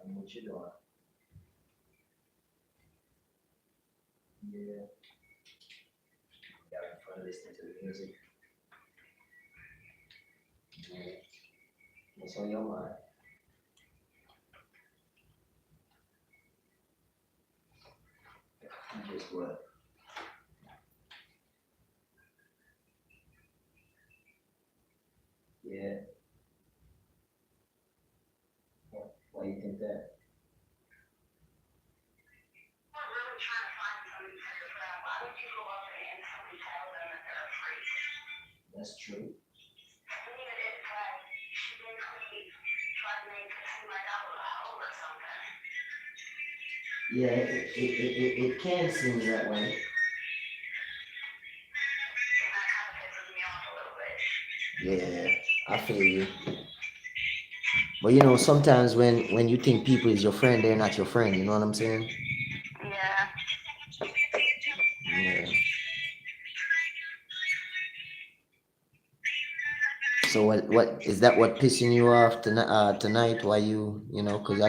What you doing? Yeah. Got in front listening to the music. Yeah. What's on your mind? Just what? Yeah. Why you think that? That's true. Yeah, it can seem that way. Yeah, I feel you. But you know, sometimes when you think people is your friend, they're not your friend. You know what I'm saying? Yeah. Yeah. So what is that? What pissing you off tonight? Why you know? Cause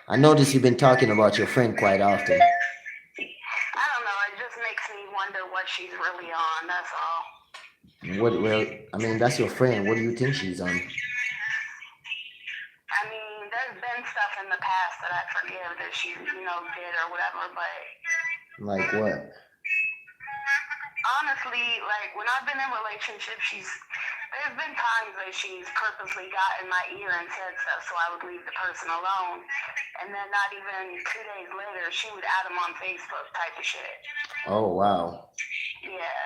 I noticed you've been talking about your friend quite often. I don't know. It just makes me wonder what she's really on. That's all. What? Well, I mean, that's your friend. What do you think she's on? I mean, there's been stuff in the past that I forgive that she, did or whatever, but Like what? honestly, like when I've been in relationships, there's been times that she's purposely got in my ear and said stuff so I would leave the person alone, and then not even 2 days later, she would add him on Facebook type of shit. Oh wow. Yeah.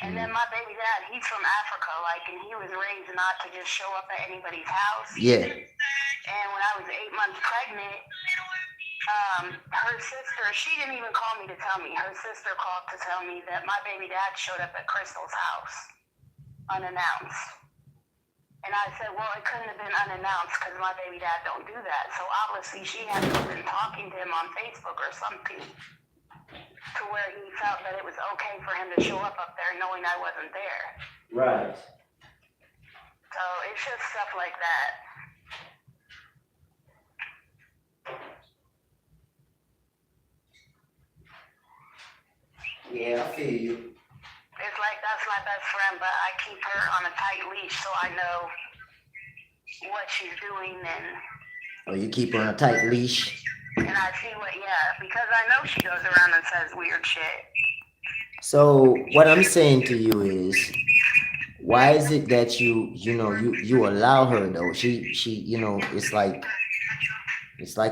And then my baby dad, he's from Africa, and he was raised not to just show up at anybody's house. Yeah. And when I was 8 months pregnant, her sister, she didn't even call me to tell me. Her sister called to tell me that my baby dad showed up at Crystal's house unannounced. And I said, well, it couldn't have been unannounced because my baby dad don't do that. So obviously she had to have been talking to him on Facebook or something to where he felt that it was okay for him to show up there knowing I wasn't there. Right. So it's just stuff like that. Yeah, I feel you. It's like that's my best friend, but I keep her on a tight leash so I know what she's doing and. Oh, you keep her on a tight leash. And I see because I know she goes around and says weird shit. So what I'm saying to you is, why is it that you allow her though? She it's like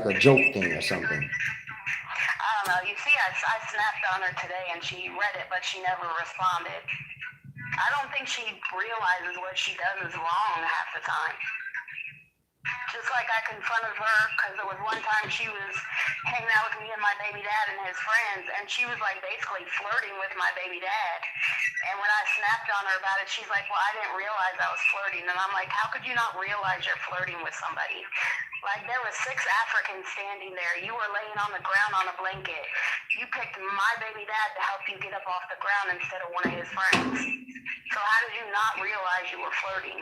a joke thing or something. I don't know. You see, I snapped on her today and she read it, but she never responded. I don't think she realizes what she does is wrong half the time. Just like I confronted her because there was one time she was hanging out with me and my baby dad and his friends, and she was basically flirting with my baby dad. And when I snapped on her about it, she's like, well, I didn't realize I was flirting. And I'm like, how could you not realize you're flirting with somebody? There were 6 Africans standing there. You were laying on the ground on a blanket. You picked my baby dad to help you get up off the ground instead of one of his friends. So how did you not realize you were flirting?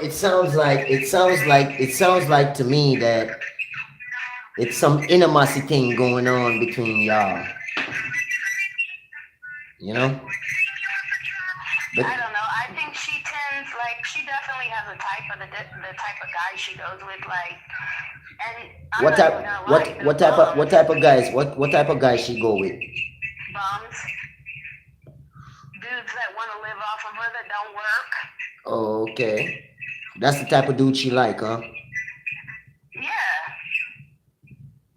It sounds like to me that it's some intimacy thing going on between y'all. You know? But I don't know. I think she tends, she definitely has a type of the type of guy she goes with, and I'm what not type even gonna lie, what type of guys she go with? bums, dudes that want to live off of her that don't work. Oh, okay. That's the type of dude she like, huh? Yeah.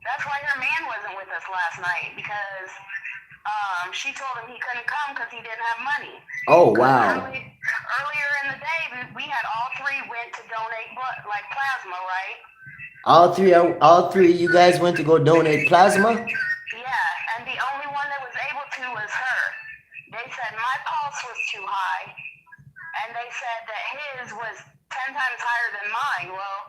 That's why her man wasn't with us last night because she told him he couldn't come because he didn't have money. Oh wow. Earlier in the day, we had all 3 went to donate blood, plasma, right? All three of you guys went to go donate plasma? Yeah, and the only one that was able to was her. They said my pulse was too high, and they said that his was 10 times higher than mine. Well,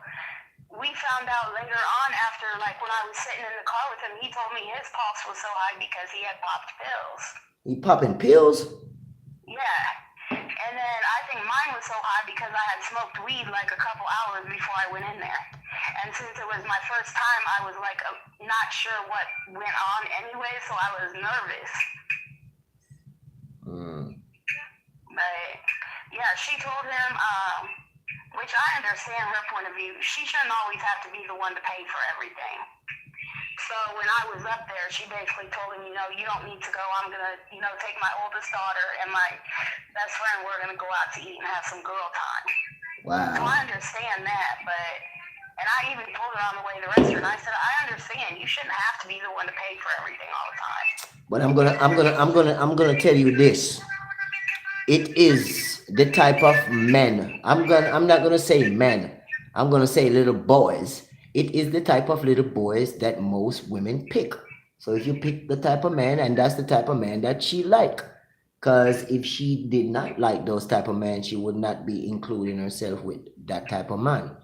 we found out later on after, when I was sitting in the car with him, he told me his pulse was so high because he had popped pills. He popping pills? Yeah. And then I think mine was so high because I had smoked weed like a couple hours before I went in there. And since it was my first time, I was like not sure what went on anyway, so I was nervous. But yeah, she told him, which I understand her point of view, she shouldn't always have to be the one to pay for everything. So when I was up there, she basically told him, you don't need to go. I'm going to, take my oldest daughter and my best friend. We're going to go out to eat and have some girl time. Wow. So I understand that, and I even told her on the way to the restaurant, I said, I understand. You shouldn't have to be the one to pay for everything all the time. But I'm gonna tell you this. It is the type of men. I'm not gonna say men. I'm gonna say little boys. It is the type of little boys that most women pick. So if you pick the type of man, and that's the type of man that she like. Because if she did not like those type of men, she would not be including herself with that type of man.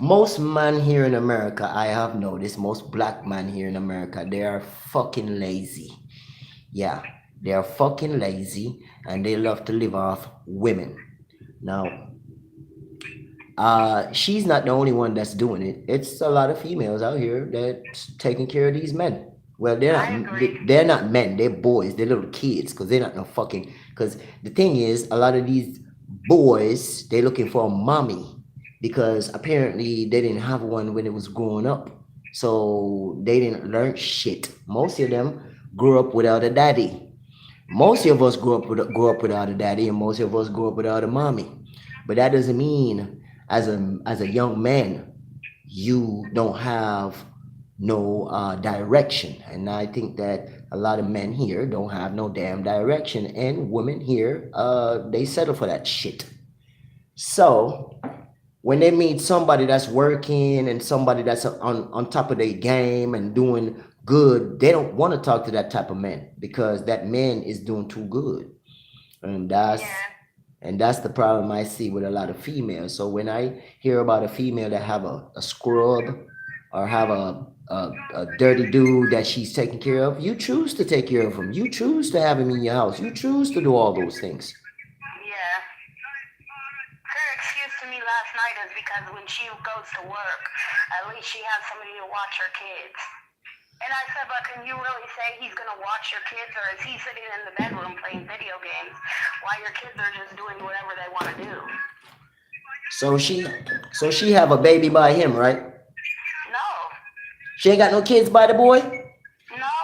Most men here in America, I have noticed, most black men here in America, they are fucking lazy. Yeah, they are fucking lazy and they love to live off women. Now, she's not the only one that's doing it. It's a lot of females out here that's taking care of these men. Well, they're not men. They're boys. They're little kids because they're not no fucking. Because the thing is, a lot of these boys they're looking for a mommy because apparently they didn't have one when it was growing up, so they didn't learn shit. Most of them grew up without a daddy. Most of us grew up without a daddy, and most of us grew up without a mommy. But that doesn't mean as a young man you don't have no direction. And I think that a lot of men here don't have no damn direction, and women here they settle for that shit. So when they meet somebody that's working and somebody that's on top of their game and doing good, they don't want to talk to that type of man because that man is doing too good. And that's the problem I see with a lot of females. So when I hear about a female that have a scrub or have a dirty dude that she's taking care of, you choose to take care of him. You choose to have him in your house. You choose to do all those things. Yeah. Her excuse to me last night is because when she goes to work, at least she has somebody to watch her kids. And I said, but can you really say he's going to watch your kids, or is he sitting in the bedroom playing video games while your kids are just doing whatever they want to do? So she have a baby by him, right? No. She ain't got no kids by the boy? No.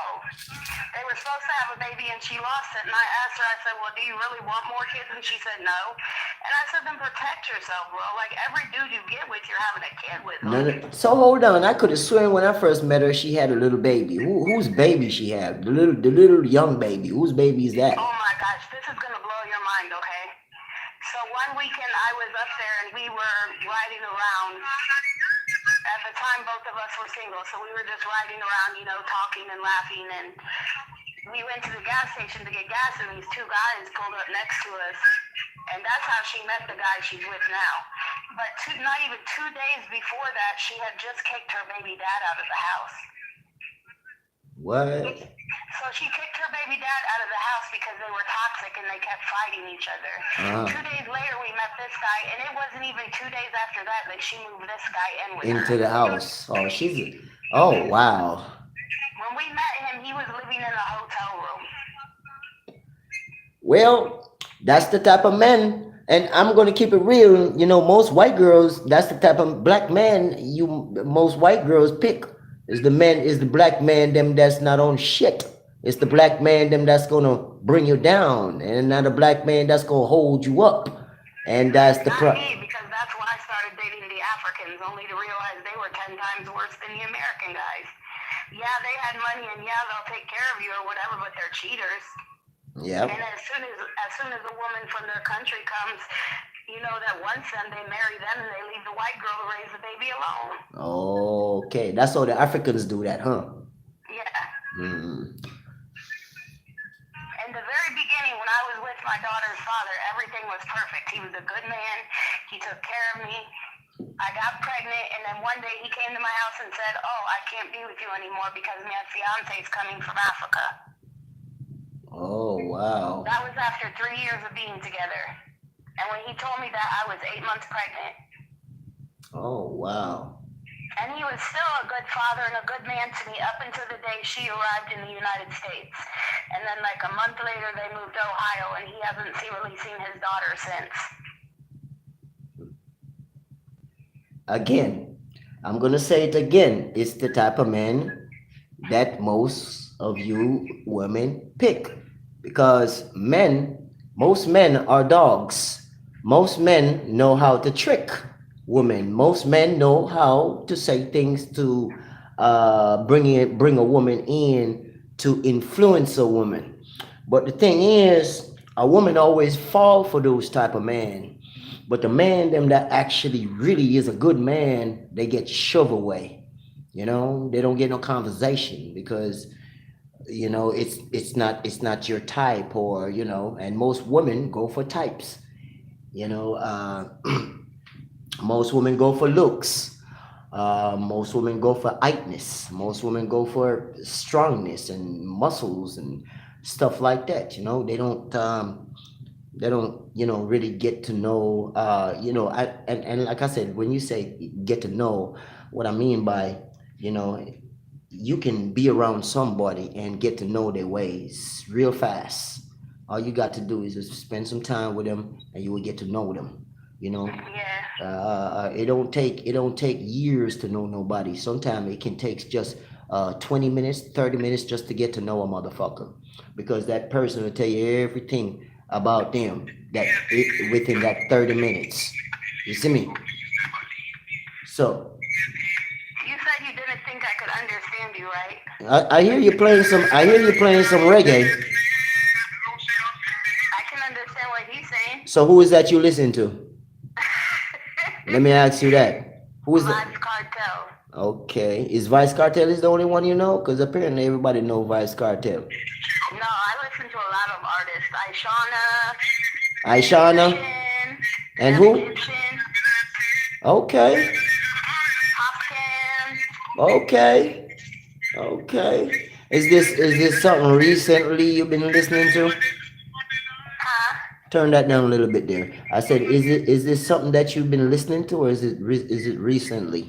They were supposed to have a baby and she lost it. And I asked her, I said, well, do you really want more kids? And she said, no. And I said, then protect yourself, bro. Like every dude you get with, you're having a kid with them. No. So hold on. I could have sworn when I first met her, she had a little baby. Whose baby she had? The little young baby. Whose baby is that? Oh my gosh, this is going to blow your mind, okay? So one weekend I was up there and we were riding around. At the time, both of us were single, so we were just riding around, talking and laughing. And we went to the gas station to get gas, and these two guys pulled up next to us. And that's how she met the guy she's with now. But not even 2 days before that, she had just kicked her baby dad out of the house. What? So she kicked her baby dad out of the house because they were toxic and they kept fighting each other. 2 days later, we met this guy, and it wasn't even 2 days after that she moved this guy in with Into her. the house. Oh, wow. When we met him, he was living in a hotel room. Well, that's the type of men, and I'm gonna keep it real. Most white girls, that's the type of black man most white girls pick. Is the black man them that's not on shit. It's the black man them that's gonna bring you down, and not a black man that's gonna hold you up. And that's the problem. Because that's when I started dating the Africans, only to realize they were 10 times worse than the American guys. Yeah, they had money, and yeah, they'll take care of you or whatever, but they're cheaters. Yeah. And as soon as a woman from their country comes, that wants them, they marry them, and they leave the white girl to raise the baby alone. Okay, that's how the Africans do that, huh? Yeah. In the very beginning, when I was with my daughter's father, everything was perfect. He was a good man. He took care of me. I got pregnant, and then one day he came to my house and said, oh, I can't be with you anymore because my fiance is coming from Africa. Oh, wow. Wow. That was after 3 years of being together. And when he told me that, I was 8 months pregnant. Oh, wow. And he was still a good father and a good man to me up until the day she arrived in the United States. And then like a month later, they moved to Ohio, and he hasn't really seen his daughter since. Again, I'm gonna say it again. It's the type of man that most of you women pick, because most men are dogs. Most men know how to trick women. Most men know how to say things to bring a woman in to influence a woman. But the thing is, a woman always fall for those type of men. But the man them that actually really is a good man, they get shoved away. They don't get no conversation because it's not your type, or and most women go for types. you know uh most women go for looks. Most women go for heightness. Most women go for strongness and muscles and stuff like that. They don't really get to know. And like I said, when you say get to know, what I mean by, you know you can be around somebody and get to know their ways real fast. All you got to do is just spend some time with them, and you will get to know them. You know, Yeah. it don't take years to know nobody. Sometimes it can take just 20 minutes, 30 minutes just to get to know a motherfucker, because that person will tell you everything about them within that 30 minutes. You see me? So You said you didn't think I could understand you, right? I hear you playing some reggae. I can understand what he's saying. So who is that you listen to? Let me ask you that. Who is that? Vibes Cartel. Okay. Is Vice Cartel is the only one you know? Because apparently everybody know Vice Cartel. No, I listen to a lot of artists. Ishana, Aishana Egyptian, and Them who? Egyptian, Okay. Popcan. Okay. Okay. Is this something recently you've been listening to? Huh? Turn that down a little bit there. I said, is this something that you've been listening to, or is it recently?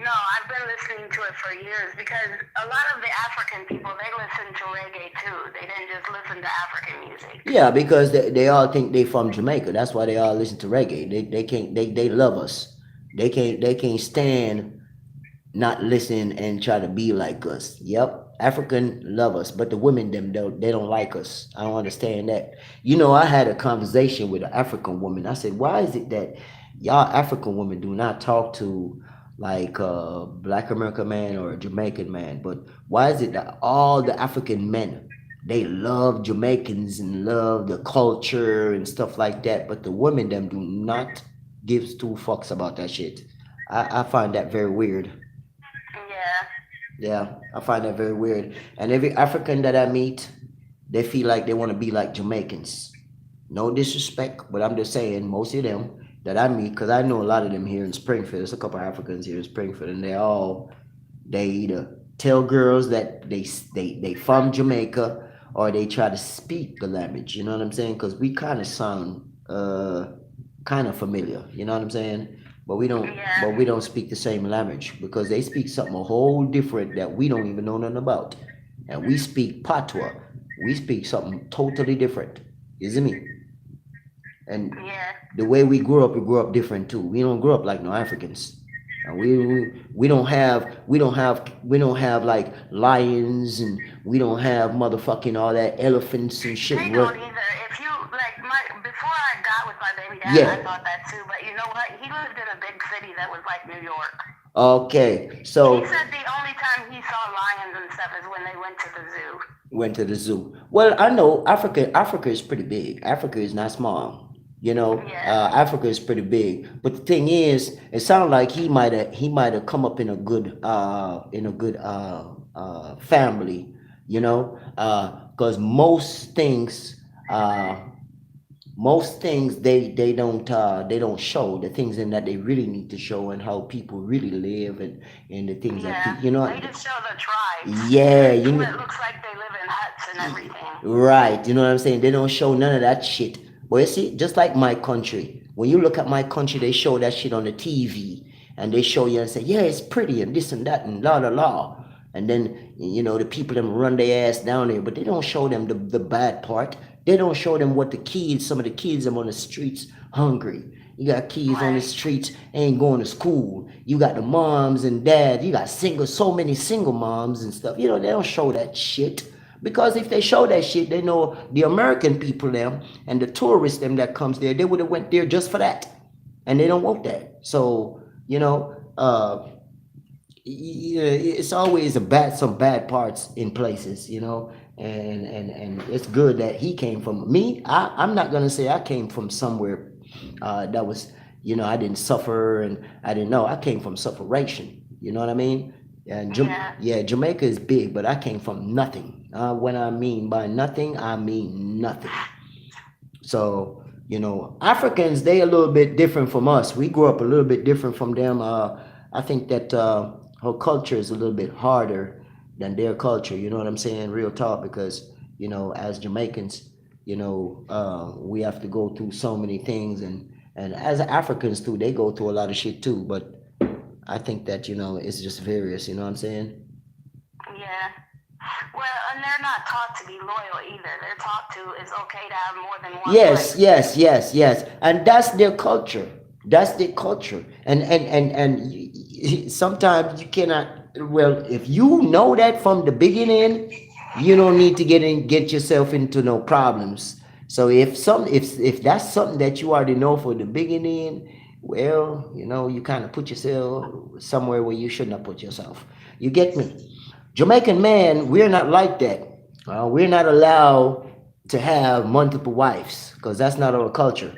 No, I've been listening to it for years because a lot of the African people, they listen to reggae too. They didn't just listen to African music. Yeah, because they all think they from Jamaica. That's why they all listen to reggae. They can't they love us. They can't stand not listen and try to be like us. Yep, African love us, but the women them they don't like us. I don't understand that. I had a conversation with an African woman. I said, why is it that y'all African women do not talk to like a Black American man or a Jamaican man, but why is it that all the African men, they love Jamaicans and love the culture and stuff like that, but the women them do not gives two fucks about that shit. I find that very weird. Yeah. Yeah, I find that very weird. And every African that I meet, they feel like they want to be like Jamaicans. No disrespect, but I'm just saying most of them that I meet, because I know a lot of them here in Springfield. There's a couple of Africans here in Springfield, and they either tell girls that they from Jamaica, or they try to speak the language. You know what I'm saying? Because we kind of sound kind of familiar. You know what I'm saying? But we don't Yeah. but we don't speak the same language, because they speak something a whole different that we don't even know nothing about. And we speak patois. We speak something totally different. You see me? And Yeah. the way we grew up different too. We don't grow up like no Africans. And we don't have like lions, and we don't have motherfucking all that elephants and shit. They don't either. If you like before I got with my baby dad, I Yeah. thought that too. But you know what? He lived in a big city that was like New York. Okay. He So said the only time he saw lions and stuff is when they went to the zoo. went to the zoo. Well, I know Africa is pretty big. Africa is not small. Yeah. Africa is pretty big. But the thing is, it sounded like he might have come up in a good family. Because most things they don't show the things in that they really need to show, and how people really live, and the things that Yeah. you know. They just show the tribes. Yeah, People, it looks like they live in huts and everything. Right, you know what I'm saying? They don't show none of that shit. But you see, just like my country, when you look at my country, they show that shit on the TV and they show you and say, yeah, it's pretty and this and that and la la la. And then, the people them run their ass down there, but they don't show them the bad part. They don't show them what some of the kids them on the streets hungry. You got kids on the Right. streets ain't going to school. You got the moms and dads. You got so many single moms and stuff. They don't show that shit. Because if they show that shit, they know the American people them and the tourists them that comes there, they would have went there just for that. And they don't want that. So, it's always some bad parts in places, and it's good that he came from me. I'm not gonna say I came from somewhere that was, I didn't suffer and I didn't know. I came from separation. You know what I mean? And Yeah. yeah, Jamaica is big, but I came from nothing. When I mean by nothing, I mean nothing. So, Africans, they a little bit different from us. We grew up a little bit different from them. I think that her culture is a little bit harder than their culture. You know what I'm saying? Real talk, because, as Jamaicans, we have to go through so many things. And as Africans, too, they go through a lot of shit, too. But I think that, it's just various. You know what I'm saying? Yeah. Well, and they're not taught to be loyal either. They're taught to it's okay to have more than one Yes, wife. yes. And that's their culture. That's their culture. And sometimes you cannot, well, if you know that from the beginning, you don't need to get yourself into no problems. So if that's something that you already know for the beginning, well, you kind of put yourself somewhere where you shouldn't have put yourself. You get me? Jamaican man, we're not like that. We're not allowed to have multiple wives because that's not our culture.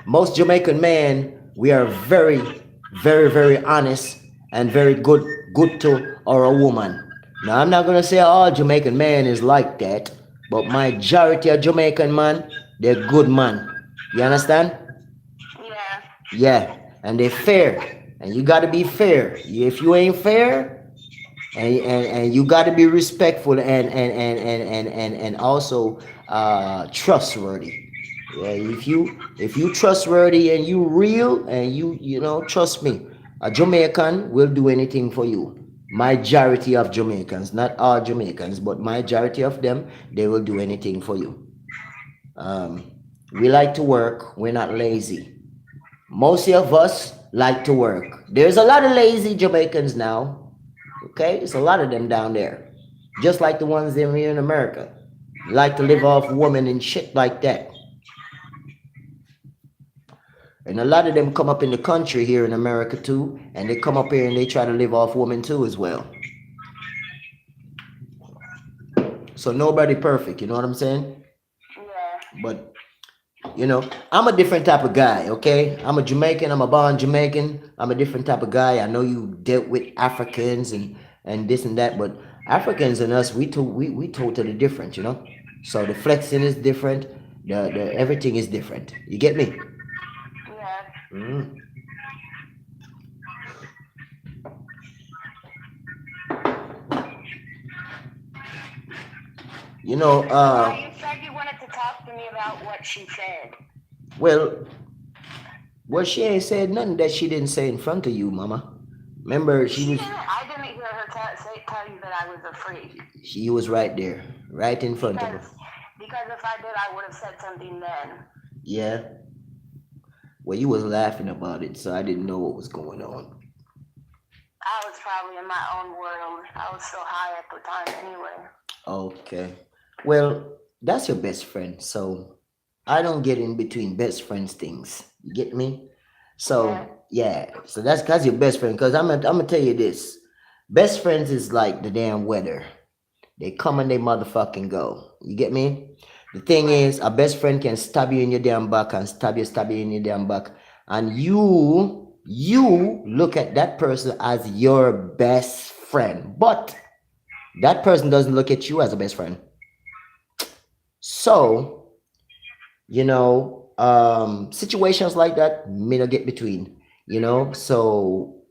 Most Jamaican men, we are very, very, very honest and very good to our woman. Now, I'm not gonna say all Jamaican men is like that, but majority of Jamaican man, they're good man. You understand? Yeah. Yeah, and they're fair, and you got to be fair. If you ain't fair, and you got to be respectful and also trustworthy. Yeah, if you trustworthy and you real and trust me, a Jamaican will do anything for you. Majority of Jamaicans, not all Jamaicans, but majority of them, they will do anything for you. Um, we like to work. We're not lazy. Most of us like to work. There's a lot of lazy Jamaicans now. Okay, it's a lot of them down there, just like the ones in here in America. Like to live Yeah. off women and shit like that. And a lot of them come up in the country here in America too, and they come up here and they try to live off women too as well. So nobody perfect, you know what I'm saying? Yeah. But I'm a different type of guy, okay? I'm a Jamaican, I'm a born Jamaican. I'm a different type of guy. I know you dealt with Africans and this and that, but Africans and us, we totally different, So the flexing is different, the everything is different. You get me? Yeah. Mm. You know, Now you said you wanted to talk to me about what she said. well, she ain't said nothing that she didn't say in front of you, mama. Remember, She didn't. I didn't hear her tell you that I was a freak. she was right there, right in front of her. Because if I did, I would have said something then. Yeah. Well, you was laughing about it, so I didn't know what was going on. I was probably in my own world. I was so high at the time anyway. Okay. Well, that's your best friend, so I don't get in between best friends things. You get me? Yeah. So yeah, so that's your best friend. Cause I'm gonna tell you this: best friends is like the damn weather. They come and they motherfucking go. You get me? The thing Right. is, a best friend can stab you in your damn back and stab you in your damn back, and you look at that person as your best friend, but that person doesn't look at you as a best friend. So, situations like that may not get between, So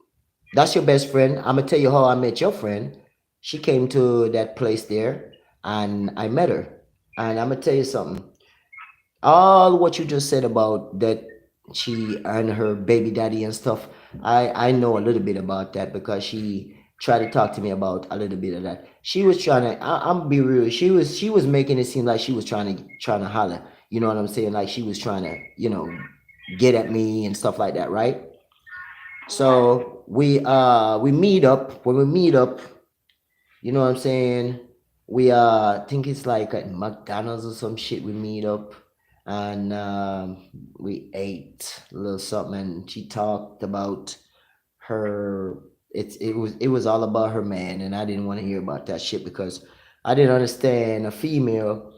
that's your best friend. I'm gonna tell you how I met your friend. She came to that place there. and I met her. And I'm gonna tell you something. All what you just said about that she and her baby daddy and stuff, I know a little bit about that because she tried to talk to me about a little bit of that. She was trying to. I'm be real. She was making it seem like she was trying to holler. You know what I'm saying? Like she was trying to get at me and stuff like that, right? Yeah. So we meet up. When we meet up, you know what I'm saying? We think it's like at McDonald's or some shit. We meet up and we ate a little something. And she talked about her. It was all about her man, and I didn't want to hear about that shit because I didn't understand a female.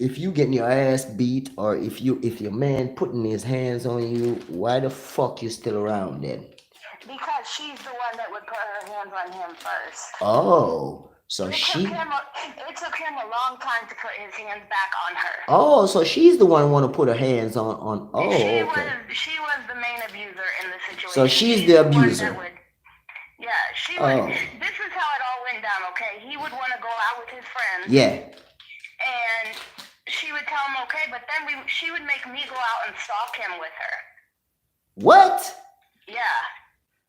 If you getting your ass beat, or if your man putting his hands on you, why the fuck you still around then? Because she's the one that would put her hands on him first. Oh, so It took she. him a long time to put his hands back on her. Oh, so she's the one who want to put her hands on. Oh, She okay. was the main abuser in the situation. So she's the one that abuser. would, yeah, she would. Oh, This is how it all went down. Okay, he would want to go out with his friends, yeah. and she would tell him okay, but then she would make me go out and stalk him with her. What? Yeah.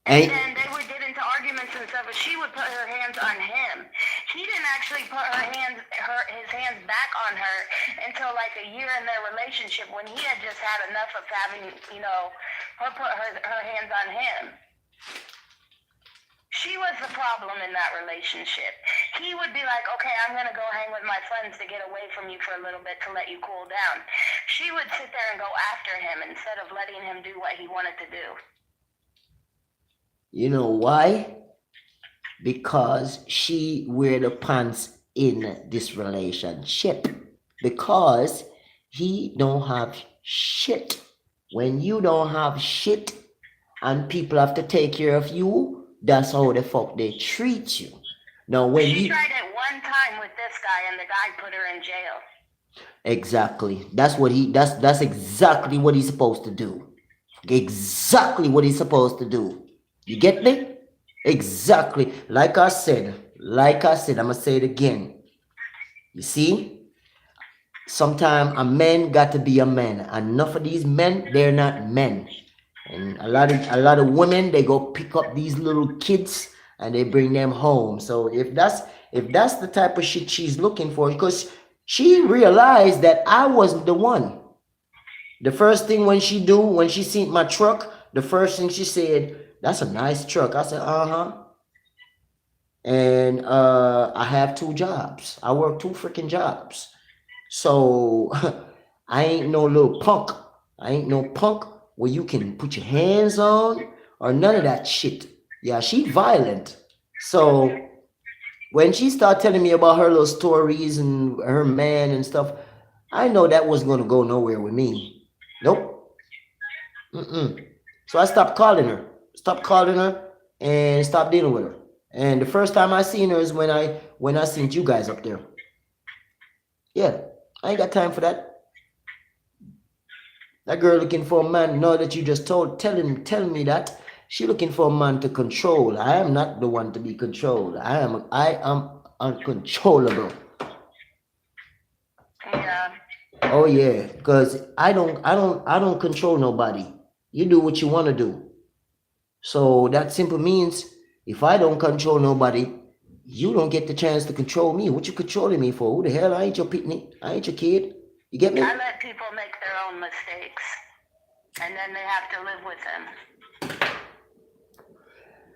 And And then they would get into arguments and stuff, but she would put her hands on him. He didn't actually put his hands back on her until like a year in their relationship, when he had just had enough of having, her put her hands on him. She was the problem in that relationship. He would be like, okay, I'm going to go hang with my friends to get away from you for a little bit to let you cool down. She would sit there and go after him instead of letting him do what he wanted to do. you know why? Because she wear the pants in this relationship. Because he don't have shit. When you don't have shit and people have to take care of you, that's how the fuck they treat you. Now when She you tried it one time with this guy, and the guy put her in jail. exactly. That's exactly what he's supposed to do. Exactly what he's supposed to do. You get me? Exactly. Like I said, I'm gonna say it again. You see? Sometimes a man got to be a man. Enough of these men, they're not men. And a lot of women, they go pick up these little kids and they bring them home. So if that's the type of shit she's looking for, because she realized that I wasn't the one. The first thing when she seen my truck, the first thing she said, "That's a nice truck." I said, "Uh-huh." And I have two jobs. I work two freaking jobs. So I ain't no little punk. I ain't no punk where you can put your hands on or none of that shit. Yeah, she violent. So when she started telling me about her little stories and her man and stuff, I know that wasn't gonna go nowhere with me. Nope. Mm-mm. So I stopped calling her, and stopped dealing with her. And the first time I seen her is when I seen you guys up there. Yeah, I ain't got time for that. That girl looking for a man. No, that you just telling me that she looking for a man to control. I am not the one to be controlled. I am uncontrollable. Yeah. Oh yeah, because I don't control nobody. You do what you want to do. So that simply means if I don't control nobody, you don't get the chance to control me. What you controlling me for? Who the hell? I ain't your pitney. I ain't your kid. You get me? I let people make their own mistakes, and then they have to live with them.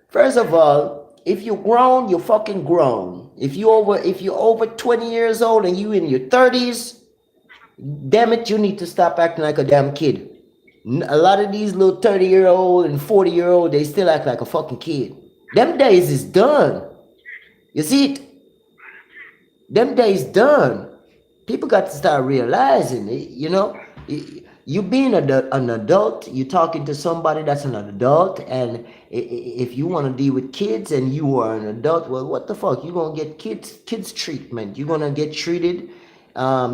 First of all, if you're grown, you're fucking grown. If you're over 20 years old and you in your 30s, damn it, you need to stop acting like a damn kid. A lot of these little 30-year-old and 40-year-old, they still act like a fucking kid. Them days is done. You see it? Them days done. People got to start realizing it, you being an adult, you talking to somebody that's an adult, and if you want to deal with kids and you are an adult, well, what the fuck? You're going to get kids treatment. You're going to get treated.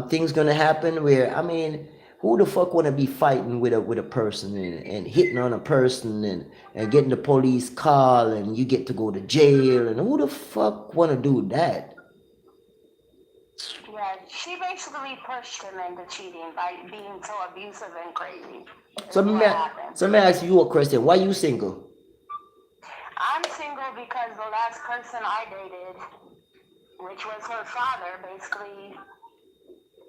Things going to happen where, I mean, who the fuck want to be fighting with a person and hitting on a person and getting the police call and you get to go to jail, and who the fuck want to do that? Yeah, she basically pushed him into cheating by being so abusive and crazy. So Is me, what happened. so me ask you a question. Why you single? I'm single because the last person I dated, which was her father, basically,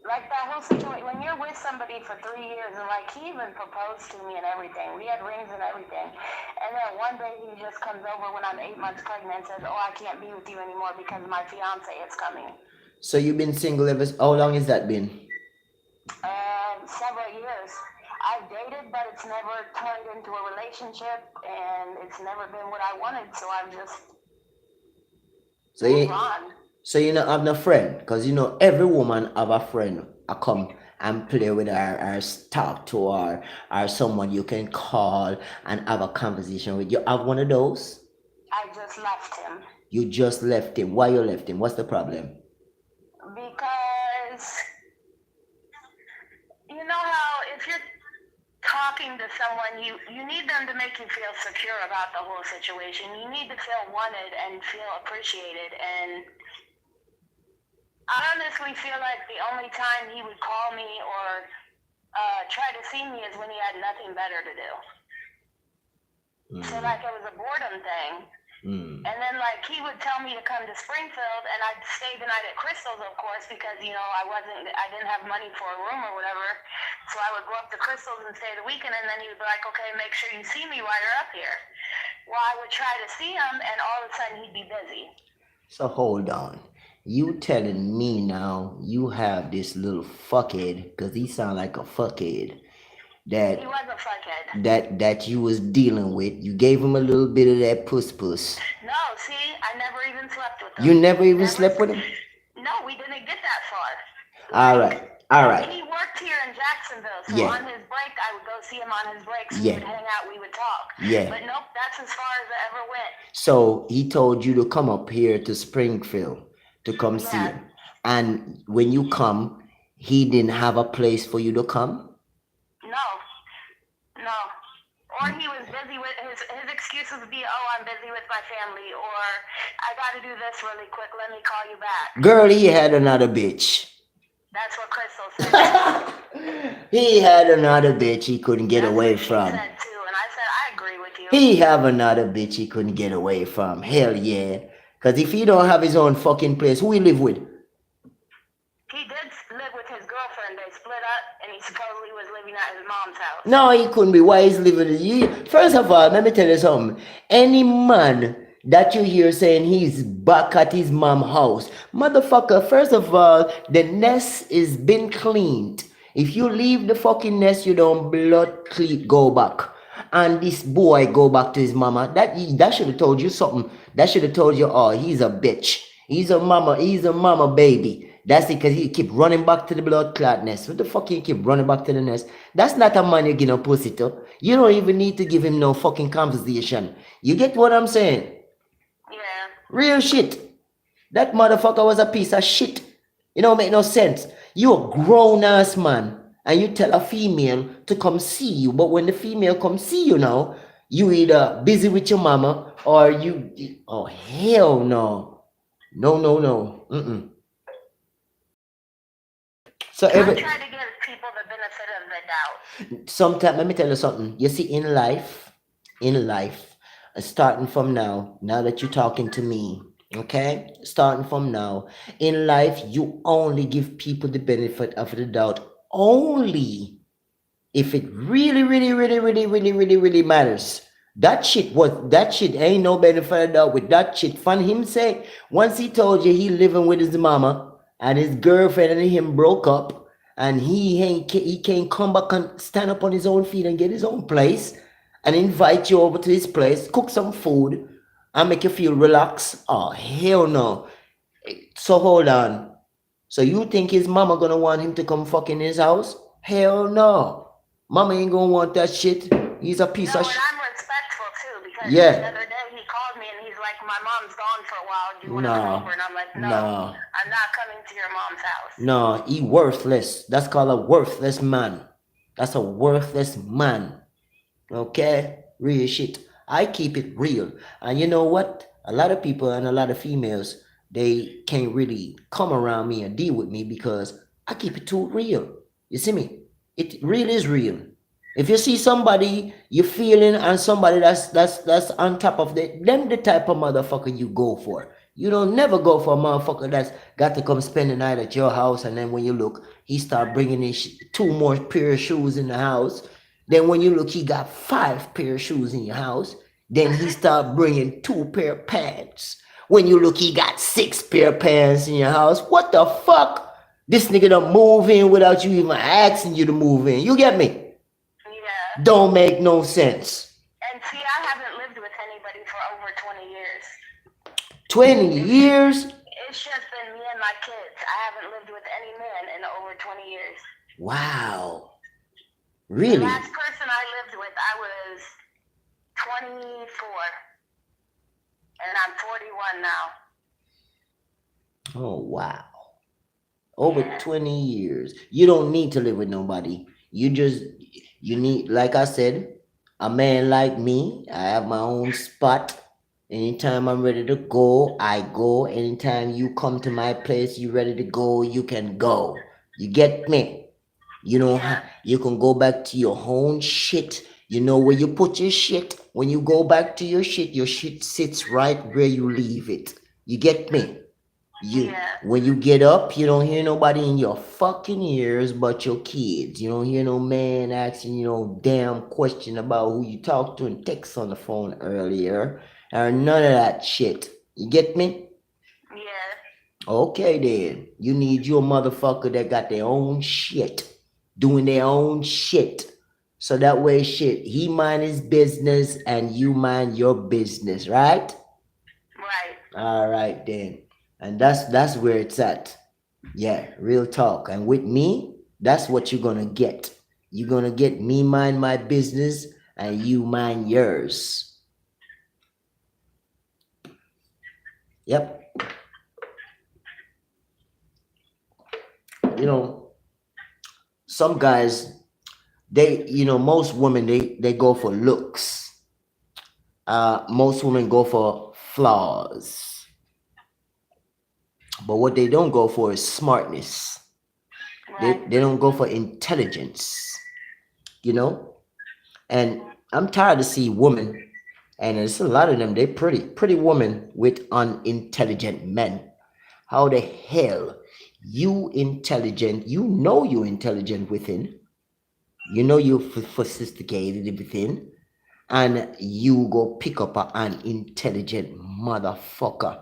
like that whole situation, when you're with somebody for 3 years, and like he even proposed to me and everything, we had rings and everything, and then one day he just comes over when I'm 8 months pregnant and says, oh, I can't be with you anymore because my fiance is coming. So you've been single ever? How long has that been? Several years. I've dated, but it's never turned into a relationship, and it's never been what I wanted, so I've just So moved you, on. so you not have no friend, cause you know every woman have a friend. I come and play with her, or talk to her, or someone you can call and have a conversation with. You have one of those? I just left him You just left him. Why you left him? What's the problem? because you know how if you're talking to someone, you need them to make you feel secure about the whole situation. You need to feel wanted and feel appreciated. And I honestly feel like the only time he would call me or try to see me is when he had nothing better to do. So like it was a boredom thing. And then like he would tell me to come to Springfield, and I'd stay the night at Crystal's, of course, because I didn't have money for a room or whatever. So I would go up to Crystal's and stay the weekend, and then he would be like, okay, make sure you see me while you're up here. Well, I would try to see him, and all of a sudden he'd be busy. So hold on. You telling me now you have this little fuckhead, cause he sound like a fuckhead, that He was a fuckhead. that you was dealing with. You gave him a little bit of that puss. No, see, I never even slept with him. You never even slept with him? No, we didn't get that far. All right. He worked here in Jacksonville, so Yeah. on his break, I would go see him on his breaks. Yeah. We would hang out, we would talk. Yeah. But nope, that's as far as I ever went. So he told you to come up here to Springfield to come see Yeah. him. And when you come, he didn't have a place for you to come? No. Or he was busy with his excuses would be, oh, I'm busy with my family, or I got to do this really quick. Let me call you back. Girl, he had another bitch. That's what Crystal said. He had another bitch he couldn't get That's away what she from. said too, and I said I agree with you. He have another bitch he couldn't get away from. Hell yeah. Because if he don't have his own fucking place, who he live with? He did live with his girlfriend. They split up, and he supposedly was living at his mom's house. No, he couldn't be. Why he's living with you? First of all, let me tell you something. Any man that you hear saying he's back at his mom's house, motherfucker, first of all, the nest is been cleaned. If you leave the fucking nest, you don't blood clean go back. And this boy go back to his mama. That should have told you something. That should have told you, oh, he's a bitch. He's a mama baby. That's it, because he keep running back to the blood clot nest. What the fuck he keep running back to the nest? That's not a man you give no pussy to. You don't even need to give him no fucking conversation. You get what I'm saying? Yeah. Real shit. That motherfucker was a piece of shit. It don't make no sense. You a grown ass man, and you tell a female to come see you, but when the female come see you now, you either busy with your mama or you, oh hell no. No. So I try to give people the benefit of the doubt. sometimes, let me tell you something. You see, in life, starting from now that you're talking to me, okay? Starting from now, in life, you only give people the benefit of the doubt only if it really matters. That shit ain't no benefit of doubt with that shit. Fun him say, once he told you he living with his mama and his girlfriend and him broke up, and he can't come back and stand up on his own feet and get his own place and invite you over to his place, cook some food and make you feel relaxed. Oh hell no. So hold on. So you think his mama gonna want him to come fuck in his house? Hell no. Mama ain't gonna want that shit. He's a piece of shit. And I'm respectful too, because Yeah. the other day he called me and he's like, my mom's gone for a while. Do you want to come over? And I'm like, no, I'm not coming to your mom's house. No, he worthless. That's called a worthless man. That's a worthless man. Okay? Real shit. I keep it real. And you know what? A lot of people and a lot of females they can't really come around me and deal with me because I keep it too real. You see me? It really is real. If you see somebody you feeling and somebody that's on top of it, them the type of motherfucker you go for. You don't never go for a motherfucker that's got to come spend the night at your house, and then when you look, he start bringing in two more pair of shoes in the house. Then when you look, he got five pair of shoes in your house. Then he start bringing two pair of pants. When you look, he got six pair of pants in your house. What the fuck? This nigga done move in without you even asking you to move in. You get me? Yeah. Don't make no sense. And see, I haven't lived with anybody for over 20 years. 20 years? It's just been me and my kids. I haven't lived with any man in over 20 years. Wow. The Really? last person I lived with, I was 24. And I'm 41 now. Oh, wow. Over 20 years. You don't need to live with nobody. You need, like I said, a man like me. I have my own spot. Anytime I'm ready to go, I go. Anytime you come to my place, you ready to go, you can go. You get me? You know how you can go back to your own shit. You know where you put your shit. When you go back to your shit sits right where you leave it. You get me? When you get up, you don't hear nobody in your fucking ears but your kids. You don't hear no man asking you no damn question about who you talked to and text on the phone earlier. Or none of that shit. You get me? Yeah. Okay then. You need your motherfucker that got their own shit. Doing their own shit. So that way shit, he mind his business and you mind your business, right? Right. All right then. And that's where it's at. Yeah, real talk. And with me, that's what you're gonna get. You're gonna get me mind my business and you mind yours. Yep. You know, some guys, most women they go for looks. Most women go for flaws. But what they don't go for is smartness. They don't go for intelligence. You know? And I'm tired to see women, and there's a lot of them, they pretty women with unintelligent men. How the hell you intelligent, you intelligent within, you sophisticated within, and you go pick up an unintelligent motherfucker.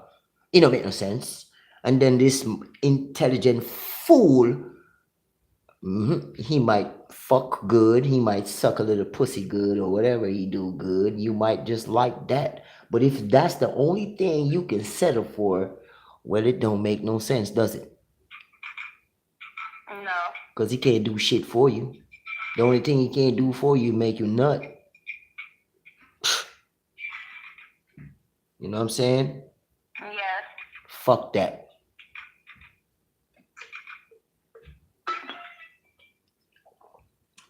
It don't make no sense. And then this intelligent fool, he might fuck good, he might suck a little pussy good, or whatever he do good. You might just like that. But if that's the only thing you can settle for, well, it don't make no sense, does it? No. Because he can't do shit for you. The only thing he can't do for you make you nut. You know what I'm saying? Yes. Fuck that.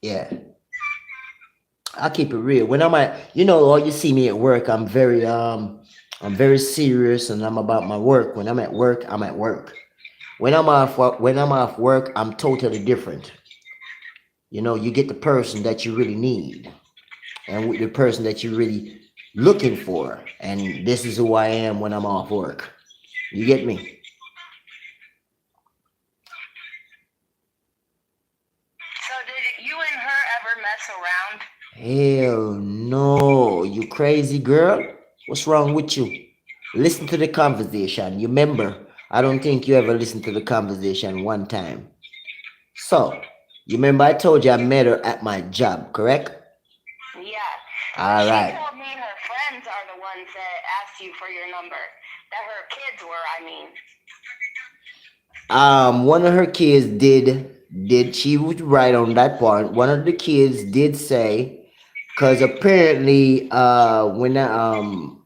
Yeah. I keep it real. When I'm at, or you see me at work, I'm very serious and I'm about my work. When I'm at work, I'm at work. When I'm off work, I'm totally different. You get the person that you really need and with the person that you're really looking for. And this is who I am when I'm off work. You get me? So did you and her ever mess around? Hell no, you crazy girl. What's wrong with you? Listen to the conversation. You remember, I don't think you ever listened to the conversation one time. So, you remember I told you I met her at my job, correct? Yeah. All right. She told me her friends are the ones that asked you for your number. That her kids were, I mean. One of her kids did she was right on that part. One of the kids did say, because apparently when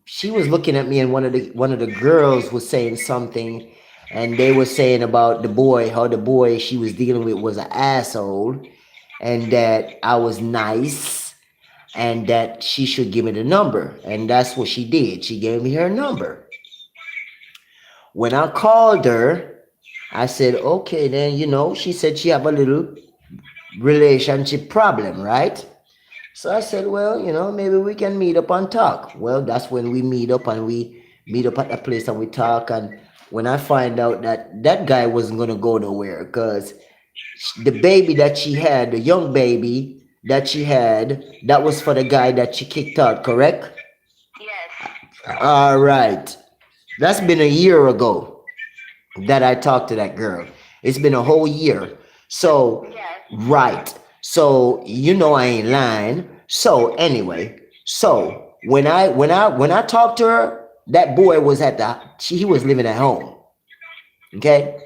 she was looking at me and one of the girls was saying something, and they were saying about the boy, how the boy she was dealing with was an asshole, and that I was nice, and that she should give me the number. And that's what she did. She gave me her number. When I called her, I said, okay, then, she said she have a little relationship problem, right? So I said, well, maybe we can meet up and talk. Well, that's when we meet up and we meet up at the place and we talk. And when I find out that that guy wasn't going to go nowhere because the baby that she had, the young baby that she had, that was for the guy that she kicked out, correct? Yes. All right. That's been a year ago that I talked to that girl. It's been a whole year. So, Yes. right. So, I ain't lying. So, anyway, so when I talked to her, that boy was he was living at home. Okay?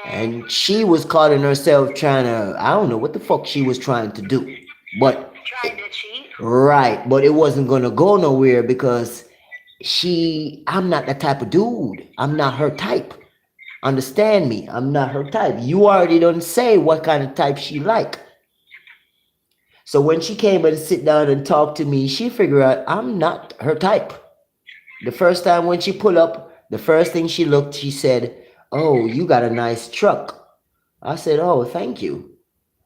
And she was calling herself trying to, I don't know what the fuck she was trying to do. But Trying to cheat. right, but it wasn't gonna go nowhere because I'm not that type of dude. I'm not her type. Understand me? I'm not her type. You already don't say what kind of type she like. So when she came and sit down and talk to me, she figured out I'm not her type. The first time when she pulled up, the first thing she looked, she said, "Oh, you got a nice truck." I said, "Oh, thank you."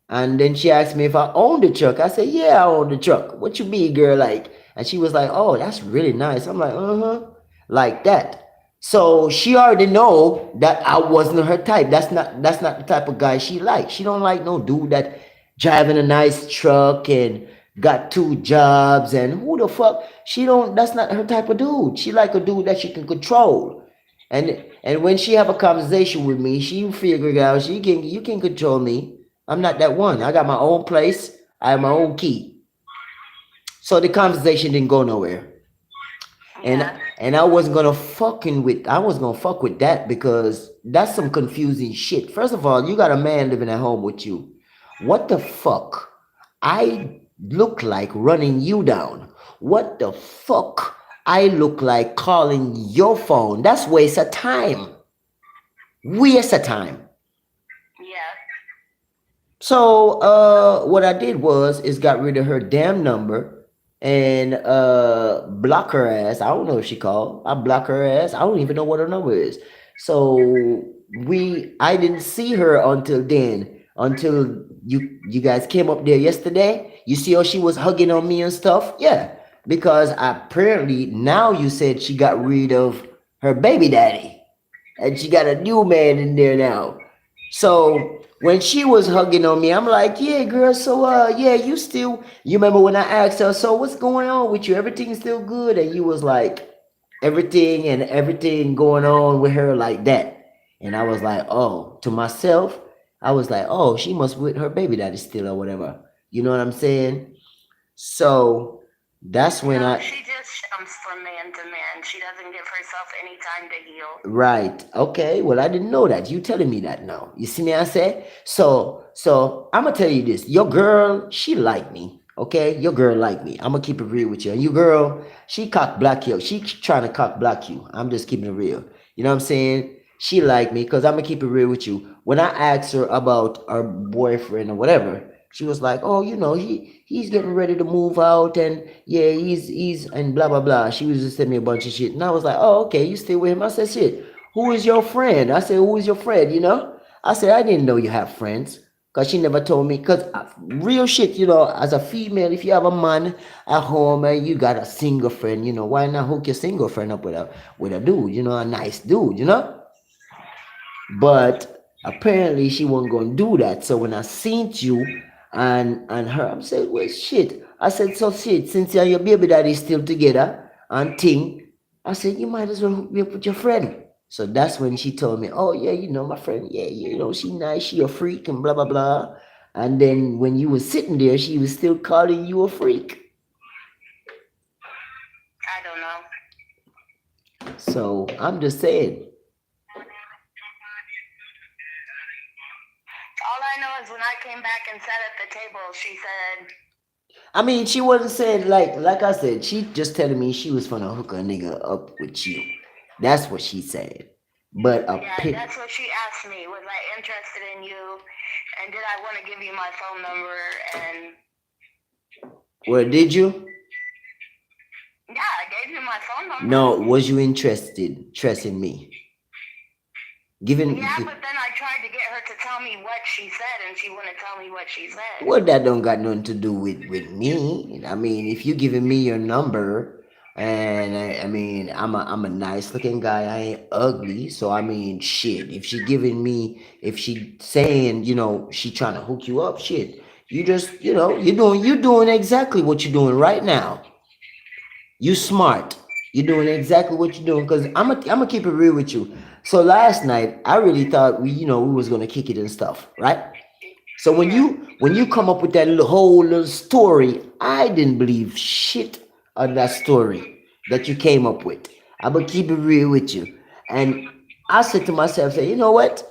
And then she asked me if I own the truck. I said, "Yeah, I own the truck." "What you mean, girl?" Like, and she was like, "Oh, that's really nice." I'm like, "Uh-huh." Like that. So she already know that I wasn't her type. That's not the type of guy she likes. She don't like no dude that driving a nice truck and got two jobs and who the fuck. She don't That's not her type of dude. She like a dude that she can control. And when she have a conversation with me, she figure out you can control me. I'm not that one. I got my own place. I have my own key. So the conversation didn't go nowhere. And Yeah. and I was gonna fuck with that because that's some confusing shit. First of all, you got a man living at home with you. What the fuck? I look like running you down. What the fuck? I look like calling your phone. That's waste of time. Waste of time. Yeah. So what I did was is got rid of her damn number and block her ass. I don't know if she called. I block her ass. I don't even know what her number is. So I didn't see her until then. Until you guys came up there yesterday. You see how she was hugging on me and stuff? Yeah. Because apparently now you said she got rid of her baby daddy. And she got a new man in there now. So when she was hugging on me, I'm like, yeah, girl, so yeah, you remember when I asked her, so what's going on with you? Everything still good? And you was like, everything going on with her like that. And I was like, oh, to myself, I was like, oh, she must with her baby daddy still or whatever. You know what I'm saying? So that's when No, I she just jumps from man to man. She doesn't give herself any time to heal. Right. Okay. Well, I didn't know that. You telling me that now. You see me? I say. So I'm gonna tell you this. Your girl, she like me. Okay. Your girl like me. I'm gonna keep it real with you. And your girl, she cock block you. She trying to cock block you. I'm just keeping it real. You know what I'm saying? She like me because I'm gonna keep it real with you. When I asked her about her boyfriend or whatever, she was like, "Oh, he's getting ready to move out, and yeah, he's and blah blah blah." She was just telling me a bunch of shit, and I was like, "Oh, okay, you still with him?" I said, "Shit, who is your friend?" I said, "Who is your friend?" I said, "I didn't know you have friends." Cause she never told me. Cause real shit, as a female, if you have a man at home and you got a single friend, why not hook your single friend up with a dude, a nice dude. But apparently she wasn't gonna do that. So when I seen you and her, I'm saying, well, shit. I said, so shit, since you and your baby daddy still together and thing, I said, you might as well hook me up with your friend. So that's when she told me, oh yeah, my friend, yeah, she nice, she a freak and blah blah blah. And then when you was sitting there, she was still calling you a freak. I don't know. So I'm just saying. All I know is when I came back and sat at the table, she said, I mean, she wasn't saying like I said. She just telling me she was gonna hook a nigga up with you. That's what she said. But a yeah, pit. that's what she asked me. Was I interested in you? And did I want to give you my phone number? And Well, did you? yeah, I gave you my phone number. No. Was you interested? Trust in me. Giving Yeah, but then I tried to get her to tell me what she said, and she wouldn't tell me what she said. well, that don't got nothing to do with me. I mean, if you giving me your number, and I mean, I'm a nice looking guy. I ain't ugly, so I mean, shit. If she giving me, if she saying, she trying to hook you up, shit. You just, you're doing exactly what you're doing right now. You smart. You're doing exactly what you're doing. Cause I'm gonna keep it real with you. So last night, I really thought we was gonna kick it and stuff, right? So when Yeah. you come up with that whole little story, I didn't believe shit of that story that you came up with. I'm gonna keep it real with you. And I said to myself, say, you know what?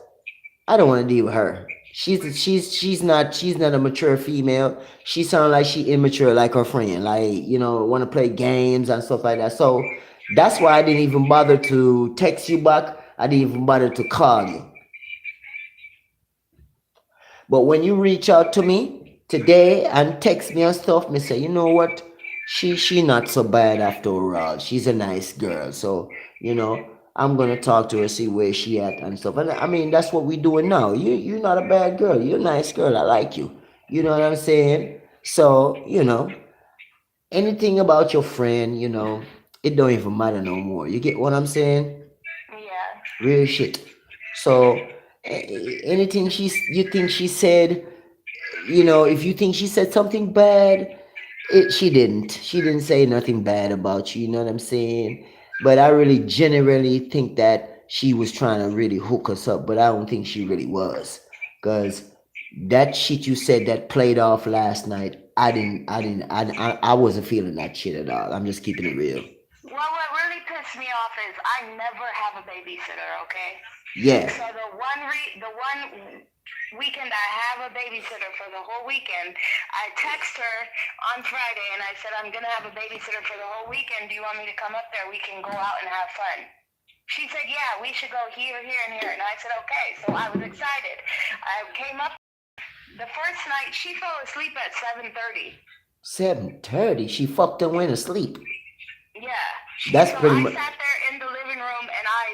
I don't want to deal with her. She's not a mature female. She sounds like she immature like her friend. Like, want to play games and stuff like that. So that's why I didn't even bother to text you back. I didn't even bother to call you. But when you reach out to me today and text me and stuff, me say, you know what? She not so bad after all. She's a nice girl. So, I'm gonna talk to her, see where she at and stuff. And I mean that's what we doing now. You're not a bad girl. You're a nice girl. I like you. You know what I'm saying? So, anything about your friend, it don't even matter no more. You get what I'm saying? Yeah. Real shit. So anything you think she said, if you think she said something bad, she didn't. She didn't say nothing bad about you. You know what I'm saying? But I really generally think that she was trying to really hook us up, but I don't think she really was, cause that shit you said that played off last night. I wasn't feeling that shit at all. I'm just keeping it real. Well, what really pissed me off is I never have a babysitter. Okay. Yeah. So the one weekend I have a babysitter for the whole weekend, I text her on Friday and I said I'm gonna have a babysitter for the whole weekend. Do you want me to come up there? We can go out and have fun. She said, yeah, we should go here, here, and here. And I said, okay. So I was excited. I came up. The first night, she fell asleep at 7:30. 7:30. She fucked and went to sleep. Yeah. That's So pretty I much sat there in the living room and I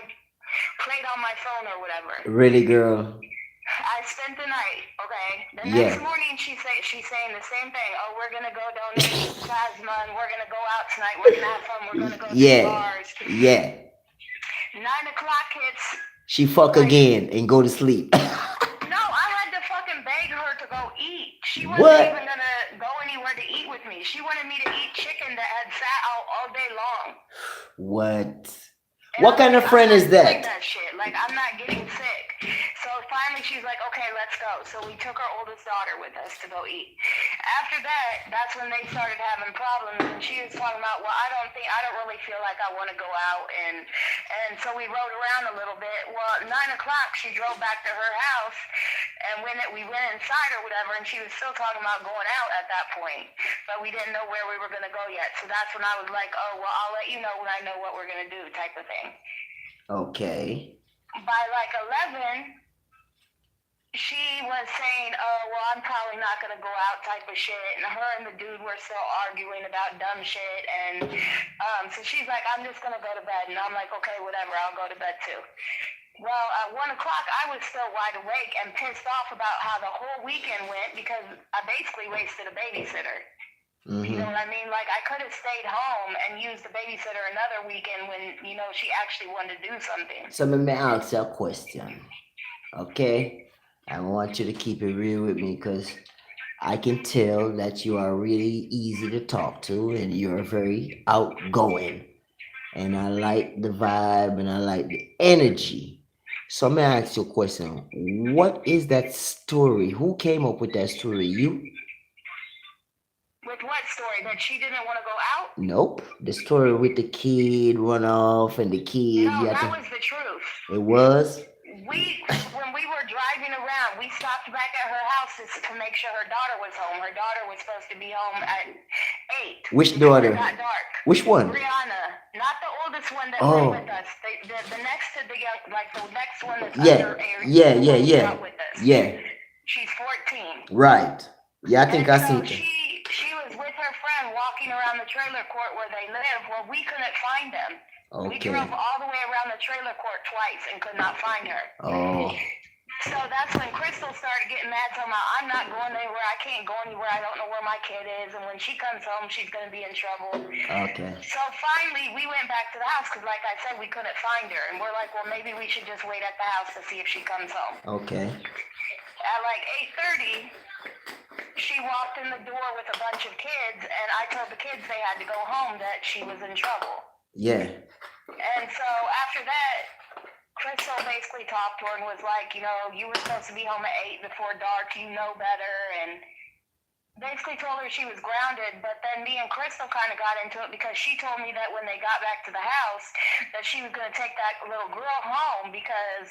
played on my phone or whatever. really, girl. I spent the night, okay? The next Yeah. morning, she's saying the same thing. Oh, we're going to go donate plasma and we're going to go out tonight. We're going to have fun. We're going to go to the Yeah. bars. Yeah. 9 o'clock hits. She fuck Like, again and go to sleep. no, I had to fucking beg her to go eat. She wasn't What? even going to go anywhere to eat with me. She wanted me to eat chicken that had sat out all day long. What? And What kind of I'm friend not is doing that? that shit. Like, I'm not getting sick. So finally she's like, okay, let's go. So we took our oldest daughter with us to go eat. After that, that's when they started having problems. And she was talking about, well, I don't really feel like I want to go out. And so we rode around a little bit. Well, 9 o'clock, she drove back to her house. And we went inside or whatever, and she was still talking about going out at that point. But we didn't know where we were going to go yet. So that's when I was like, oh, well, I'll let you know when I know what we're going to do type of thing. Okay. By like 11, she was saying, oh, well, I'm probably not going to go out type of shit. And her and the dude were still arguing about dumb shit. And so she's like, I'm just going to go to bed. And I'm like, okay, whatever, I'll go to bed too. Well, at 1 o'clock, I was still wide awake and pissed off about how the whole weekend went because I basically wasted a babysitter. You know what I mean? Like, I could have stayed home and used the babysitter another weekend when, she actually wanted to do something. So let me ask you a question. Okay? I want you to keep it real with me because I can tell that you are really easy to talk to and you're very outgoing. And I like the vibe and I like the energy. So let me ask you a question. What is that story? Who came up with that story? You? With what story? That she didn't want to go out? Nope. The story with the kid run off and the kid. No, that was the truth. It was? When we were driving around, we stopped back at her house to make sure her daughter was home. Her daughter was supposed to be home at 8. Which daughter? It got dark. Which one? Brianna, not the oldest one that Oh. went with us. The next to the young, like the next one that's Yeah. under age. Yeah. Not with us. Yeah. She's 14. Right. Yeah, I think I so seen it. she was with her friend walking around the trailer court where they live. Well, we couldn't find them. We Okay. drove all the way around the trailer court twice and could not find her. Oh. So that's when Crystal started getting mad, talking about, I'm not going anywhere, I can't go anywhere, I don't know where my kid is, and when she comes home, she's going to be in trouble. Okay. So finally, we went back to the house, because like I said, we couldn't find her, and we're like, well, maybe we should just wait at the house to see if she comes home. Okay. At like 8:30, she walked in the door with a bunch of kids, and I told the kids they had to go home, that she was in trouble. Yeah. And so after that, Crystal basically talked to her and was like, you know, you were supposed to be home at 8 before dark, you know better, and basically told her she was grounded. But then me and Crystal kind of got into it because she told me that when they got back to the house, that she was going to take that little girl home because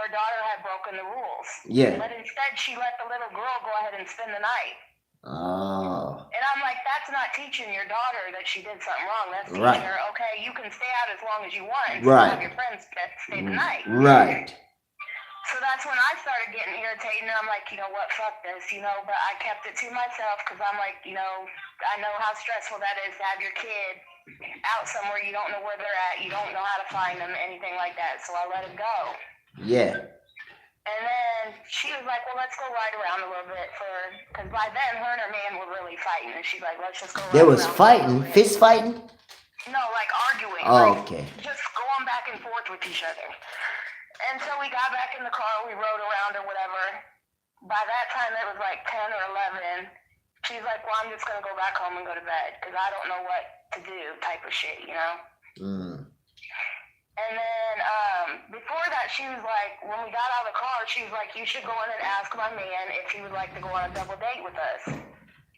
her daughter had broken the rules. Yeah. But instead, she let the little girl go ahead and spend the night. Oh. And I'm like, that's not teaching your daughter that she did something wrong. That's teaching Right. her, okay, you can stay out as long as you want and Right. have your friends stay the night. Right. So that's when I started getting irritated, and I'm like, you know what, fuck this, you know, but I kept it to myself because I'm like, you know, I know how stressful that is to have your kid out somewhere, you don't know where they're at, you don't know how to find them, anything like that, so I let it go. Yeah. And then she was like, well, let's go ride around a little bit because by then her and her man were really fighting, and she's like, let's just go ride There was around fighting, fist fighting? No, like arguing. Oh, like okay. Just going back and forth with each other. And so we got back in the car, we rode around or whatever. By that time, it was like 10 or 11. She's like, well, I'm just going to go back home and go to bed because I don't know what to do type of shit, you know? And then before that, she was like, when we got out of the car, she was like, you should go in and ask my man if he would like to go on a double date with us.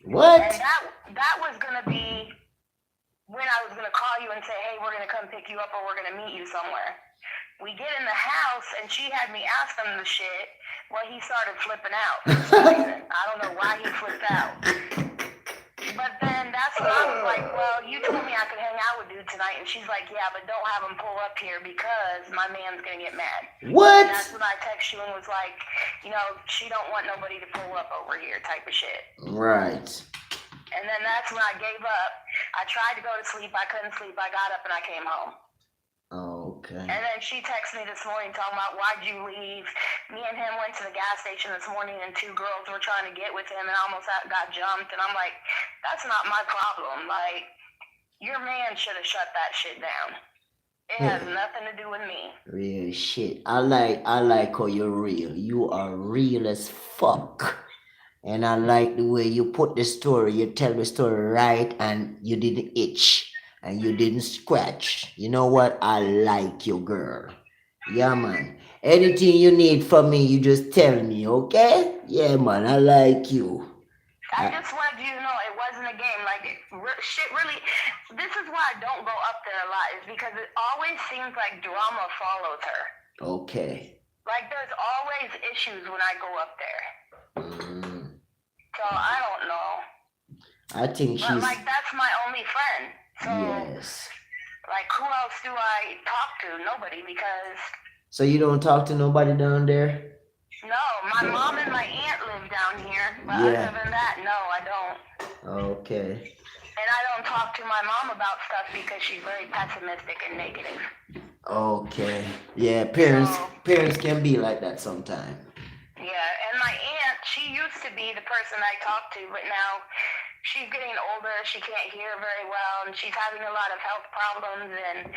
What? And that was going to be when I was going to call you and say, hey, we're going to come pick you up or we're going to meet you somewhere. We get in the house, and she had me ask him the shit. Well, he started flipping out for some reason. I don't know why he flipped out. But then that's when I was like, well, you told me I could hang out with you tonight. And she's like, yeah, but don't have him pull up here because my man's going to get mad. What? And that's when I text you and was like, you know, she don't want nobody to pull up over here type of shit. Right. And then that's when I gave up. I tried to go to sleep. I couldn't sleep. I got up and I came home. Okay. And then she texted me this morning talking about, why'd you leave? Me and him went to the gas station this morning and two girls were trying to get with him and almost got jumped. And I'm like, that's not my problem. Like, your man should have shut that shit down. It has nothing to do with me. Real shit. I like how you're real. You are real as fuck. And I like the way you put the story, you tell the story right, and you didn't itch and you didn't scratch. You know what? I like you, girl. Yeah, man. Anything you need from me, you just tell me, okay? Yeah, man, I like you. I just wanted you to know it wasn't a game. Like, shit really, this is why I don't go up there a lot, is because it always seems like drama follows her. Okay. Like, there's always issues when I go up there. So, I don't know. I think she's... But, like, that's my only friend. So, yes. like, who else do I talk to? Nobody, because... So you don't talk to nobody down there? No, my mom and my aunt live down here. But Yeah. other than that, no, I don't. Okay. And I don't talk to my mom about stuff because she's very pessimistic and negative. Okay. Yeah, parents can be like that sometimes. Yeah, and my aunt, she used to be the person I talked to, but now she's getting older, she can't hear very well, and she's having a lot of health problems, and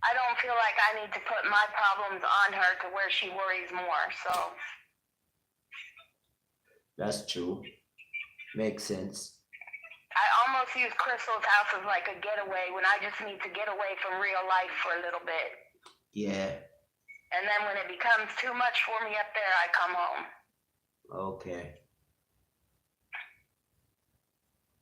I don't feel like I need to put my problems on her to where she worries more, so. That's true. Makes sense. I almost use Crystal's house as like a getaway when I just need to get away from real life for a little bit. Yeah. And then when it becomes too much for me up there, I come home. Okay.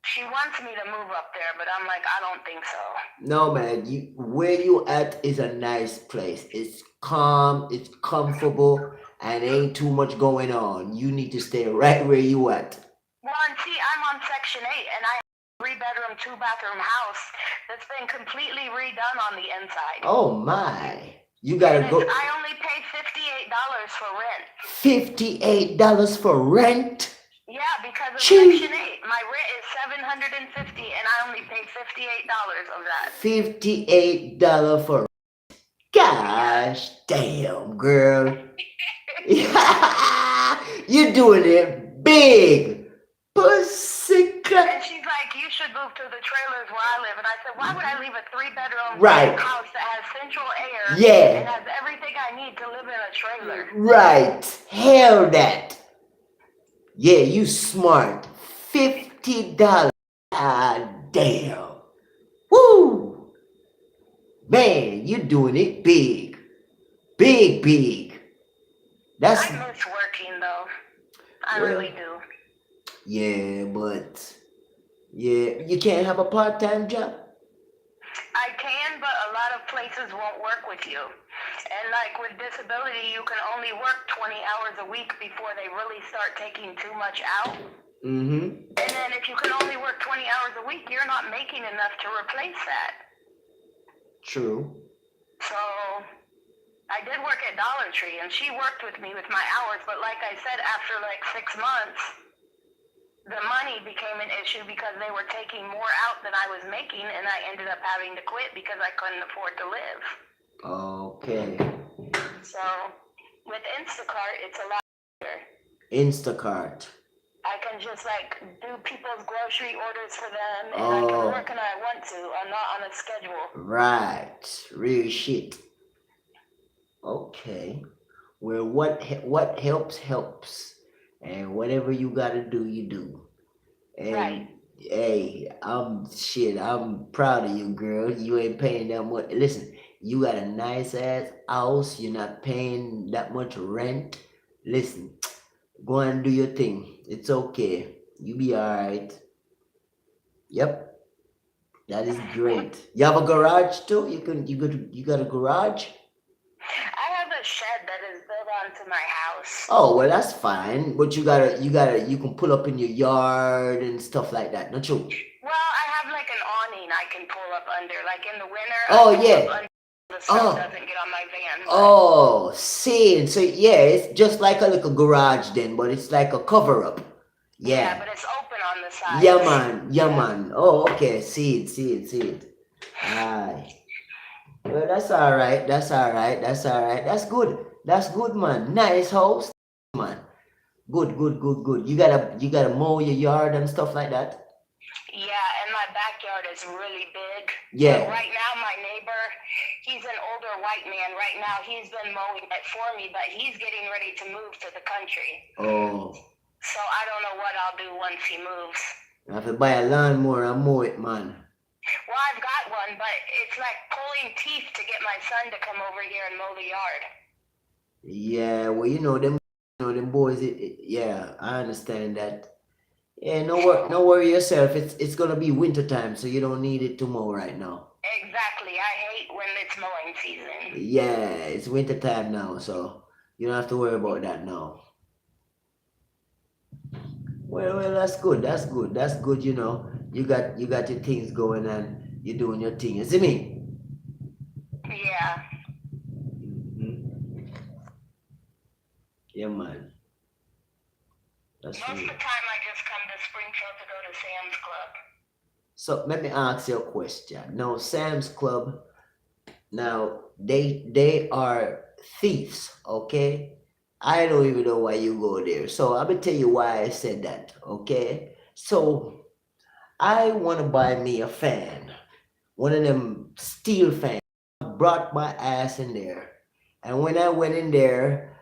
She wants me to move up there, but I'm like, I don't think so. No, man. Where you at is a nice place. It's calm, it's comfortable, and ain't too much going on. You need to stay right where you at. Well, and see, I'm on Section 8, and I have a 3-bedroom, 2-bathroom house that's been completely redone on the inside. Oh, my. You gotta go. I only pay $58 for rent. $58 for rent? Yeah, because of Chee. Section 8. My rent is $750 and I only paid $58 of that. $58 for gosh damn, girl. You're doing it big. Pussycat. And she's like, you should move to the trailers where I live. And I said, why would I leave a 3-bedroom Right. house that has central air Yeah. and has everything I need to live in a trailer? Right. Hell that. Yeah, you smart. $50. Ah, damn. Woo. Man, you're doing it big. Big, big. That's I miss working though. I Well, really do. yeah, but yeah, you can't have a part-time job. I can, but a lot of places won't work with you. And like with disability, you can only work 20 hours a week before they really start taking too much out. Mm-hmm. And then if you can only work 20 hours a week, you're not making enough to replace that. True. So I did work at Dollar Tree and she worked with me with my hours, but like I said, after like 6 months, the money became an issue because they were taking more out than I was making, and I ended up having to quit because I couldn't afford to live. Okay. So with Instacart, it's a lot better. Instacart. I can just like do people's grocery orders for them, and I can work when I want to. I'm not on a schedule. Right. Real shit. Okay. Well, what helps, and whatever you gotta do, you do. And Right. hey, I'm proud of you, girl. You ain't paying that much. Listen, you got a nice ass house. You're not paying that much rent. Listen, go and do your thing. It's okay. You be alright. Yep, that is great. You have a garage too. You got a garage. I have a shed that is built onto my house. Oh well, that's fine. But you can pull up in your yard and stuff like that. Not true. Well, I have like an awning I can pull up under. Like in the winter, Oh I pull yeah. up under the snow doesn't get on my van. Oh, see, so yeah, it's just like a little garage then, but it's like a cover up. Yeah, but it's open on the side. Yeah, man. Oh, okay. See it. Aye. Well, that's all right. That's good, man. Nice house, man. Good. You gotta mow your yard and stuff like that. Yeah, and my backyard is really big. Yeah. But right now, my neighbor, he's an older white man. Right now, he's been mowing it for me, but he's getting ready to move to the country. Oh. So I don't know what I'll do once he moves. I have to buy a lawnmower and mow it, man. Well, I've got one, but it's like pulling teeth to get my son to come over here and mow the yard. Yeah, well, them boys. Yeah, I understand that. Yeah, no worry yourself. It's gonna be winter time, so you don't need it to mow right now. Exactly. I hate when it's mowing season. Yeah, it's winter time now, so you don't have to worry about that now. Well, that's good. You know, you got your things going and you're doing your thing. You see me? Yeah. Mm-hmm. Yeah, man. That's Most of the time, I just come to Springfield to go to Sam's Club. So let me ask you a question. Now, Sam's Club, now they are thieves, okay? I don't even know why you go there. So I'm gonna tell you why I said that, okay? So I want to buy me a fan, one of them steel fans. I brought my ass in there, and when I went in there,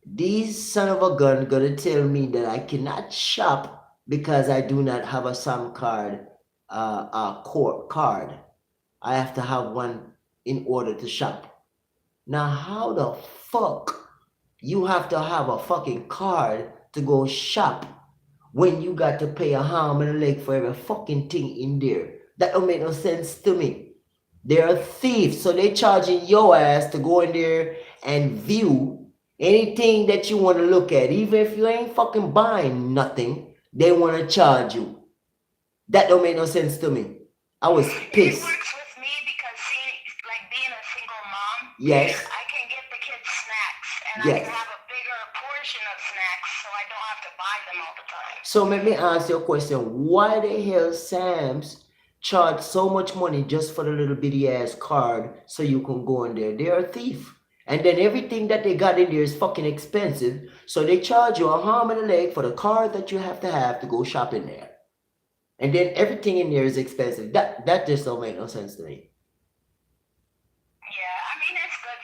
these son of a gun gonna tell me that I cannot shop because I do not have a SAM card, card. I have to have one in order to shop. Now, how the fuck you have to have a fucking card to go shop when you got to pay a arm and a leg for every fucking thing in there? That don't make no sense to me. They're thieves, so they charging your ass to go in there and view anything that you want to look at. Even if you ain't fucking buying nothing, they want to charge you. That don't make no sense to me. I was pissed. It works with me because, see, like being a single mom, yes, I can get the kids snacks, and yes, I can have a bigger portion of snacks, so I don't have to buy them all the time. So let me ask you a question. Why the hell Sam's charge so much money just for the little bitty ass card so you can go in there? They're a thief. And then everything that they got in there is fucking expensive. So they charge you a arm and a leg for the card that you have to go shop in there. And then everything in there is expensive. That just don't make no sense to me. Yeah, I mean it's good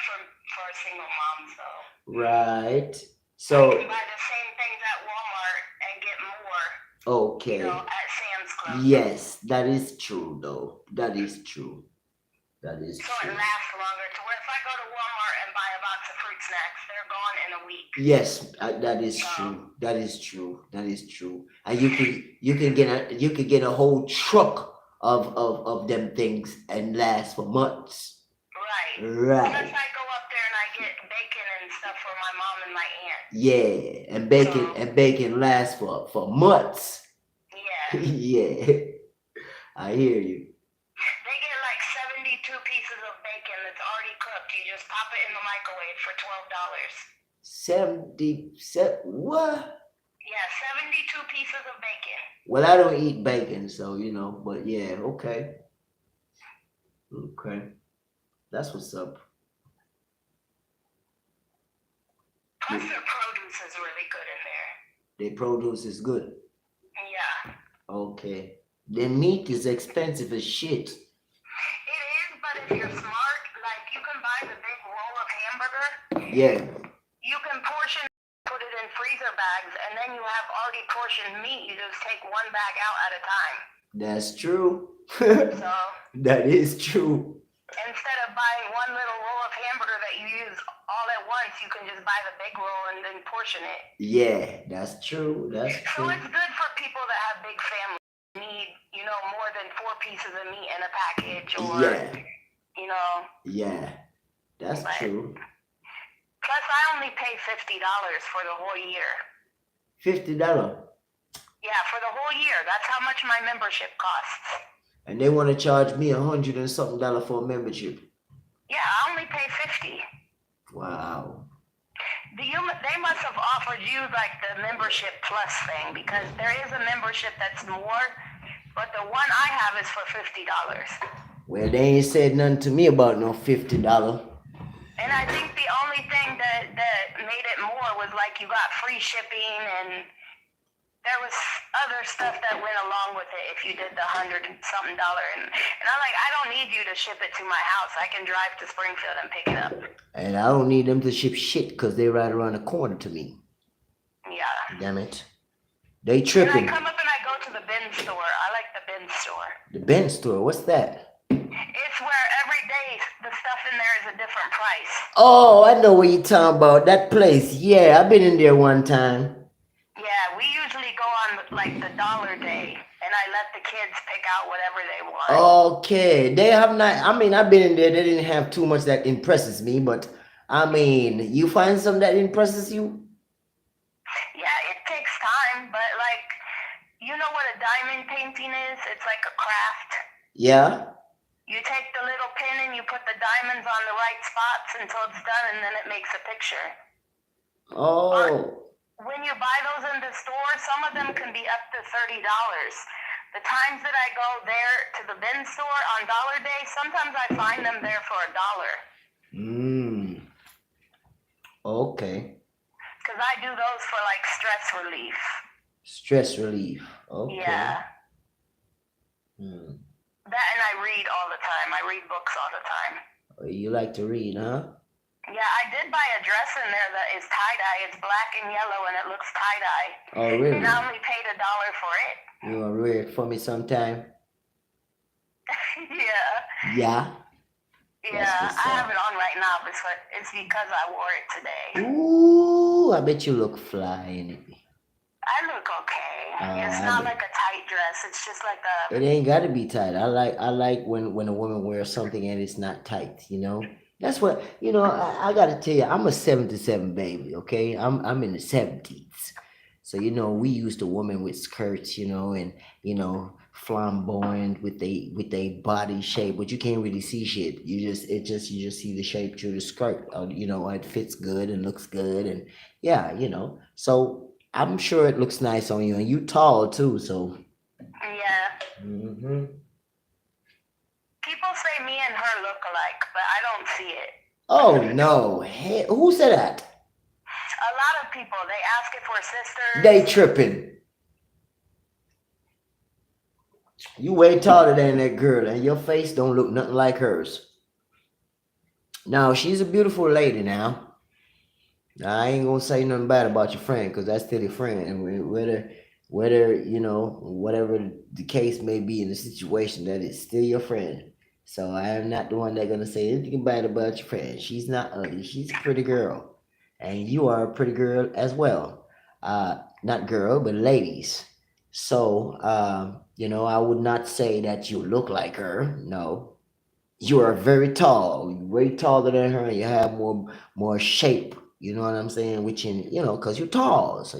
for single moms though. Right. You So can buy the same things at Walmart and get more, okay. at Sam's Club. Yes, that is true though. That is true. That is So it true. lasts longer. To where if I go to Walmart and buy a box of fruit snacks, they're gone in a week. Yes, that is true. That is true. That is true. And you can get a whole truck of them things and last for months. Right. Right. Unless I go up there and I get bacon and stuff for my mom and my aunt. Yeah, and bacon lasts for months. Yeah. Yeah. I hear you. They get like 72 pieces of bacon that's already cooked. You just pop it in the microwave for $12. 77 what? Yeah, 72 pieces of bacon. Well, I don't eat bacon, so but yeah, okay. Okay. That's what's up. Plus their produce is really good in there. Their produce is good. Yeah. Okay. Their meat is expensive as shit. It is, but if you're smart, like you can buy the big roll of hamburger. Yeah. You can portion, put it in freezer bags, and then you have already portioned meat. You just take one bag out at a time. That's true. So That is true. instead of buying one little roll of hamburger that you use all at once, you can just buy the big roll and then portion it. Yeah, that's true. That's So true. it's good for people that have big families. Need, more than 4 pieces of meat in a package, or Yeah. Yeah. That's But- true. Plus, I only pay $50 for the whole year. $50. Yeah, for the whole year. That's how much my membership costs. And they want to charge me $100 and something for a membership. Yeah, I only pay $50. Wow. They must have offered you like the membership plus thing, because there is a membership that's more, but the one I have is for $50. Well, they ain't said nothing to me about no $50. And I think the only thing that made it more was like you got free shipping, and there was other stuff that went along with it if you did the $100 and something. And I'm like, I don't need you to ship it to my house. I can drive to Springfield and pick it up. And I don't need them to ship shit because they're right around the corner to me. Yeah. Damn it. They And tripping. I come up and I go to the bin store. I like the bin store. The Ben store, what's that? It's where every day the stuff in there is a different price. Oh, I know what you're talking about. That place. Yeah, I've been in there one time. Yeah, we usually go on like the dollar day, and I let the kids pick out whatever they want. Okay. They have not, I've been in there. They didn't have too much that impresses me, but you find something that impresses you? Yeah, it takes time, but like, you know what a diamond painting is? It's like a craft. Yeah. You take the little pin and you put the diamonds on the right spots until it's done, and then it makes a picture. Oh. When you buy those in the store, some of them can be up to $30. The times that I go there to the bin store on Dollar Day, sometimes I find them there for $1. Okay. Because I do those for like stress relief. Stress relief. Okay. Yeah. Hmm. That, and I read all the time. I read books all the time. You like to read, huh? Yeah, I did buy a dress in there that is tie-dye. It's black and yellow, and it looks tie-dye. Oh, really? And I only paid $1 for it. You want to read it for me sometime? Yeah. Yeah. Yeah, what's I up. have it on right now, but it's because I wore it today. Ooh, I bet you look fly in it. I look okay. It's I not do. like a tight dress. It's just like a... It ain't got to be tight. I like when a woman wears something and it's not tight. That's what I got to tell you. I'm a 77 baby. Okay, I'm in the 70s. So we used to women with skirts, and flamboyant with they body shape, but you can't really see shit. You just see the shape through the skirt. It fits good and looks good, and yeah. So I'm sure it looks nice on you, and you tall too. So, Yeah. hmm People say me and her look alike, but I don't see it. oh no, hey, who said that? A lot of people, they ask if we're They sisters. tripping. You way taller than that girl, and your face don't look nothing like hers. Now she's a beautiful lady. Now I ain't gonna say nothing bad about your friend, because that's still your friend, and whether whatever the case may be in the situation, that is still your friend. So I am not the one that gonna say anything bad about your friend. She's not ugly. She's a pretty girl, and you are a pretty girl as well. Not girl, but ladies. So I would not say that you look like her. No, you are very tall, way taller than her, and you have more shape. You know what I'm saying? Which because you're tall, so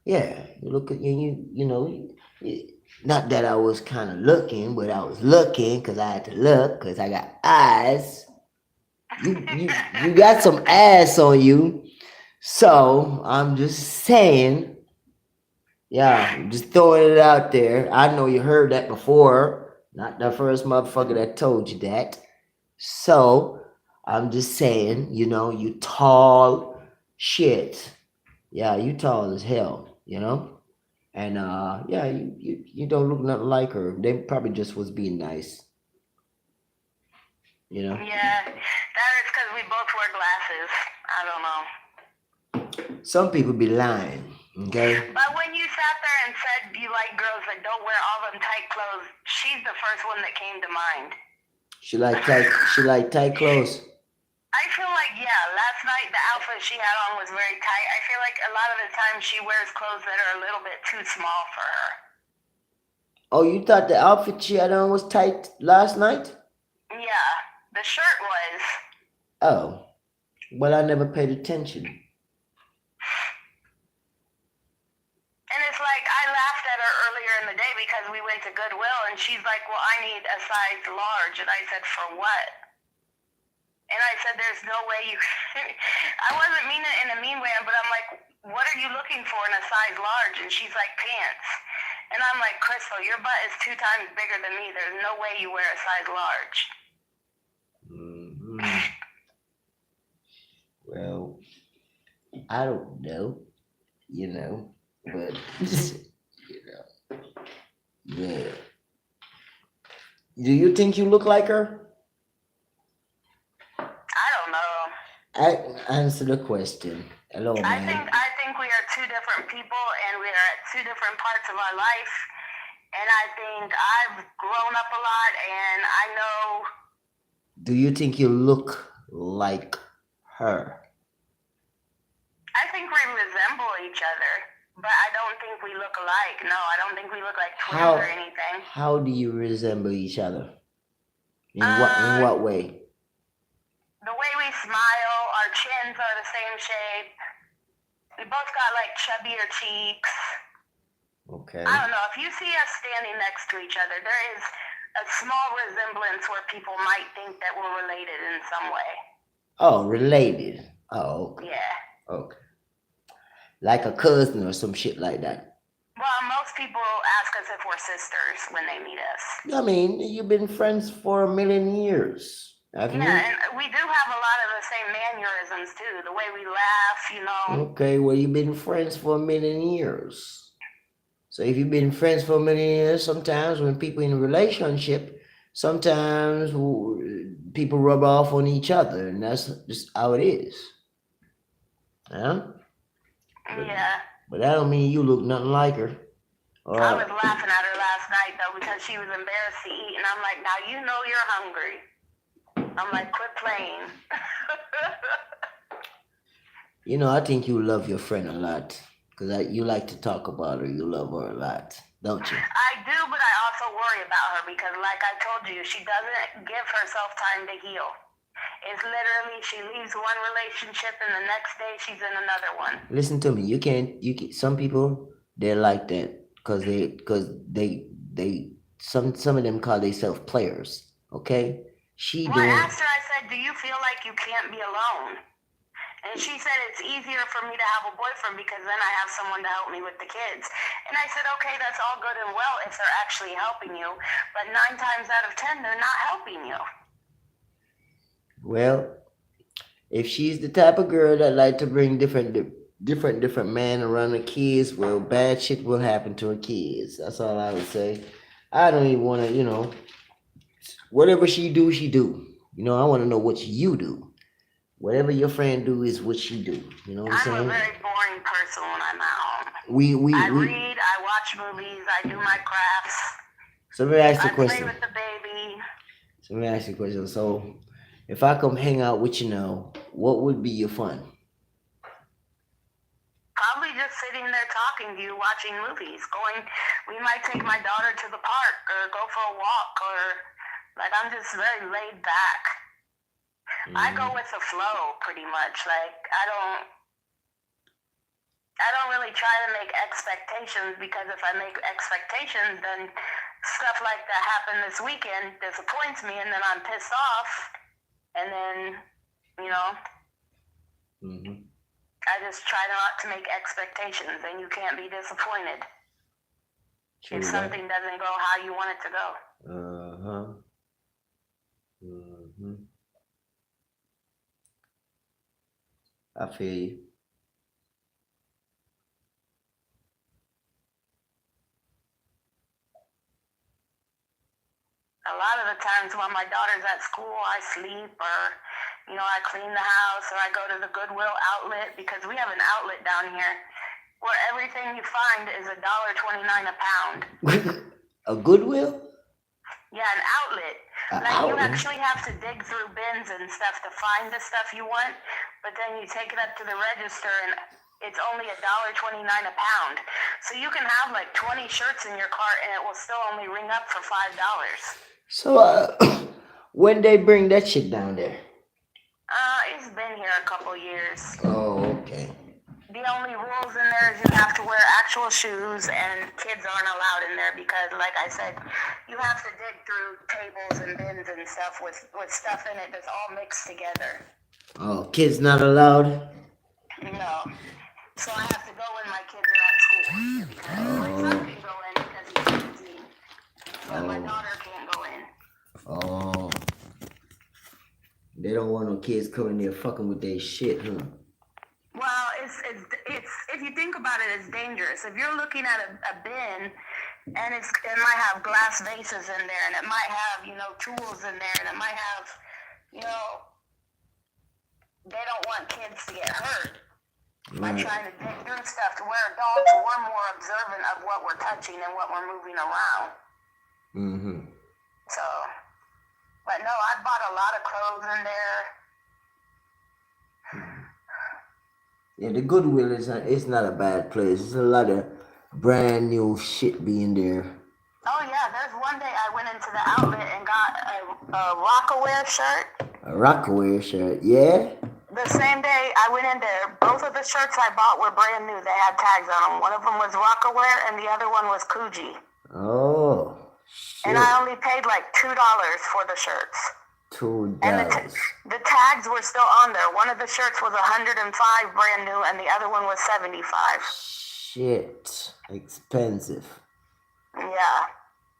yeah, you look at not that I was kind of looking, but I was looking because I had to look because I got eyes. You got some ass on you, so I'm just saying. Yeah, just throwing it out there. I know you heard that before. Not the first motherfucker that told you that. So I'm just saying, you tall shit. Yeah, you tall as hell. And yeah, you don't look nothing like her. They probably just was being nice, you know. Yeah, that is because we both wear glasses. I don't know. Some people be lying, okay? But when you sat there and said you like girls that don't wear all them tight clothes, she's the first one that came to mind. She like tight clothes. I feel like, yeah, last night the outfit she had on was very tight. I feel like a lot of the time she wears clothes that are a little bit too small for her. Oh, you thought the outfit she had on was tight last night? Yeah, the shirt was. Oh, well, I never paid attention. And it's like I laughed at her earlier in the day because we went to Goodwill and she's like, well, I need a size large. And I said, for what? And I said, there's no way you. I wasn't meaning it in a mean way, but I'm like, what are you looking for in a size large? And she's like, pants. And I'm like, Crystal, your butt is 2 times bigger than me. There's no way you wear a size large. Hmm Well, I don't know, but yeah. Do you think you look like her? I don't know. Answer the question. Hello, man. I think we are 2 different people and we are at 2 different parts of our life. And I think I've grown up a lot and I know. Do you think you look like her? I think we resemble each other, but I don't think we look alike. No, I don't think we look like twins or anything. How do you resemble each other? In what way? The way we smile, our chins are the same shape. We both got like chubbier cheeks. Okay. I don't know. If you see us standing next to each other, there is a small resemblance where people might think that we're related in some way. Oh, related. Oh, okay. Yeah. Okay. Like a cousin or some shit like that. Well, most people ask us if we're sisters when they meet us. I mean, you've been friends for a million years, haven't you? Yeah, and we do have a lot of the same mannerisms too. The way we laugh, Okay, well, you've been friends for a million years. So if you've been friends for a million years, sometimes when people in a relationship, sometimes people rub off on each other, and that's just how it is. Yeah. Yeah. But that don't mean you look nothing like her. I was laughing at her last night though because she was embarrassed to eat, and I'm like, now you know you're hungry. I'm like, quit playing. I think you love your friend a lot because you like to talk about her. You love her a lot, don't you? I do, but I also worry about her because, like I told you, she doesn't give herself time to heal. It's literally she leaves one relationship and the next day she's in another one. Listen to me. You can't. Some people they're like that because some of them call themselves players. Okay. I asked her. I said, "Do you feel like you can't be alone?" And she said it's easier for me to have a boyfriend because then I have someone to help me with the kids. And I said, okay, that's all good and well if they're actually helping you. But 9 times out of 10, they're not helping you. Well, if she's the type of girl that like to bring different men around the kids, well, bad shit will happen to her kids. That's all I would say. I don't even want to, whatever she do, she do. I want to know what you do. Whatever your friend do is what she do. You know what I'm I'm saying? a very boring person when I'm at home. I read, I watch movies, I do my crafts. So let me ask you a I question. play with the baby. So let me ask you a question. So if I come hang out with you now, what would be your fun? Probably just sitting there talking to you, watching movies. We might take my daughter to the park or go for a walk, or like I'm just very laid back. I go with the flow pretty much. Like I don't really try to make expectations, because if I make expectations, then stuff like that happened this weekend disappoints me, and then I'm pissed off, and then I just try not to make expectations, and you can't be disappointed if something doesn't go how you want it to go. I feel you. A lot of the times when my daughter's at school, I sleep, or I clean the house, or I go to the Goodwill outlet, because we have an outlet down here where everything you find is $1.29 a pound. A Goodwill? Yeah, an outlet. You actually have to dig through bins and stuff to find the stuff you want, but then you take it up to the register and it's only $1.29 a pound. So you can have like 20 shirts in your cart and it will still only ring up for $5. So when they bring that shit down there? It's been here a couple years. Oh, okay. The only rules in there is you have to wear actual shoes, and kids aren't allowed in there because, like I said, you have to dig through tables and bins and stuff with stuff in it that's all mixed together. Oh, kids not allowed? No. So I have to go when my kids are at school. My son can go in because he's 18, but my daughter can't go in. Oh. They don't want no kids coming there fucking with their shit, huh? Well, it's if you think about it, it's dangerous. If you're looking at a bin and it might have glass vases in there, and it might have tools in there, and it might have they don't want kids to get hurt by trying to dig through stuff, to where adults we're more observant of what we're touching and what we're moving around. So, but no, I bought a lot of clothes in there. Yeah, the Goodwill it's not a bad place. There's a lot of brand new shit being there. Oh yeah, there's one day I went into the outlet and got a Rockaware shirt. A Rockaware shirt, yeah? The same day I went in there, both of the shirts I bought were brand new. They had tags on them. One of them was Rockaware and the other one was Coogee. Oh, shit. And I only paid like $2 for the shirts. $2. And the tags were still on there. One of the shirts was $105 brand new, and the other one was $75. Shit, expensive. Yeah.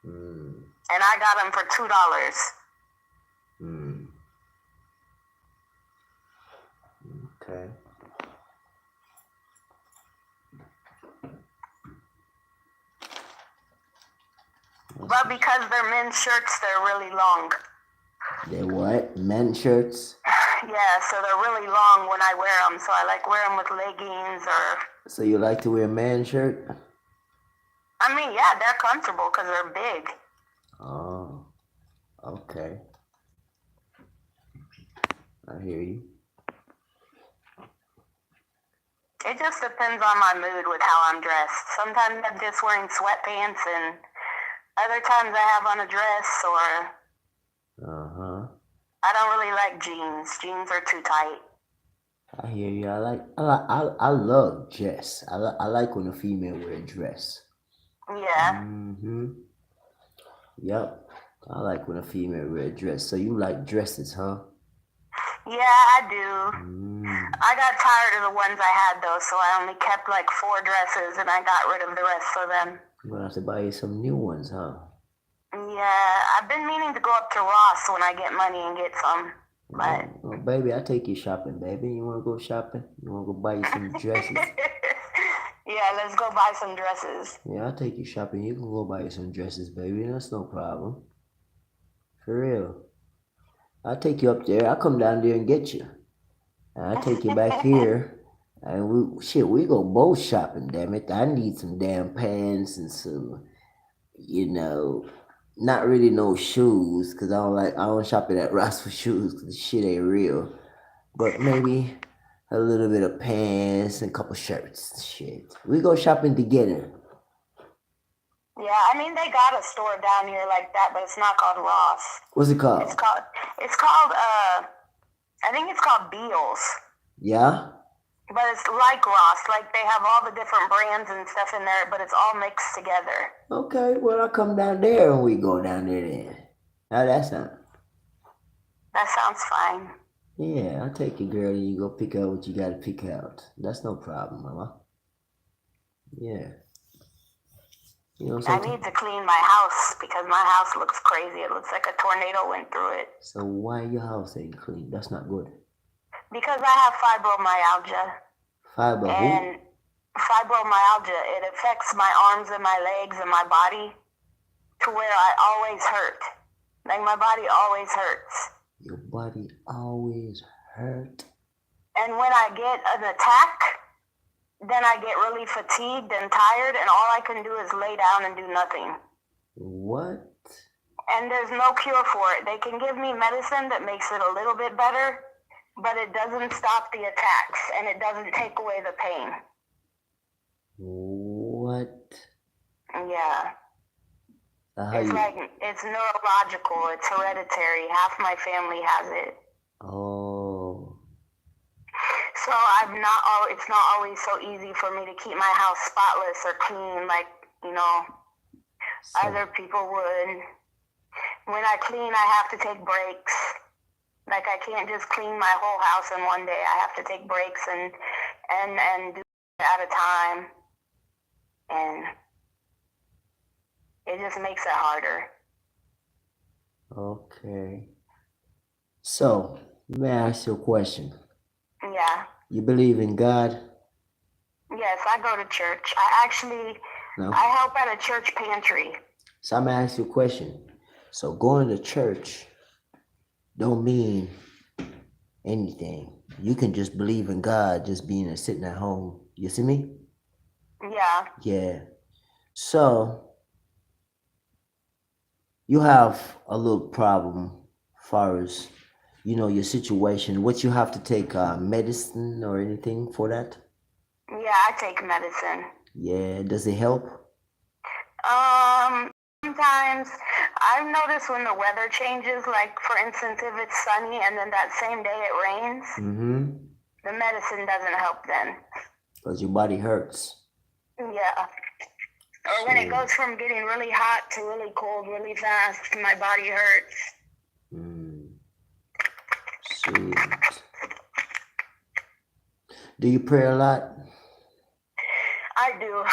And I got them for $2. Okay. But because they're men's shirts, they're really long. They're what? Men's shirts? Yeah, so they're really long when I wear them. So I like wear them with leggings or... So you like to wear a man shirt? I mean, yeah, they're comfortable because they're big. Oh, okay. I hear you. It just depends on my mood with how I'm dressed. Sometimes I'm just wearing sweatpants, and other times I have on a dress, or... I don't really like jeans. Jeans are too tight. I hear you. I love dress. I like when a female wear a dress. Yeah. Yep. I like when a female wear a dress. So you like dresses, huh? Yeah, I do. I got tired of the ones I had though, so I only kept like 4 dresses and I got rid of the rest of them. You're gonna have to buy you some new ones, huh? Yeah, I've been meaning to go up to Ross when I get money and get some. But Oh, baby, I'll take you shopping, baby. You wanna go shopping? You wanna go buy you some dresses? yeah, let's go buy some dresses. Yeah, I'll take you shopping. You can go buy you some dresses, baby. That's no problem. For real. I'll take you up there. I'll come down there and get you. And I'll take you back here. And we go both shopping, damn it. I need some damn pants and some, not really no shoes, because I don't shop at Ross for shoes, because the shit ain't real. But maybe a little bit of pants and a couple shirts. Shit. We go shopping together. Yeah, I mean they got a store down here like that, but it's not called Ross. What's it called? It's called I think it's called Beals. Yeah? But it's like Ross, like they have all the different brands and stuff in there, but it's all mixed together. Okay, well I'll come down there and we go down there then. How that sound? That sounds fine. Yeah, I'll take you, girl, and you go pick out what you gotta pick out. That's no problem, mama. Yeah. I need to clean my house because my house looks crazy. It looks like a tornado went through it. So why your house ain't clean? That's not good. Because I have fibromyalgia. And fibromyalgia, it affects my arms and my legs and my body to where I always hurt. Like my body always hurts. Your body always hurt? And when I get an attack, then I get really fatigued and tired, and all I can do is lay down and do nothing. What? And there's no cure for it. They can give me medicine that makes it a little bit better, but it doesn't stop the attacks, and it doesn't take away the pain. What? Yeah. It's neurological. It's hereditary. Half my family has it. Oh. So it's not always so easy for me to keep my house spotless or clean like, other people would. When I clean, I have to take breaks. Like I can't just clean my whole house in one day. I have to take breaks and do it at a time. And it just makes it harder. Okay. So, let me ask you a question. Yeah. You believe in God? Yes, I go to church. I help at a church pantry. So I'm gonna ask you a question. So going to church don't mean anything. You can just believe in God just being and sitting at home. You see me? Yeah. Yeah. So you have a little problem as far as your situation. What you have to take medicine or anything for that? Yeah, I take medicine. Yeah, does it help? Sometimes I've noticed when the weather changes, like for instance, if it's sunny and then that same day it rains, the medicine doesn't help then. Because your body hurts. Yeah. Or when it goes from getting really hot to really cold really fast, my body hurts. Sweet. Do you pray a lot? I do.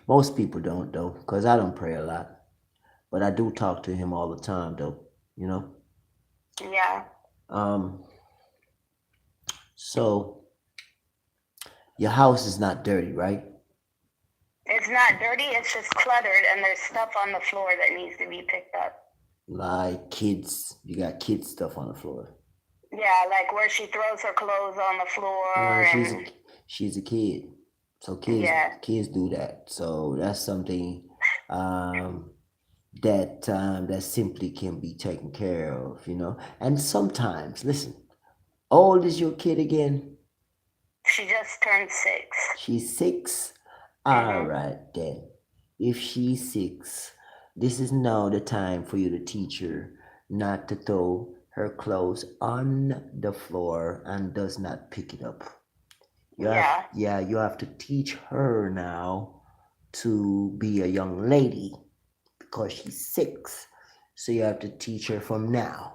Most people don't, though, because I don't pray a lot. But I do talk to him all the time, though, Yeah. So, your house is not dirty, right? It's not dirty, it's just cluttered, and there's stuff on the floor that needs to be picked up. Like kids, you got kids stuff on the floor. Yeah, like where she throws her clothes on the floor. She's a kid, so kids do that. So that's something that simply can be taken care of, And sometimes, listen, how old is your kid again? She just turned 6. She's 6. All right then. If she's 6. This is now the time for you to teach her not to throw her clothes on the floor and does not pick it up. You have to teach her now to be a young lady because she's 6. So you have to teach her from now.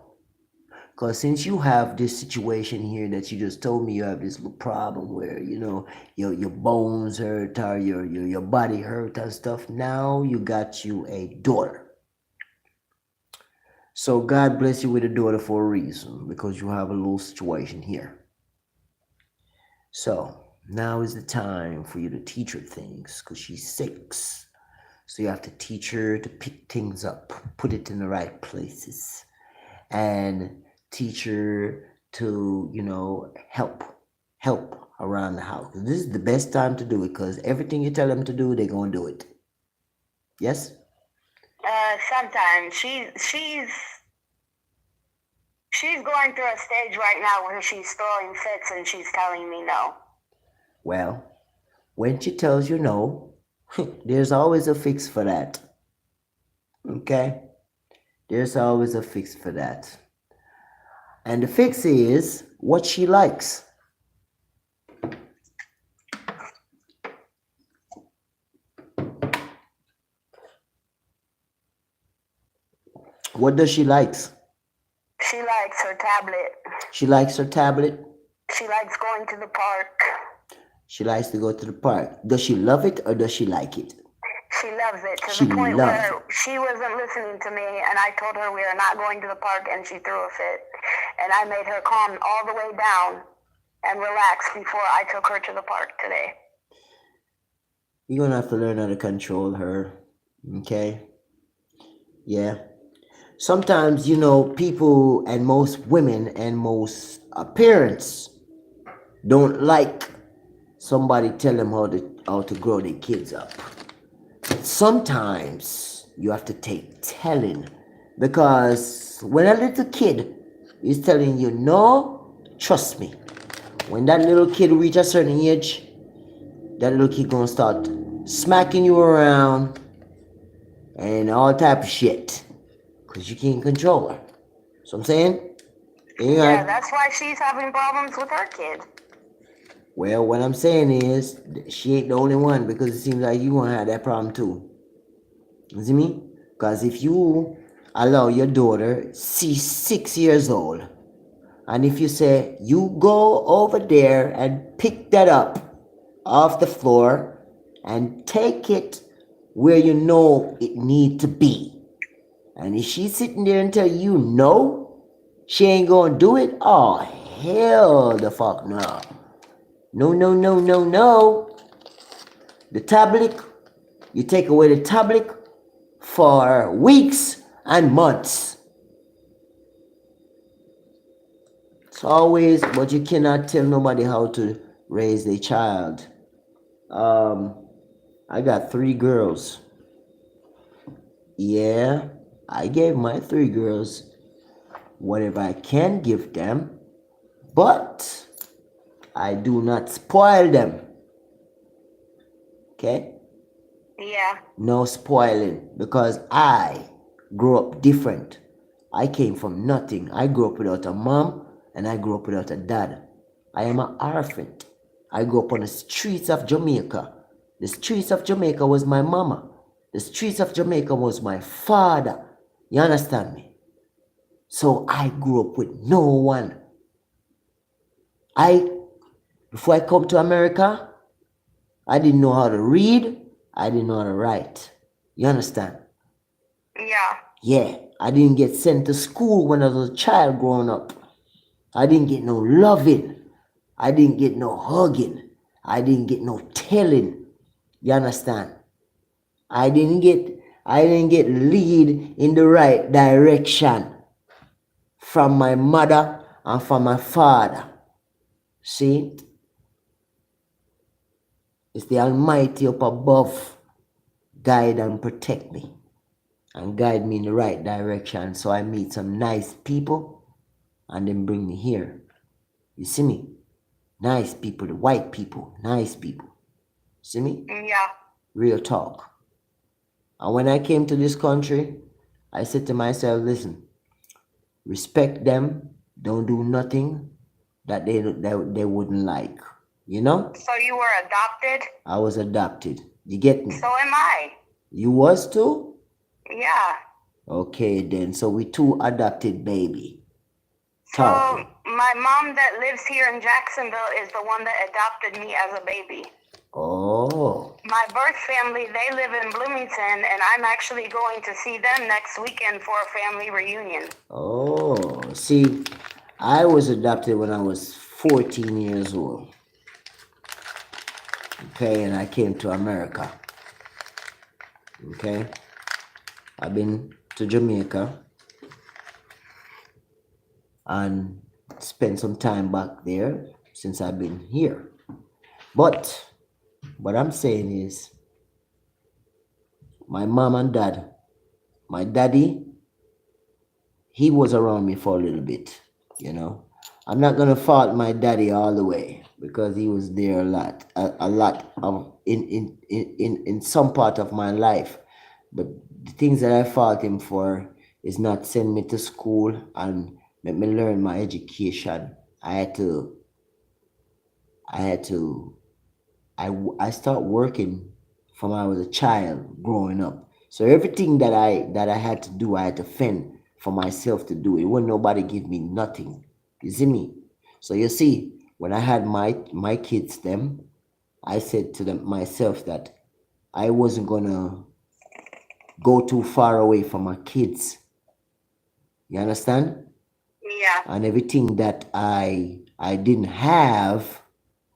Because since you have this situation here that you just told me you have this little problem where, your bones hurt or your body hurt and stuff, now you got you a daughter. So God bless you with a daughter for a reason because you have a little situation here. So now is the time for you to teach her things because she's 6. So you have to teach her to pick things up, put it in the right places, and teach her to, help around the house. This is the best time to do it because everything you tell them to do, they're going to do it. Yes? Sometimes she's going through a stage right now where she's throwing fits and she's telling me no. Well, when she tells you no, there's always a fix for that. Okay? There's always a fix for that. And the fix is what she likes. What does she likes? She likes her tablet. She likes her tablet. She likes going to the park. She likes to go to the park. Does she love it or does she like it? She loves it to the point where she wasn't listening to me and I told her we are not going to the park and she threw a fit. And I made her calm all the way down and relax before I took her to the park today. You're going to have to learn how to control her. Okay? Yeah. Sometimes, people and most women and most parents don't like somebody tell them how to grow their kids up. Sometimes you have to take telling because when a little kid is telling you no, trust me, when that little kid reach a certain age, that little kid gonna start smacking you around and all type of shit because you can't control her. So I'm saying, yeah, that's why she's having problems with her kid. Well, what I'm saying is, she ain't the only one because it seems like you gonna have that problem too. You see me? Because if you allow your daughter, she's 6 years old, and if you say, you go over there and pick that up off the floor and take it where you know it need to be. And if she's sitting there and tell you no, she ain't gonna do it, oh, hell the fuck no. No, no, no, no, no. The tablet, you take away the tablet for weeks and months. It's always, but you cannot tell nobody how to raise a child. I got 3 girls. Yeah, I gave my 3 girls whatever I can give them, but I do not spoil them. Okay? Yeah. No spoiling because I grew up different. I came from nothing. I grew up without a mom and I grew up without a dad. I am an orphan. I grew up on the streets of Jamaica. The streets of Jamaica was my mama. The streets of Jamaica was my father. You understand me? So I grew up with no one. Before I come to America, I didn't know how to read. I didn't know how to write. You understand? Yeah. Yeah. I didn't get sent to school when I was a child growing up. I didn't get no loving. I didn't get no hugging. I didn't get no telling. You understand? I didn't get lead in the right direction from my mother and from my father. See? It's the Almighty up above guide and protect me and guide me in the right direction so I meet some nice people and then bring me here. You see me? Nice people, the white people, nice people. See me? Yeah. Real talk. And when I came to this country, I said to myself, listen, respect them, don't do nothing that they wouldn't like. You know? So you were adopted? I was adopted. You get me? So am I. You was too? Yeah. Okay then. So we 2 adopted baby. So Talk. my mom that lives here in Jacksonville is the one that adopted me as a baby. Oh, My birth family, they live in Bloomington, and I'm actually going to see them next weekend for a family reunion. oh. See, I was adopted when I was 14 years old. Okay, and I came to America. Okay, I've been to Jamaica and spent some time back there since I've been here. But what I'm saying is, my mom and dad, my daddy, he was around me for a little bit, you know. I'm not gonna fault my daddy all the way because he was there a lot of in some part of my life. But the things that I fault him for is not send me to school and make me learn my education. I had to I start working from when I was a child growing up. So everything that I had to do, I had to fend for myself to do. It wasn't nobody give me nothing. You see me? So you see, when I had my kids, them, I said to them myself that I wasn't gonna go too far away from my kids. You understand? Yeah. And everything that I didn't have,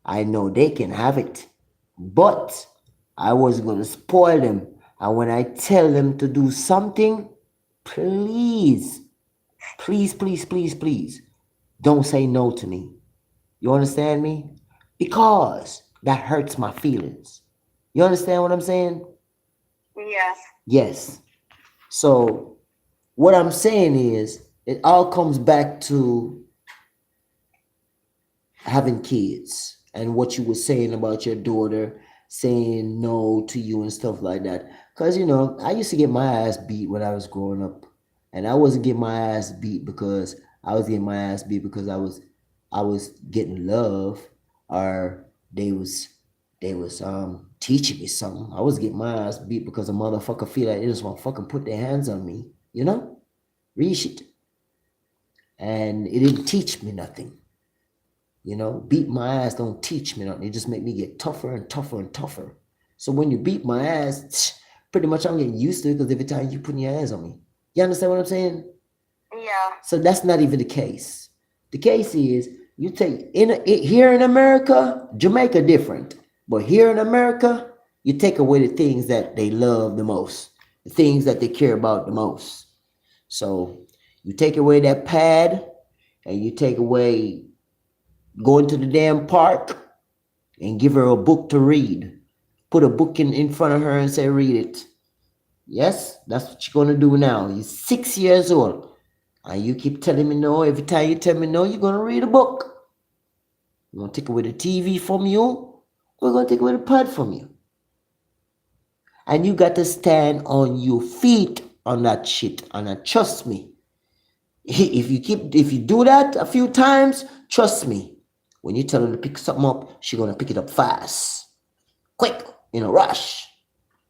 I know they can have it. But I was going to spoil them. And when I tell them to do something, please, please, please, please, please, don't say no to me. You understand me? Because that hurts my feelings. You understand what I'm saying? Yeah. Yes. So what I'm saying is, it all comes back to having kids and what you were saying about your daughter saying no to you and stuff like that. Because, I used to get my ass beat when I was growing up. And I wasn't getting my ass beat because I was getting my ass beat because I was getting love, or they was teaching me something. I was getting my ass beat because a motherfucker feel like they just want to fucking put their hands on me, you know? Real shit. And it didn't teach me nothing. Beat my ass don't teach me nothing. It just make me get tougher and tougher and tougher. So when you beat my ass, pretty much I'm getting used to it because every time you put your hands on me. You understand what I'm saying? Yeah. So that's not even the case. The case is you take here in America, Jamaica different. But here in America, you take away the things that they love the most, the things that they care about the most. So you take away that pad and you take away going to the damn park and give her a book to read. Put a book in front of her and say, read it. Yes, that's what you're going to do now. You're 6 years old. And you keep telling me no. Every time you tell me no, you're going to read a book. We're going to take away the TV from you. We're going to take away the pad from you. And you got to stand on your feet on that shit. And trust me, if you do that a few times, trust me, when you tell her to pick something up, she's gonna pick it up fast, quick, in a rush.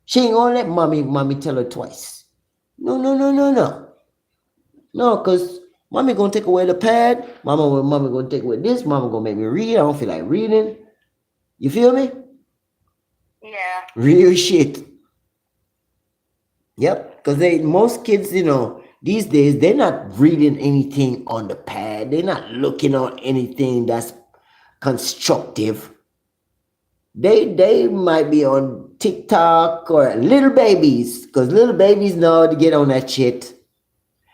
She ain't gonna let mommy tell her twice. No, no, no, no, no. No, cause mommy gonna take away the pad. Mama gonna take away this. Mama gonna make me read. I don't feel like reading. You feel me? Yeah. Real shit. Yep. Cause most kids, these days they're not reading anything on the pad. They're not looking on anything that's constructive. They might be on TikTok or little babies, because little babies know to get on that shit.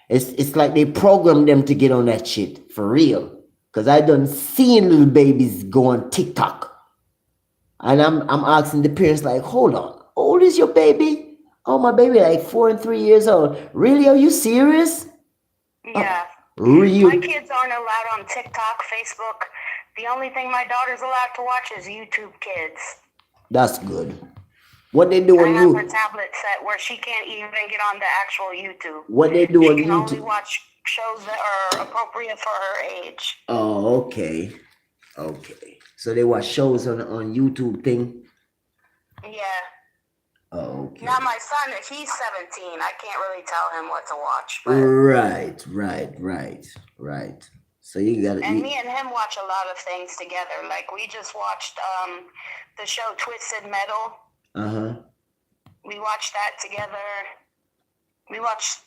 It's like they program them to get on that shit for real. Because I done seen little babies go on TikTok, and I'm asking the parents like, hold on, how old is your baby? Oh, my baby like 4 and 3 years old. Really? Are you serious? Yeah. Real. My kids aren't allowed on TikTok, Facebook. The only thing my daughter's allowed to watch is YouTube Kids. That's good. What they do I on have her YouTube? tablet set where she can't even get on the actual YouTube. What they do on She can only YouTube? watch shows that are appropriate for her age. Oh, okay. Okay. So they watch shows on YouTube thing. Yeah. Oh, okay. Now my son, he's 17. I can't really tell him what to watch, but Right. So you gotta And eat. me and him watch a lot of things together. Like we just watched the show Twisted Metal. We watched that together. We watched,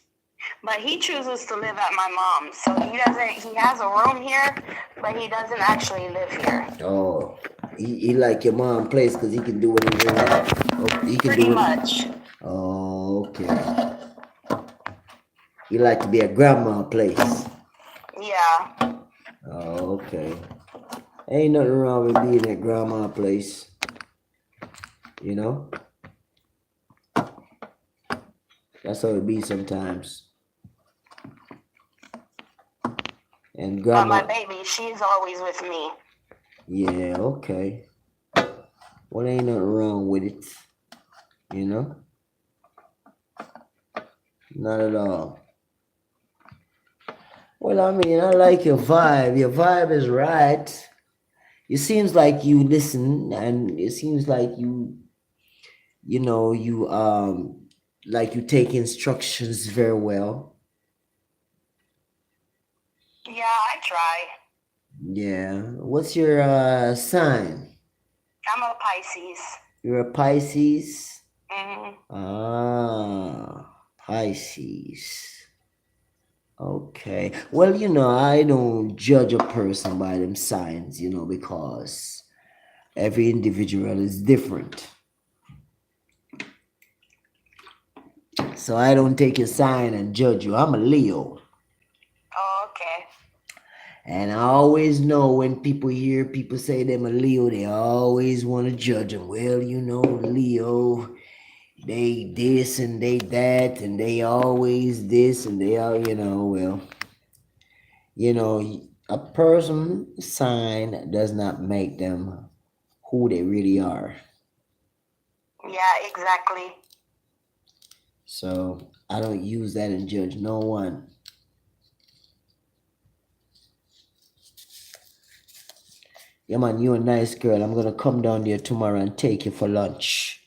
but he chooses to live at my mom's. So he has a room here, but he doesn't actually live here. Oh, he like your mom place because he can do what he wants. Oh, he can Pretty do it. much. Oh, okay. He like to be a grandma place. Yeah. Oh, okay. Ain't nothing wrong with being at grandma place. You know? That's how it be sometimes. And But grandma. my baby, she's always with me. Yeah, okay. Well, ain't nothing wrong with it. You know? Not at all. Well, I mean, I like your vibe. Your vibe is right. It seems like you listen, and it seems like you know, like you take instructions very well. Yeah, I try. Yeah. What's your sign? I'm a Pisces. You're a Pisces? Mm-hmm. Ah, Pisces. Okay. Well, you know, I don't judge a person by them signs, you know, because every individual is different. So I don't take your sign and judge you. I'm a Leo. Oh, okay. And I always know when people hear people say them a Leo, they always want to judge them. Well, you know, Leo, they this and they that, and they always this and they all, you know, well, you know, a person sign does not make them who they really are. Yeah, exactly. So I don't use that and judge no one. Yeah, man, you're a nice girl. I'm gonna come down there tomorrow and take you for lunch.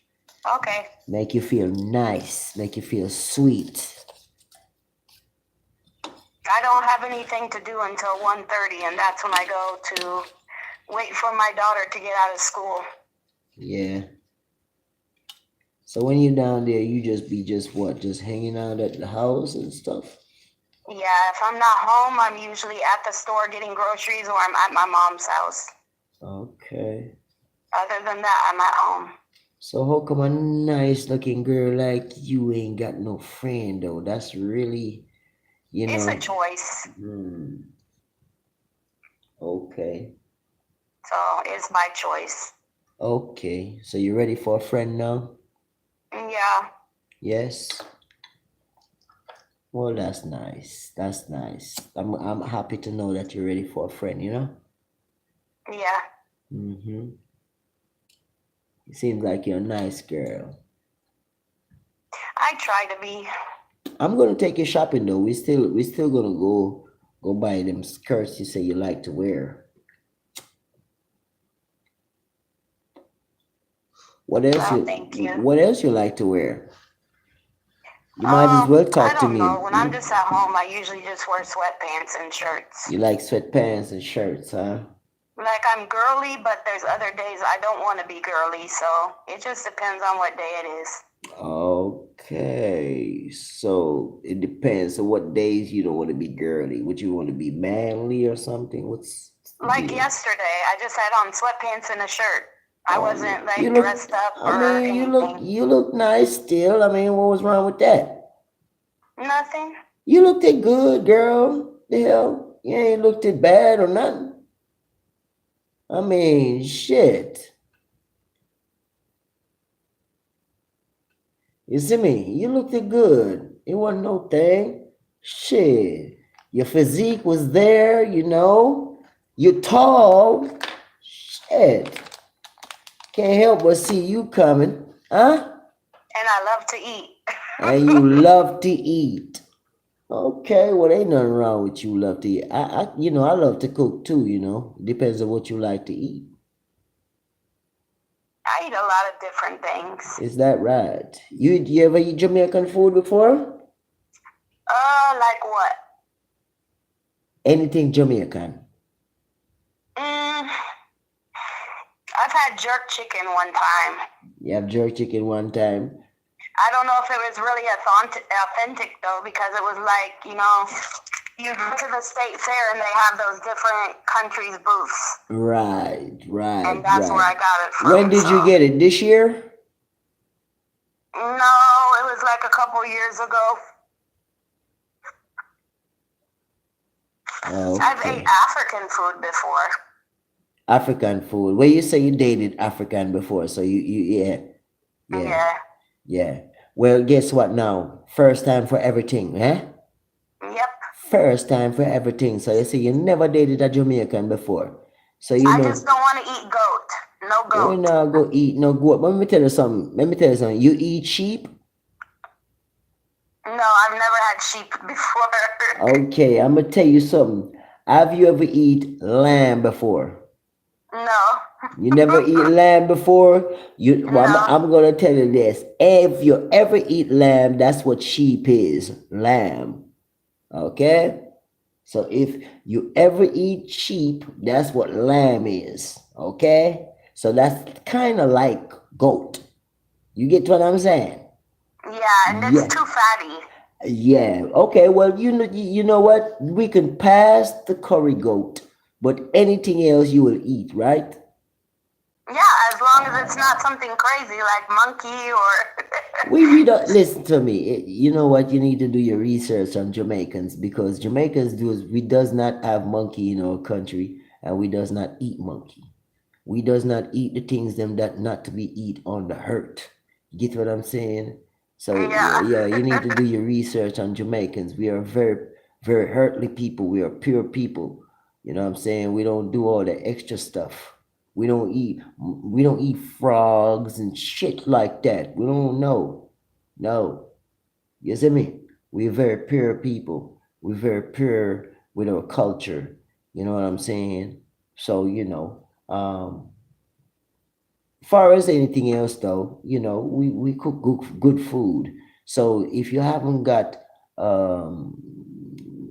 Okay. Make you feel nice. Make you feel sweet. I don't have anything to do until 1:30, and that's when I go to wait for my daughter to get out of school. Yeah. So when you're down there, you just what? Just hanging out at the house and stuff? Yeah, if I'm not home, I'm usually at the store getting groceries, or I'm at my mom's house. Okay. Other than that, I'm at home. So how come a nice looking girl like you ain't got no friend though? That's really, you know. It's a choice. Okay. So it's my choice. Okay. So you ready for a friend now? Yeah. Yes. Well, that's nice. That's nice. I'm happy to know that you're ready for a friend, you know? Yeah. Mm-hmm. It seems like you're a nice girl. I try to be. I'm gonna take you shopping though. We still gonna go buy them skirts you say you like to wear. What else Thank you. what else you like to wear? You might as well I talk to don't me. know. When I'm just at home, I usually just wear sweatpants and shirts. You like sweatpants and shirts, huh? Like I'm girly, but there's other days I don't want to be girly, so it just depends on what day it is. Okay, so it depends. So what days you don't want to be girly? Would you want to be manly or something? What's the Like deal? yesterday, I just had on sweatpants and a shirt. I wasn't like You look, dressed up I or mean, anything. you look nice still. I mean, what was wrong with that? Nothing. You looked it good, girl. The hell, you ain't looked it bad or nothing. I mean, shit. You see me? You looked it good. It wasn't no thing. Shit. Your physique was there, you know. You're tall. Shit. Can't help but see you coming. Huh? And I love to eat. And you love to eat. Okay, well, ain't nothing wrong with you love to eat. You know, I love to cook too, you know. Depends on what you like to eat. I eat a lot of different things. Is that right? You ever eat Jamaican food before? Like what? Anything Jamaican. Mm, I've had jerk chicken one time. You have jerk chicken one time. I don't know if it was really authentic though, because it was like, you go to the state fair and they have those different countries booths. Right, And that's where I got it from. When did you get it? This year? No, it was like a couple years ago. Okay. I've ate African food before. African food. Well, you say you dated African before, so yeah. Well, guess what now? First time for everything, eh? Yep. First time for everything. So you say you never dated a Jamaican before. So you I know. just don't want to eat goat. No goat. We're not go eat no goat. But let me tell you something. You eat sheep? No, I've never had sheep before. Okay, I'm gonna tell you something. Have you ever eat lamb before? No. You never eat lamb before? No. I'm gonna tell you this. If you ever eat lamb, that's what sheep is. Lamb. Okay? So if you ever eat sheep, that's what lamb is. Okay? So that's kind of like goat. You get what I'm saying? Yeah, and it's too fatty. Yeah. Okay. Well, you know what? We can pass the curry goat, but anything else you will eat, right? Yeah, as long as it's not something crazy like monkey or. we don't listen to me. You know what? You need to do your research on Jamaicans, because Jamaicans we does not have monkey in our country, and we does not eat monkey. We does not eat the things them that not to be eat on the hurt. You get what I'm saying? So yeah, you need to do your research on Jamaicans. We are very, very hurtly people. We are pure people. You know what I'm saying? We don't do all the extra stuff. We don't eat frogs and shit like that. We don't know. No. You see me? We're very pure people. We're very pure with our culture. You know what I'm saying? So, far as anything else though, we cook good food. So if you haven't got um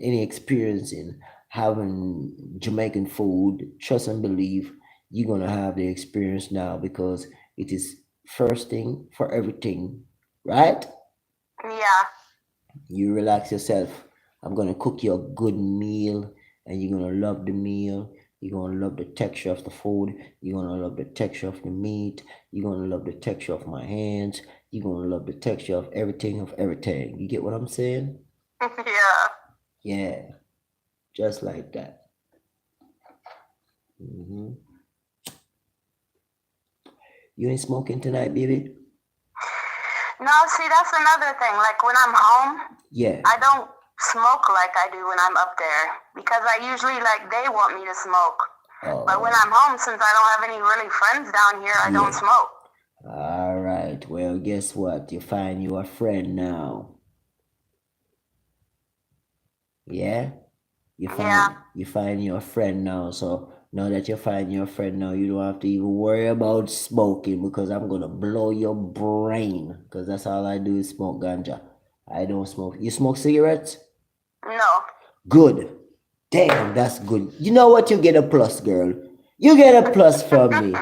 any experience in having Jamaican food, trust and believe you're gonna have the experience now, because it is first thing for everything, right? Yeah. You relax yourself. I'm gonna cook you a good meal, and you're gonna love the meal. You're gonna love the texture of the food. You're gonna love the texture of the meat. You're gonna love the texture of my hands. You're gonna love the texture of everything. You get what I'm saying? Yeah. Yeah, just like that. hmm You ain't smoking tonight, baby? No, see, that's another thing. Like when I'm home, Yeah. I don't smoke like I do when I'm up there, because I usually they want me to smoke. But when I'm home, since I don't have any really friends down here, I don't smoke. All right. Well, guess what? You find you a friend now. Yeah? You find your friend now. So now that you find your friend now, you don't have to even worry about smoking, because I'm gonna blow your brain. Because that's all I do is smoke ganja. I don't smoke. You smoke cigarettes? No. Good. Damn, that's good. You know what? You get a plus, girl. You get a plus from me.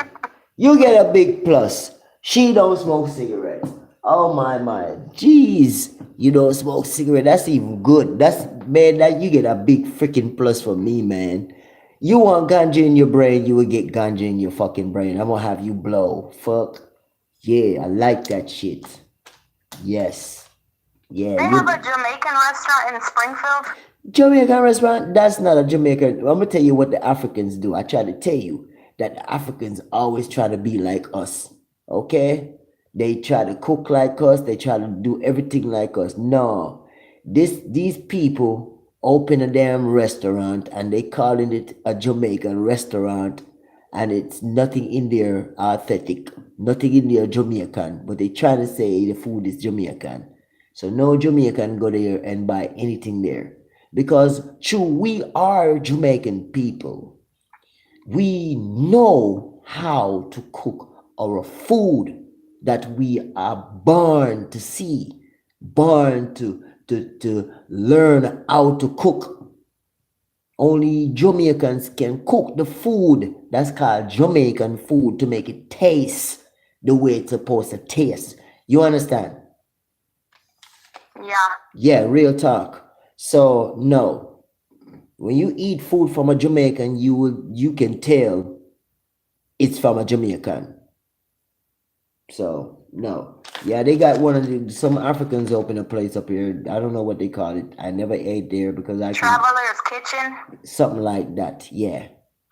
You get a big plus. She don't smoke cigarettes. Oh my. Jeez. You don't smoke cigarette. That's even good. That you get a big freaking plus from me, man. You want ganja in your brain, you will get ganja in your fucking brain. I'm gonna have you blow. Fuck. Yeah, I like that shit. Yes. Yeah. They have a Jamaican restaurant in Springfield. Jamaican restaurant? That's not a Jamaican. I'm gonna tell you what the Africans do. I try to tell you that the Africans always try to be like us. Okay? They try to cook like us. They try to do everything like us. No, these people open a damn restaurant and they calling it a Jamaican restaurant, and it's nothing in there authentic, nothing in there Jamaican, but they try to say the food is Jamaican. So no Jamaican go there and buy anything there, because true, we are Jamaican people. We know how to cook our food that we are born to see, born to learn how to cook. Only Jamaicans can cook the food that's called Jamaican food to make it taste the way it's supposed to taste. You understand? Yeah. Yeah, real talk. So no, when you eat food from a Jamaican, you can tell it's from a Jamaican. So no, yeah, they got some Africans open a place up here. I don't know what they call it. I never ate there because I can Traveler's Kitchen. something like that. Yeah,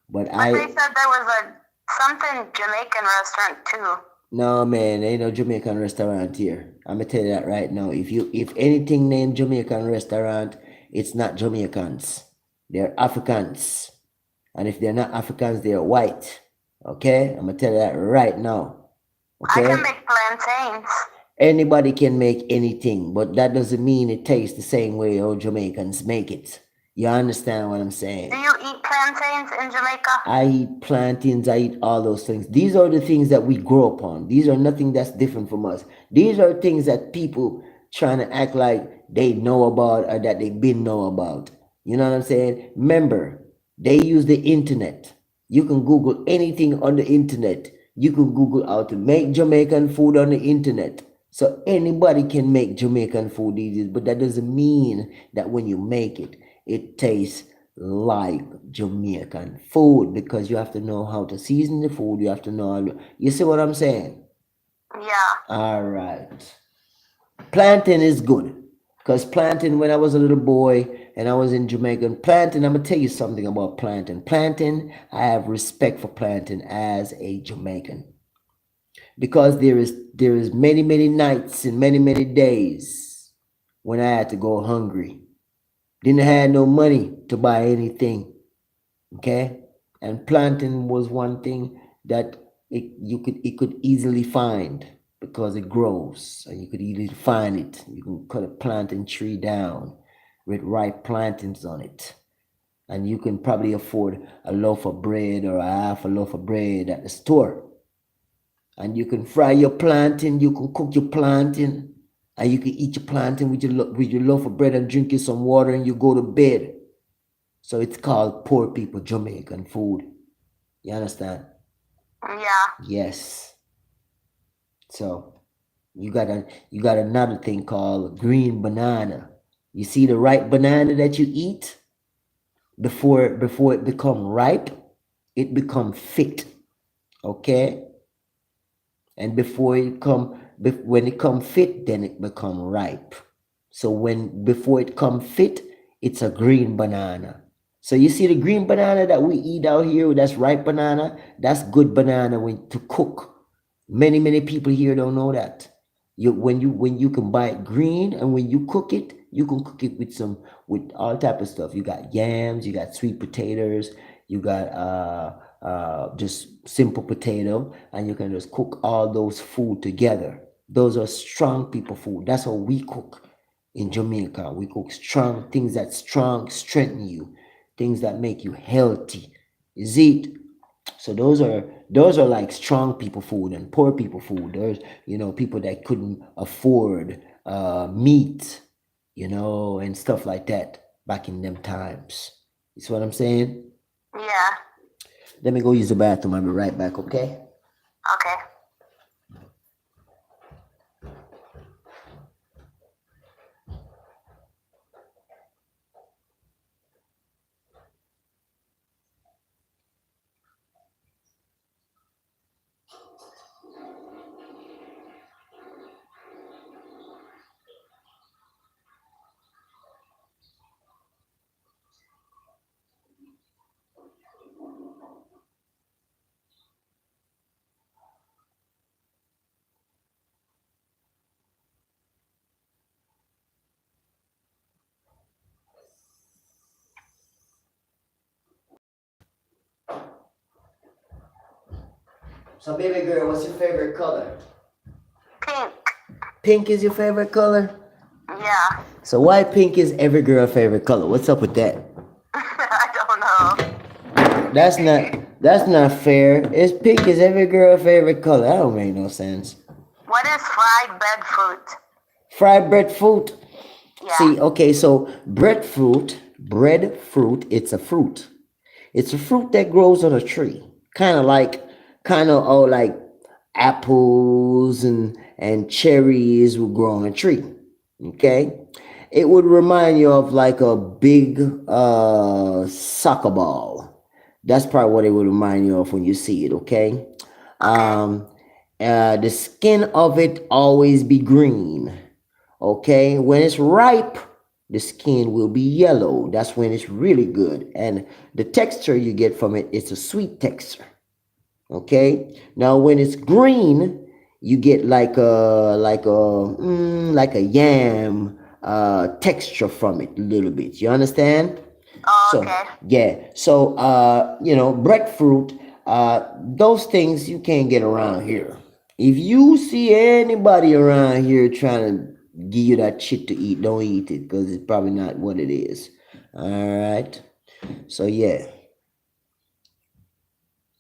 but But they said there was a something Jamaican restaurant too. No man, ain't no Jamaican restaurant here. I'm gonna tell you that right now. If anything named Jamaican restaurant, it's not Jamaicans. They're Africans. And if they're not Africans, they're white. Okay? I'm gonna tell you that right now. Okay? I can make plantains. Anybody can make anything, but that doesn't mean it tastes the same way all Jamaicans make it. You understand what I'm saying? Do you eat plantains in Jamaica? I eat plantains, I eat all those things. These are the things that we grow upon. These are nothing that's different from us. These are things that people trying to act like they know about or that they've been know about. You know what I'm saying? Remember, they use the internet. You can Google anything on the internet. You can Google how to make Jamaican food on the internet. So anybody can make Jamaican food easy, but that doesn't mean that when you make it, it tastes like Jamaican food, because you have to know how to season the food. You have to know how to, you see what I'm saying? Yeah. All right. Plantain is good, because plantain, when I was a little boy and I was in Jamaican, plantain, I'm gonna tell you something about plantain. Plantain, I have respect for plantain as a Jamaican, because there is many nights and many days when I had to go hungry. Didn't have no money to buy anything. Okay? And plantain was one thing that it could easily find, because it grows and you could easily find it. You can cut a plantain tree down with ripe plantains on it. And you can probably afford a loaf of bread or a half a loaf of bread at the store. And you can fry your plantain, you can cook your plantain, and you can eat your plantain with your loaf of bread and drink you some water, and you go to bed. So it's called poor people Jamaican food. You understand? Yeah. Yes. So you got another thing called green banana. You see the ripe banana that you eat before it become ripe, it become fit. Okay? And when it come fit, then it become ripe. So before it come fit, it's a green banana. So you see the green banana that we eat out here, that's ripe banana, that's good banana to cook. Many people here don't know that. When you can buy it green, and when you cook it, you can cook it with all type of stuff. You got yams, you got sweet potatoes, you got just simple potato, and you can just cook all those food together. Those are strong people food. That's how we cook in Jamaica. We cook strong things that strengthen you, things that make you healthy. Is it? So those are like strong people food and poor people food. There's people that couldn't afford meat, and stuff like that back in them times. You see what I'm saying? Yeah. Let me go use the bathroom. I'll be right back, okay? Okay. So baby girl, what's your favorite color? Pink. Pink is your favorite color? Yeah. So why pink is every girl's favorite color? What's up with that? I don't know. That's not fair. It's pink is every girl's favorite color. That don't make no sense. What is fried breadfruit? Fried breadfruit. Yeah. See, okay, so breadfruit Breadfruit, it's a fruit. It's a fruit that grows on a tree. Kind of like apples and cherries will grow on a tree. Okay? It would remind you of like a big soccer ball. That's probably what it would remind you of when you see it, okay? Okay. Um the skin of it always be green. Okay, when it's ripe, the skin will be yellow. That's when it's really good. And the texture you get from it, it's a sweet texture. Okay, now when it's green, you get like a yam texture from it a little bit. You understand? Oh, So okay. yeah, so breadfruit, those things you can't get around here. If you see anybody around here trying to give you that shit to eat, don't eat it because it's probably not what it is. All right. So yeah,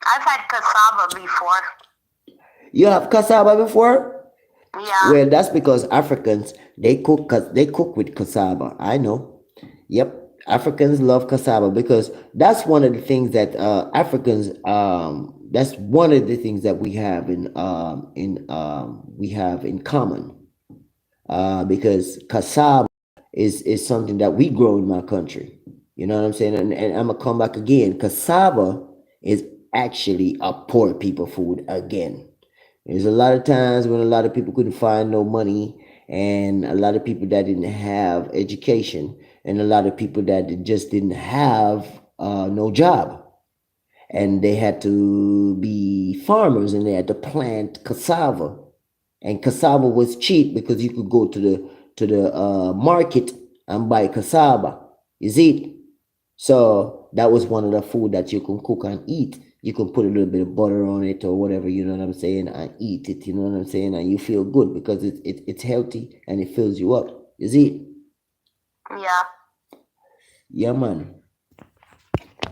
I've had cassava before. you have cassava before? Yeah. Well, that's because Africans they cook with cassava. I know. Yep. Africans love cassava because that's one of the things that Africans that's one of the things that we have in common. Because cassava is something that we grow in my country. You know what I'm saying? And I'm gonna come back again. Cassava is actually a poor people food again. There's a lot of times when a lot of people couldn't find no money, and a lot of people that didn't have education, and a lot of people that just didn't have no job, and they had to be farmers, and they had to plant cassava, and cassava was cheap because you could go to the market and buy cassava. You see? So that was one of the food that you can cook and eat. You can put a little bit of butter on it or whatever, you know what I'm saying, and eat it, you know what I'm saying, and you feel good because it's healthy and it fills you up. You see? Yeah. Yeah, man.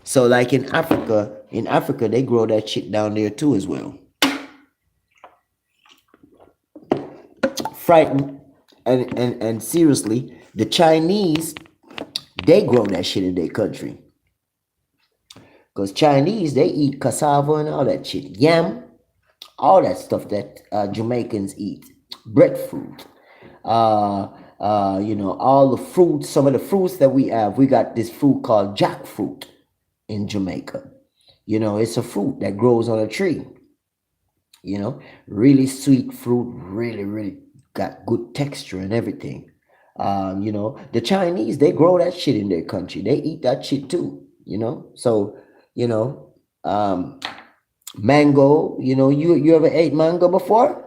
So like in Africa they grow that shit down there too as well. Frightened and seriously, the Chinese, they grow that shit in their country. Because Chinese, they eat cassava and all that shit. Yam, all that stuff that Jamaicans eat. Breadfruit. All the fruits, some of the fruits that we have. We got this fruit called jackfruit in Jamaica. It's a fruit that grows on a tree. Really sweet fruit, really, really got good texture and everything. The Chinese, they grow that shit in their country. They eat that shit too. So, you know, um, mango, you ever ate mango before?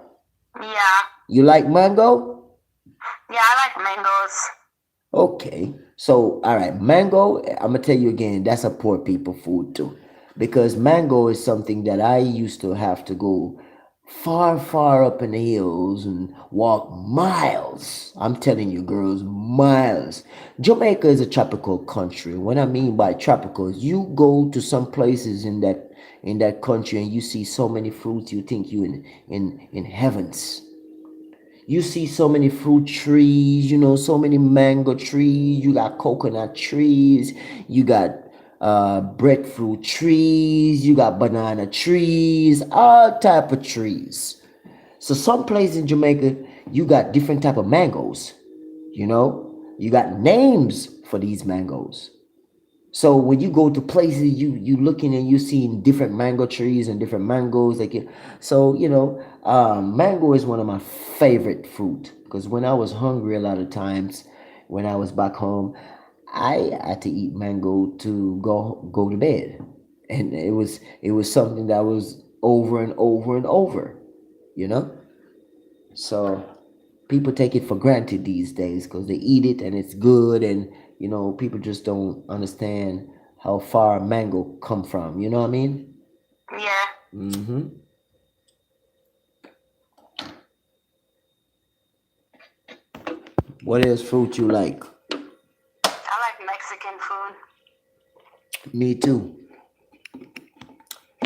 Yeah. You like mango? Yeah, I like mangoes. Okay. So, all right, mango, I'm gonna tell you again, that's a poor people food too. Because mango is something that I used to have to go far, far up in the hills and walk miles. I'm telling you, girls, miles. Jamaica is a tropical country. What I mean by tropical is you go to some places in that country and you see so many fruits, you think you in heavens. You see so many fruit trees, so many mango trees, you got coconut trees, you got breadfruit trees, you got banana trees, all type of trees. So some places in Jamaica, you got different type of mangoes, you got names for these mangoes. So when you go to places, you looking and you seeing different mango trees and different mangoes. Mango is one of my favorite fruit because when I was hungry, a lot of times when I was back home, I had to eat mango to go to bed, and it was something that was over and over and over, you know. So people take it for granted these days because they eat it and it's good, and people just don't understand how far mango come from. You know what I mean? Yeah. Mm-hmm. What else fruit you like? I like Mexican food. Me too.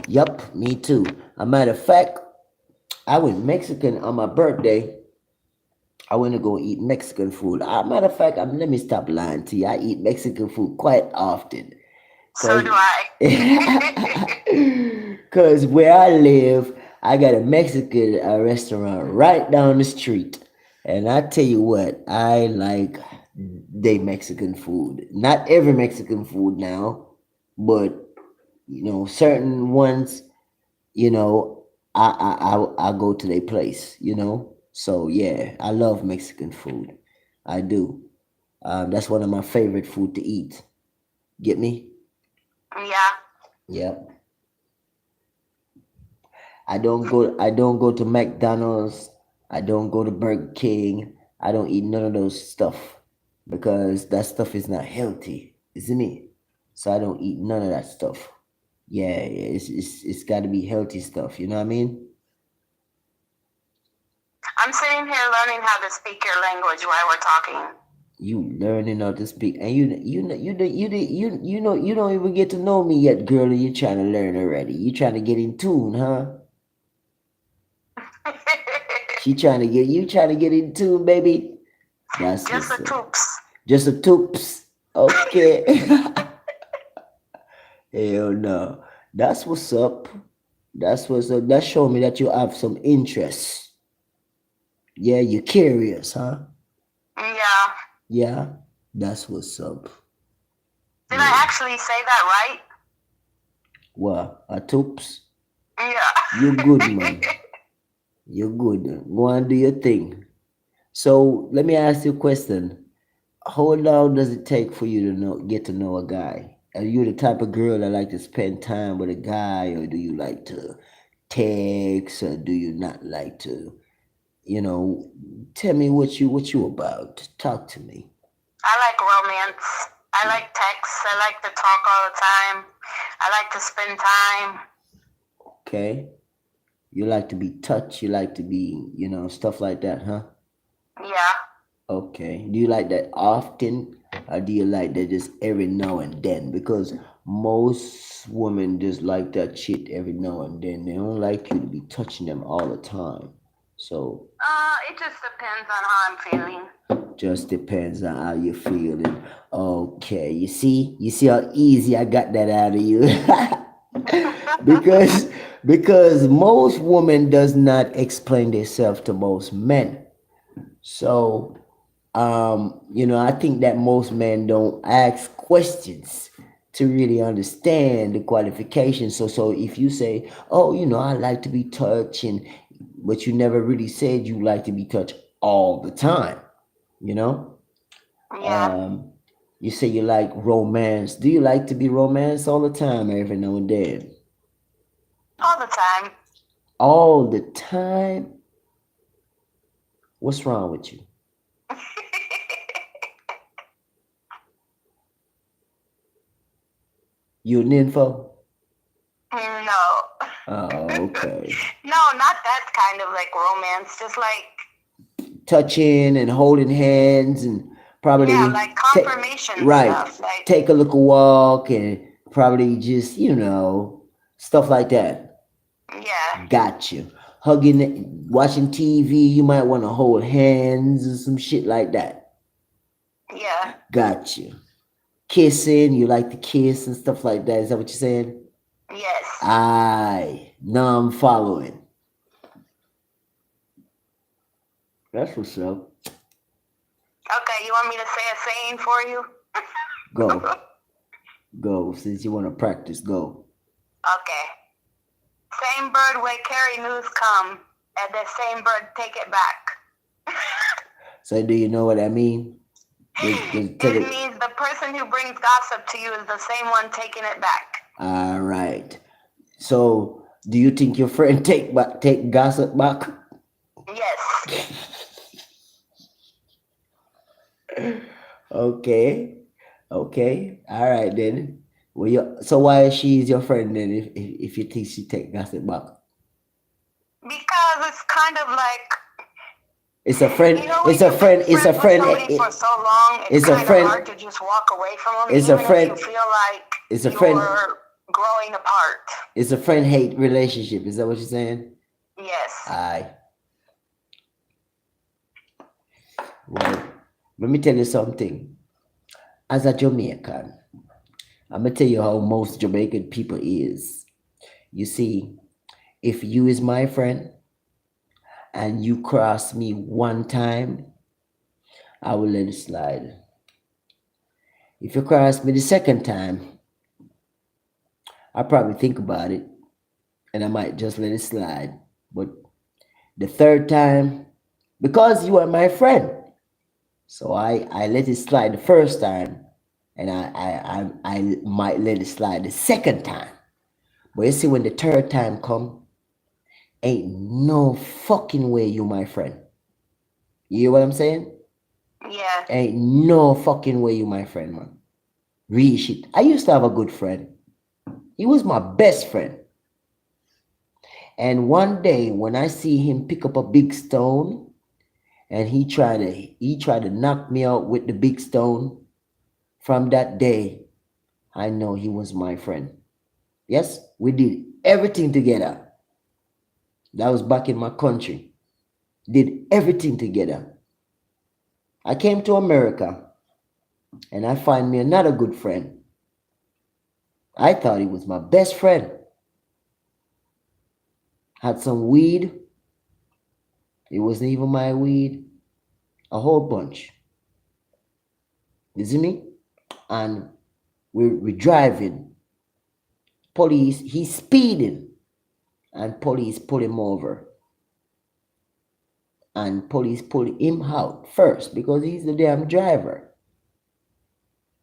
Yup, me too. A matter of fact, I went Mexican on my birthday. I want to go eat Mexican food. Matter of fact, let me stop lying to you. I eat Mexican food quite often. So Cause, do I. cause where I live, I got a Mexican restaurant right down the street, and I tell you what, I like they Mexican food. Not every Mexican food now, but certain ones. You know, I go to their place. So yeah, I love Mexican food. I do. That's one of my favorite food to eat. Get me? Yeah. Yep. I don't go to McDonald's. I don't go to Burger King. I don't eat none of those stuff because that stuff is not healthy, isn't it? So I don't eat none of that stuff. Yeah, yeah, it's got to be healthy stuff. You know what I mean? I'm sitting here learning how to speak your language while we're talking. You learning how to speak, and you don't even get to know me yet, girl. And you trying to learn already. You trying to get in tune, huh? She trying to get you trying to get in tune, baby. That's Just what's the up. toops. Just a toops. Okay. Hell no. That's what's up. That's what's up. That show me that you have some interest. Yeah, you're curious, huh? Yeah. Yeah, that's what's up. Did I Yeah. actually say that right? Well, a toops. You good, Yeah. man. You're good. Go and do your thing. So let me ask you a question. How long does it take for you to get to know a guy? Are you the type of girl that like to spend time with a guy, or do you like to text, or do you not like to? You know, tell me what you about. Talk to me. I like romance. I like texts. I like to talk all the time. I like to spend time. Okay. You like to be touched. You like to be, stuff like that, huh? Yeah. Okay. Do you like that often, or do you like that just every now and then? Because most women just like that shit every now and then. They don't like you to be touching them all the time. So It just depends on how I'm feeling. just depends on how you're feeling. Okay. You see how easy I got that out of you. because because most women does not explain themselves to most men. So I think that most men don't ask questions to really understand the qualifications. So if you say, oh, I like to be touched, but you never really said you like to be touched all the time, you know? Yeah. Um, you say you like romance. Do you like to be romanced all the time, every now and then? All the time. All the time? What's wrong with you? You an info? No. Oh, okay. No, not that kind of like romance. Just like, Touching and holding hands and yeah, probably like take confirmation right, stuff. Like, take a little walk and probably just stuff like that. yeah. Got you. Hugging, watching TV. You might want to hold hands and some shit like that. Yeah. Got you. Kissing. You like to kiss and stuff like that. Is that what you're saying? Yes. Aye. Now I'm following. That's what's up. Okay, you want me to say a saying for you? Go. Go. Since you want to practice, go. Okay. Same bird where carry news come, and the same bird take it back. So do you know what I mean? It means the person who brings gossip to you is the same one taking it back. All right. So do you think your friend take gossip back? Yes. Okay. Okay. All right then. Well, so why she's your friend then if you think she take gossip back? Because it's kind of like, It's a friend. you know, It's when a you've friend. been It's a friends with friend. somebody for so long, It's it's a kind of friend. hard to just walk away from them, It's a even friend. if you feel like It's a friend. you're growing apart. It's a friend-hate relationship. Is that what you're saying? Yes. Aye. Well, let me tell you something. As a Jamaican, I'm gonna tell you how most Jamaican people is. You see, if you is my friend and you cross me one time, I will let it slide. If you cross me the second time, I'll probably think about it and I might just let it slide. But the third time, because you are my friend, so I let it slide the first time and I might let it slide the second time. But you see, when the third time come, ain't no fucking way you my friend. You hear what I'm saying? Yeah. Ain't no fucking way you my friend, man. Real shit. I used to have a good friend. He was my best friend. And one day when I see him pick up a big stone and he tried to knock me out with the big stone, from that day, I know he was my friend. Yes, we did everything together. That was back in my country. Did everything together. I came to America and I find me another good friend. I thought he was my best friend. Had some weed. It wasn't even my weed. A whole bunch. You see me? And we're driving. Police, he's speeding. And police pull him over. And police pull him out first because he's the damn driver.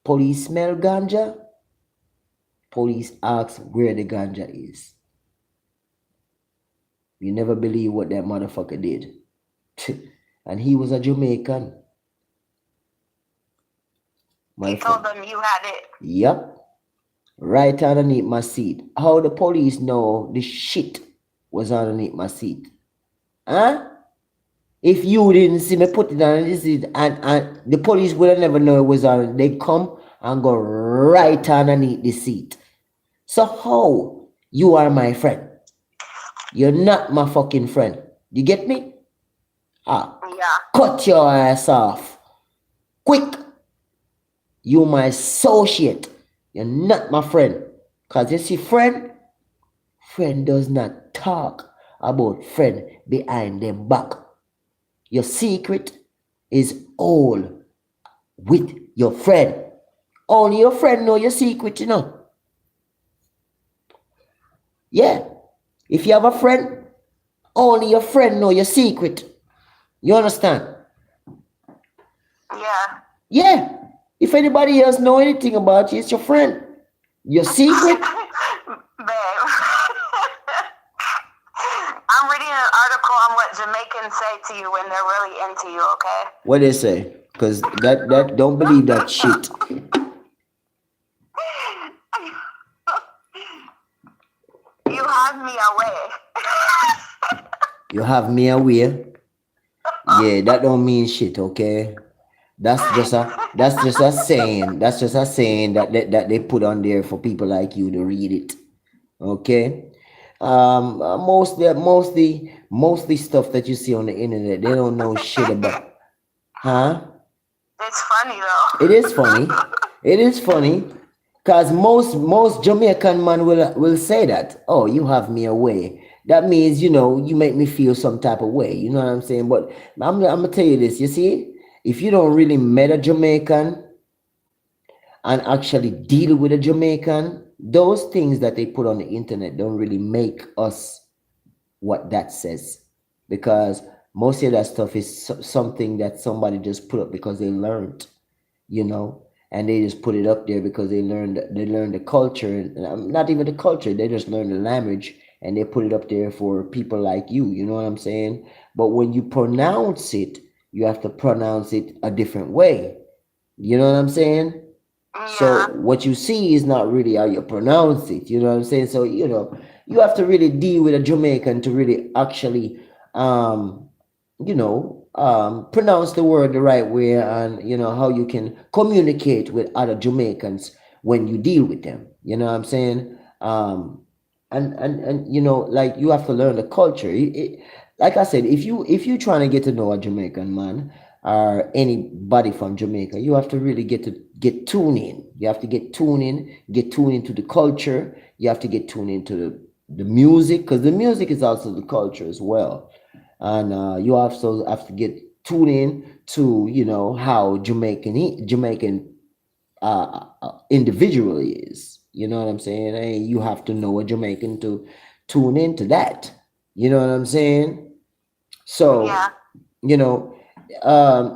Police smell ganja. Police ask where the ganja is. You never believe what that motherfucker did. And he was a Jamaican. He told them you had it. Yep. Right underneath my seat. How the police know the shit was underneath my seat? Huh? If you didn't see me put it on this seat, and the police would have never know it was on, they come and go right underneath the seat. So how you are my friend? You're not my fucking friend. You get me? Yeah. Cut your ass off. Quick. You my associate. You're not my friend. Because you see, friend does not talk about friend behind their back. Your secret is all with your friend. Only your friend know your secret, you know. Yeah. If you have a friend, only your friend know your secret. You understand? Yeah. Yeah. If anybody else know anything about you, it's your friend. Your secret? Babe. I'm reading an article on what Jamaicans say to you when they're really into you, okay? What they say? Because that don't believe that shit. You have me away. You have me aware. Yeah, that don't mean shit, okay? That's just a saying. That's just a saying that they put on there for people like you to read it. Okay? Mostly stuff that you see on the internet, they don't know shit about. Huh? It's funny though. It is funny. It is funny. Cause most Jamaican man will say that. Oh, you have me away. That means, you make me feel some type of way. You know what I'm saying? But I'm gonna tell you this. You see, if you don't really met a Jamaican and actually deal with a Jamaican, those things that they put on the internet don't really make us what that says, because most of that stuff is something that somebody just put up because they learned, and they just put it up there because they learned the culture, and not even the culture, they just learned the language and they put it up there for people like you know what I'm saying? But when you pronounce it, you have to pronounce it a different way. You know what I'm saying? So what you see is not really how you pronounce it. You know what I'm saying? So, you have to really deal with a Jamaican to really actually, pronounce the word the right way, and, how you can communicate with other Jamaicans when you deal with them. You know what I'm saying? And like, you have to learn the culture. Like I said, if you trying to get to know a Jamaican man, or anybody from Jamaica, you have to really get tuned in. You have to get tuned into the culture. You have to get tuned into the music, because the music is also the culture as well. And you also have to get tuned in to, how Jamaican individually is. You know what I'm saying? And you have to know a Jamaican to tune into that. You know what I'm saying? So, Yeah. you know,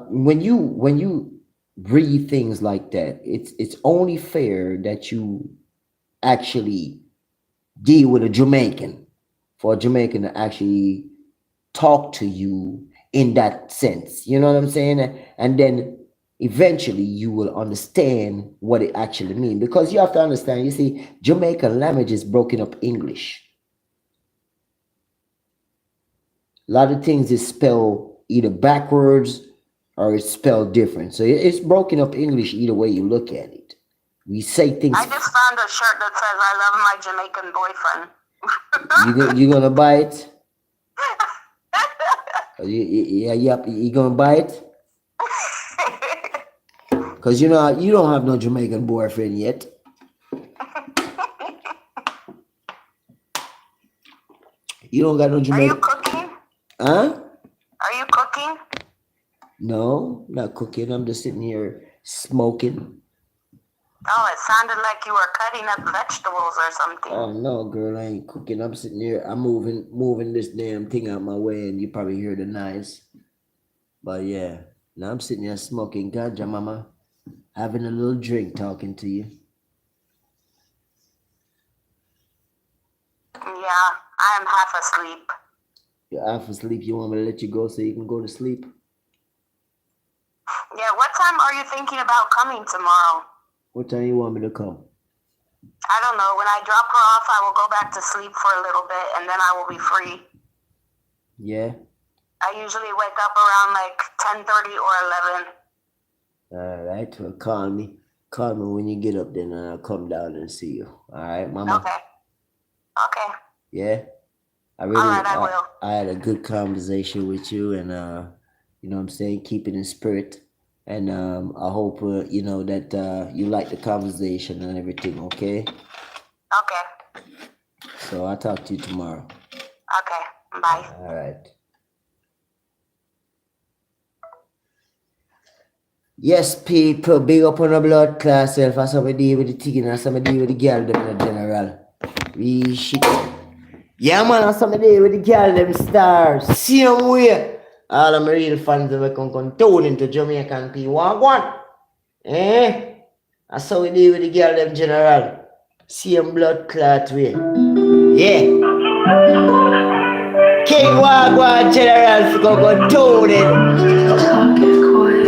when you read things like that, it's only fair that you actually deal with a Jamaican, for a Jamaican to actually talk to you in that sense. You know what I'm saying? And then eventually you will understand what it actually means, because you have to understand. You see, Jamaican language is broken up English. A lot of things is spelled either backwards or it's spelled different. So it's broken up English either way you look at it. We say things. I just found a shirt that says "I love my Jamaican boyfriend." You gonna buy it? You gonna buy it? Cause you don't have no Jamaican boyfriend yet. You don't got no Are you Jamaican. cooking? Huh? Are you cooking? No, not cooking. I'm just sitting here smoking. Oh, it sounded like you were cutting up vegetables or something. Oh no, girl, I ain't cooking. I'm sitting here. I'm moving this damn thing out my way, and you probably hear the noise. But yeah, now I'm sitting here smoking ganja, mama, having a little drink, talking to you. Yeah, I am half asleep. You're half asleep. You want me to let you go so you can go to sleep? Yeah, what time are you thinking about coming tomorrow? What time you want me to come? I don't know. When I drop her off, I will go back to sleep for a little bit, and then I will be free. Yeah. I usually wake up around like 10:30 or 11. All right. Well, call me. Call me when you get up, then I'll come down and see you. All right, mama. Okay. Okay. Yeah. All right, I will. I had a good conversation with you, and you know what I'm saying, keep it in spirit. And I hope that you like the conversation and everything. Okay. Okay. So I'll talk to you tomorrow. Okay. Bye. All right. Yes, people, big up on the blood class self. As some deal with the thing, and some deal with the girl them in general. We shit. Yeah, man, as some deal with the girl them stars. Same way. All of my real fans that come tune into Jamaican people. One. Eh? That's how we deal with the girl them general. Same blood clot way. Yeah. King Wagwan general for go tune in.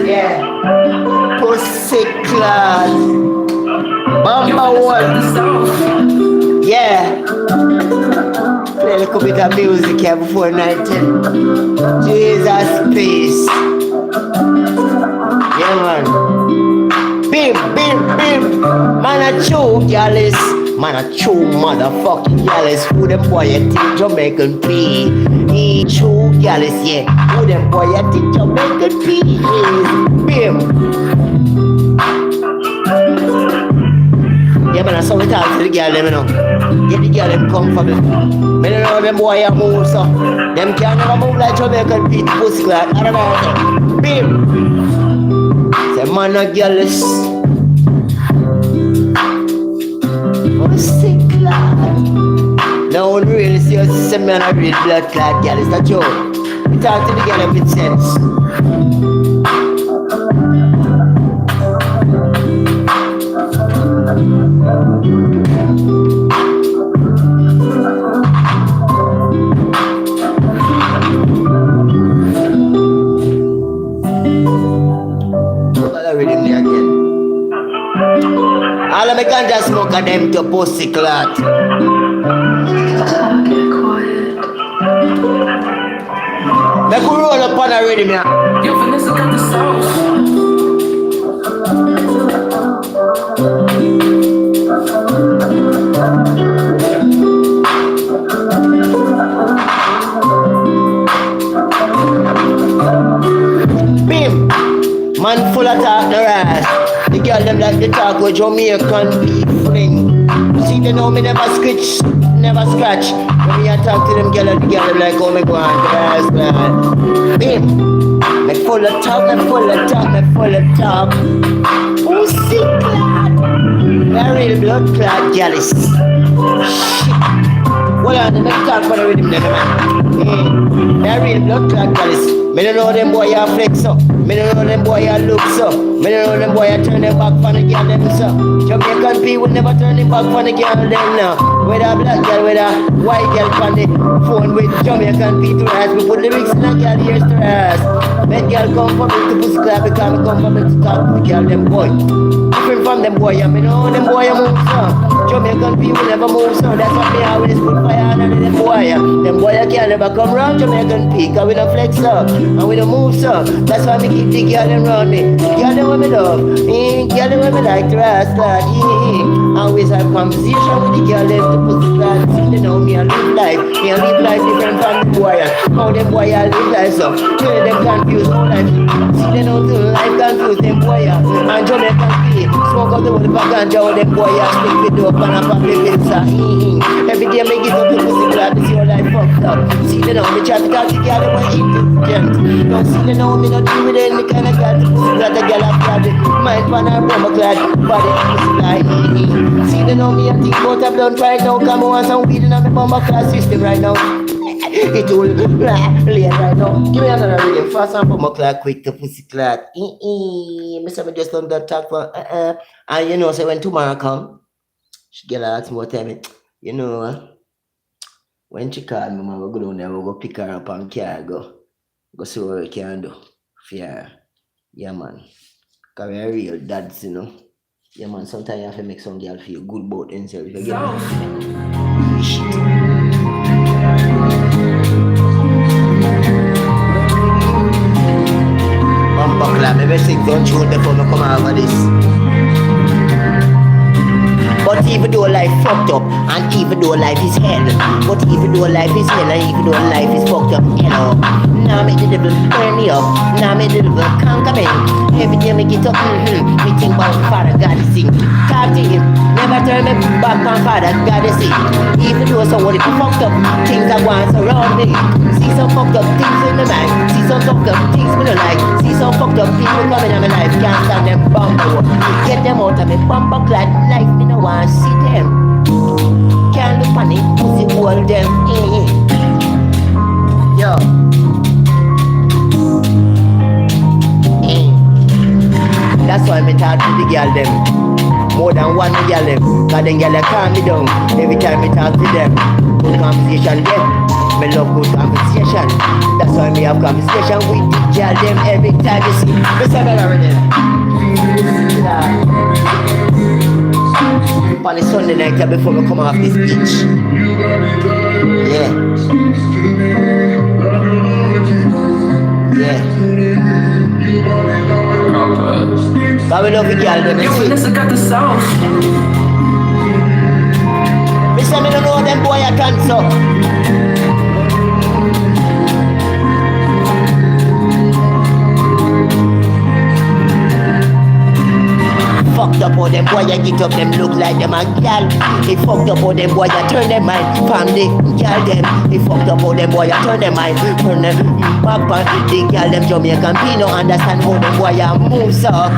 Yeah. Pussy clot. Bamba one. Yeah. Play a little bit of music here before 19. Jesus peace. Yeah, man. Bim. Man a true gallus. Man a true motherfucking gallus. Who them boy you think Jamaican P? He true gallus, yeah. Who them boy you think Jamaican P is? Bim. Yeah, man, I saw we talk to the girl them, Get the girl them come for me. Me don't know them boy a move, so. Them can never move like Jamaican Pete pussy clot. I don't know. Bim. Say man a girls. Pussy clot. No one really see us say man a real blood clot girl. It's a joke. We talk to the girl them with sense. All of me ganja smoke of them to pussy clot. Make we roll up on already, man. Yo, Vanessa got the sauce. Bim. of talk, no ass. The girl them like to talk with Jamaican people. See, they know me never scratch, never scratch. When me I talk to them girl, the girl them like, oh, me go on to the ass, man. Bim. Me full of talk, me full of talk, me full of talk. Pussy clad. Very blood clad jealous. Shit. Hold on, let me talk for the rhythm then, man. Very blood clad jealous. Me don't know them boy ya flex up. Me don't know them boy ya look so. Me don't know them boy ya turn them back for the girl them so. Jamaican people never turn them back for the girl them now. With a black girl, with a white girl on the phone with Jamaican people ass. We put lyrics in a girl ears to ass. That girl come for me to pussy clap because me come for me to talk to the girl them boy. Different from them boy, me know them boy move so. Jamaican people never move so. That's what me always put fire under them boy. Them boy can never come round Jamaican people because we don't flex up. And we don't move so. That's why me keep the girl them round me. Girl them with me love. Girl them with me like to ask that. Always have conversation with the girl them to put the plan. See they know me I live life. Me I live life different from the boy. How them boy I live life so. Till them confused no life. See they know till life confused them boy. And Jamaican people smoke up the whole bag and jaw them boy. Stick with dope and a public pizza. Every day me get up to pussy glad to see your life fucked up. See they know me try to talk to girl them and eat it. Don't see they know me not deal with any kind of girl. Pussy glad the girl I've got it. Mind pan her rubber clad body pussy like see they know me and think about a blunt right now. Come on some weed in my bomber class system right now. It will late right now. Give me another really fast and bomber clad quick to pussy clad. Me say me just done that talk for and you know say when tomorrow come she get ask me what time you know when she call me, man, we go down there, we go pick her up and car go see what we can do. Fear. Yeah, man. Because we're real dads, you know. Yeah, man, sometimes you have to make some girl feel good about themselves. You get me? Shit. Buckler, maybe 6 don't shoot before me come over this. But even though life fucked up, and even though life is hell, but even though life is hell, and even though life is fucked up, you know, now make the devil burn me up, now make the devil conquer me. Every day me get up, me think about Father God to sing, talk to him, never turn me back on Father God to sing. Even though somebody fucked up, things that once around me, see some fucked up things in my mind, see some fucked up things me don't like, see some fucked up people coming in my life, can't stand them bumper, get them out of me bumper clad life, me no want see them. Can't look on it, pussy hold them. Yo. That's why me talk to the girl them. More than one girl them. Cause them girl calm me down. Every time me talk to them. Good conversation them. Me love good conversation. That's why me have conversation with the girl them every time you see. Me say me already. On the Sunday night before we come off this beach. Yeah. Yeah. But we love the girl them. You and Nessa got the sauce. Me say me don't know them boy I can so. Fucked up all them boy I get up them look like them a gal. He fucked up all them boy I turn them mind from the gal them. He fucked up all them boy I turn them mind turn them back on the gal them Jamaican people no understand how them boy I moves up.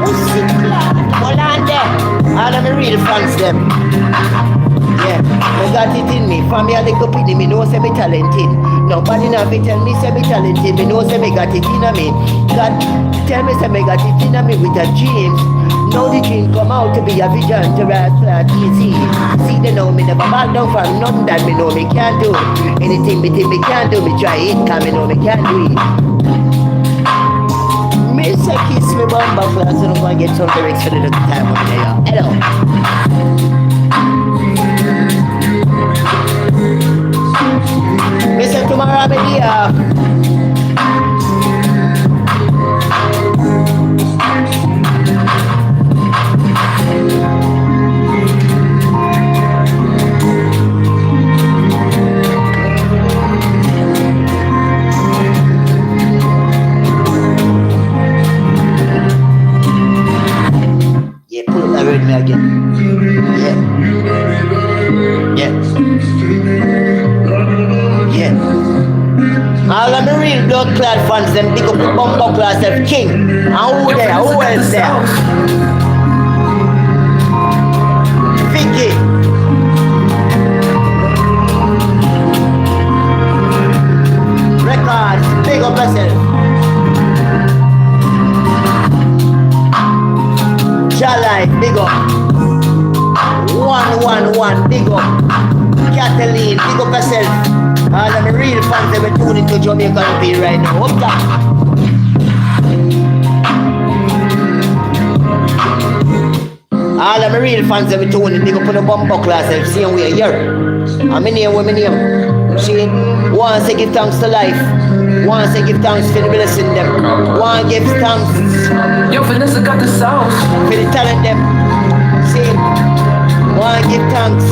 Pussy clap, hold on there. All of me real fans them. Yeah, I got it in me. From me a little pity, me know say me talented. Nobody never tell me say me talented. Me know say me got it in me. God tell me say me got it in me with a dreams. Now the dream come out to be a vision to ride flat easy. See they know me never back down from nothing that me know me can't do. Anything me think me can't do, me try it, cause me know me can't do it. Me say kiss me bumper class, so I'm gonna get some lyrics for the little time over there. Hello. Listen to my rabbit here. Yeah, pull up that rhythm again. Yeah. Yeah. All of the real blood clad fans, them big up the bumper class of king. And who there? Who else there? Vicky. Records, big up yourself. Life, big up. 111, big up. Kathleen, big up yourself. All of the real fans that were tuning to Jamaica Beat right now. Up top. All of the real fans that were tuning, big up on the bumper class, same way here. I'm in here, women here. See, once I give thanks to life. Once I give thanks for the blessing them. One give thanks. Yo, Vanessa got the sauce. For the talent them. See, one give thanks.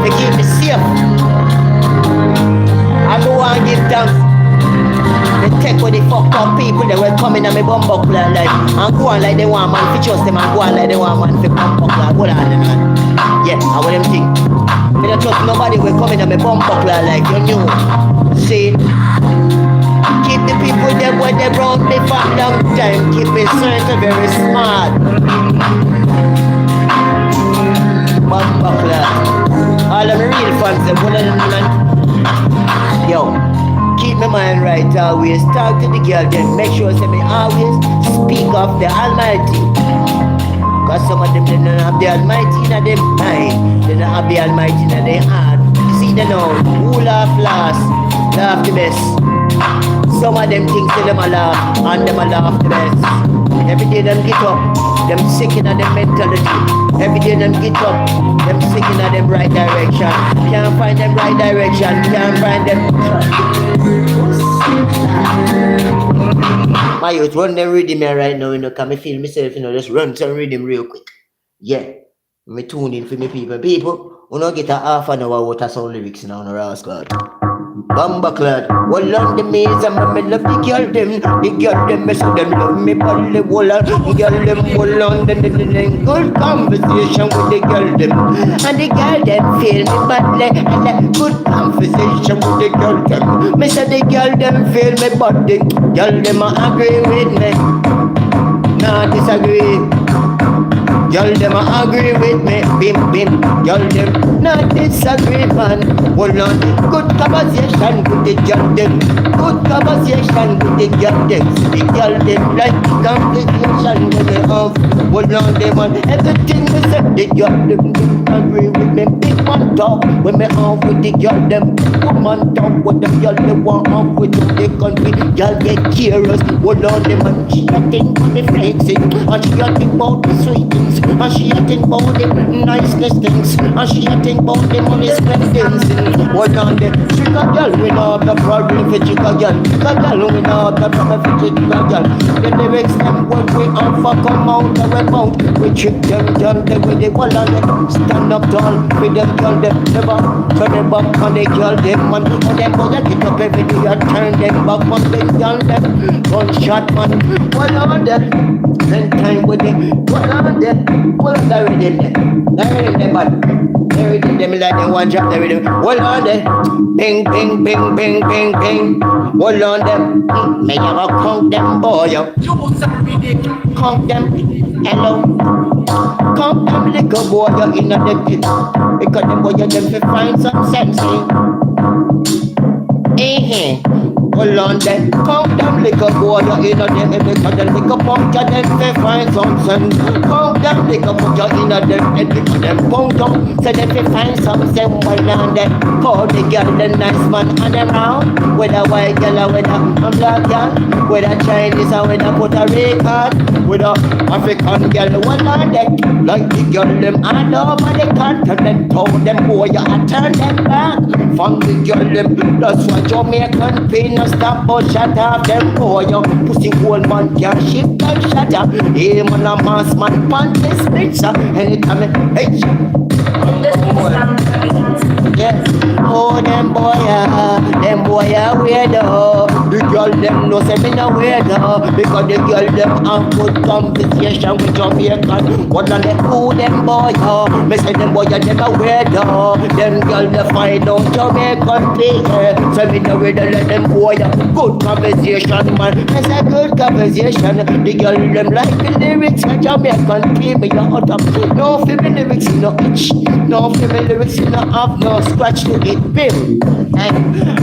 They keep me safe. I go and give thanks. They take with the fucked up people that were coming at me bumper like and go on like they want man to trust them and go on like they want man to bumper like go on and on. Yeah, I want them think. I don't trust nobody will come in and me bumper like you knew. See, keep the people them when they round me for a long time. Keep me certain very smart. Bumper all of the real fans them one of them man. Yo, keep my mind right always. Talk to the girl then make sure say me always speak of the Almighty. Cause some of them they don't have the Almighty in their mind. They don't have the Almighty in their heart. See them now, who laugh last, laugh the best. Some of them think say them a laugh, and them a laugh the best. Every day them get up, them sick in their mentality. Every day them get up, them sick in them right direction. Can't find them right direction, can't find them. My youth, run them rhythm here right now, you know, can me feel myself, you know, just run some rhythm real quick. Yeah. Me tune in for me people. People, we don't get a half an hour water sound lyrics now on the rascal. Bamba clad, well on the maze and me love the girl them. The girl them, me so them love me body wall. The girl them well on the good conversation with the girl them. And the girl them feel me badly and the good conversation with the girl them. Me say the girl them feel me body. Girl them agree with me, not disagree. Y'all them agree with me, bim bim. Y'all them not disagree, man. Hold on, good conversation with the girl them. Good conversation with the girl them. The girl them like the conversation with the have. Hold on, them man. Everything we say, the girl them agree with me. Big man talk when me off with the girl them. Woman talk with the girl they want off with the country. Y'all get curious. Hold on, them man. She a think with the flexing, and she a think about the sweet things. And she a think about the niceness things. And she a think about the money spendings. Hold on there. Chica girl, we know the problem for chica girl. Chica girl, we know the problem for chica girl. The lyrics them what we offer come out of our mouth. We trick them girl, they with the wall on them. Stand up tall with them girl, them never turn them back on the girl, them man. And them boys get up every day and turn them back on the girl, them. Gunshot man, hold on there. Spend time with them, hold on there. Hold on there with them, there with them, man. There with them like they want drop there with them. Hold on there. Ping, ping, ping, ping, ping, ping. Hold on them. May you go conk them boy. Conk them. Hello. Conk them little boy in the pit. Because them boy them to find some sense. Hold on then, count them liquor boy, you in a them, because them liquor punk, you them they find some sense. Count them liquor boy, you in a them, because them punk down, so them they find some sense. Hold on then, call the girl, the nice man, and them round, with a white girl, or with a black girl, with a Chinese, or with a Puerto Rican, with a African girl. Hold on then, like the girl, them all over the continent, told them boy, you turn them back, from the girl, them, that's why Jamaican pain. Stop or shut up them boy, pussy old man can't shift like shut up. Hey man a mass man pan this bitch. Anytime I hey. Yes. Oh, them boy are weirdo. The girl them know say me no weirdo, because the girl them have good conversation with Jamaican. What on them who them boy me say them boy them a weirdo. Them girl they find out Jamaican people. So me no weirdo, let them boy good conversation, man. Me say good conversation. The girl them like the lyrics of Jamaican people. Me out of no for me lyrics in no itch, no for me lyrics in no have no scratch to it, bim.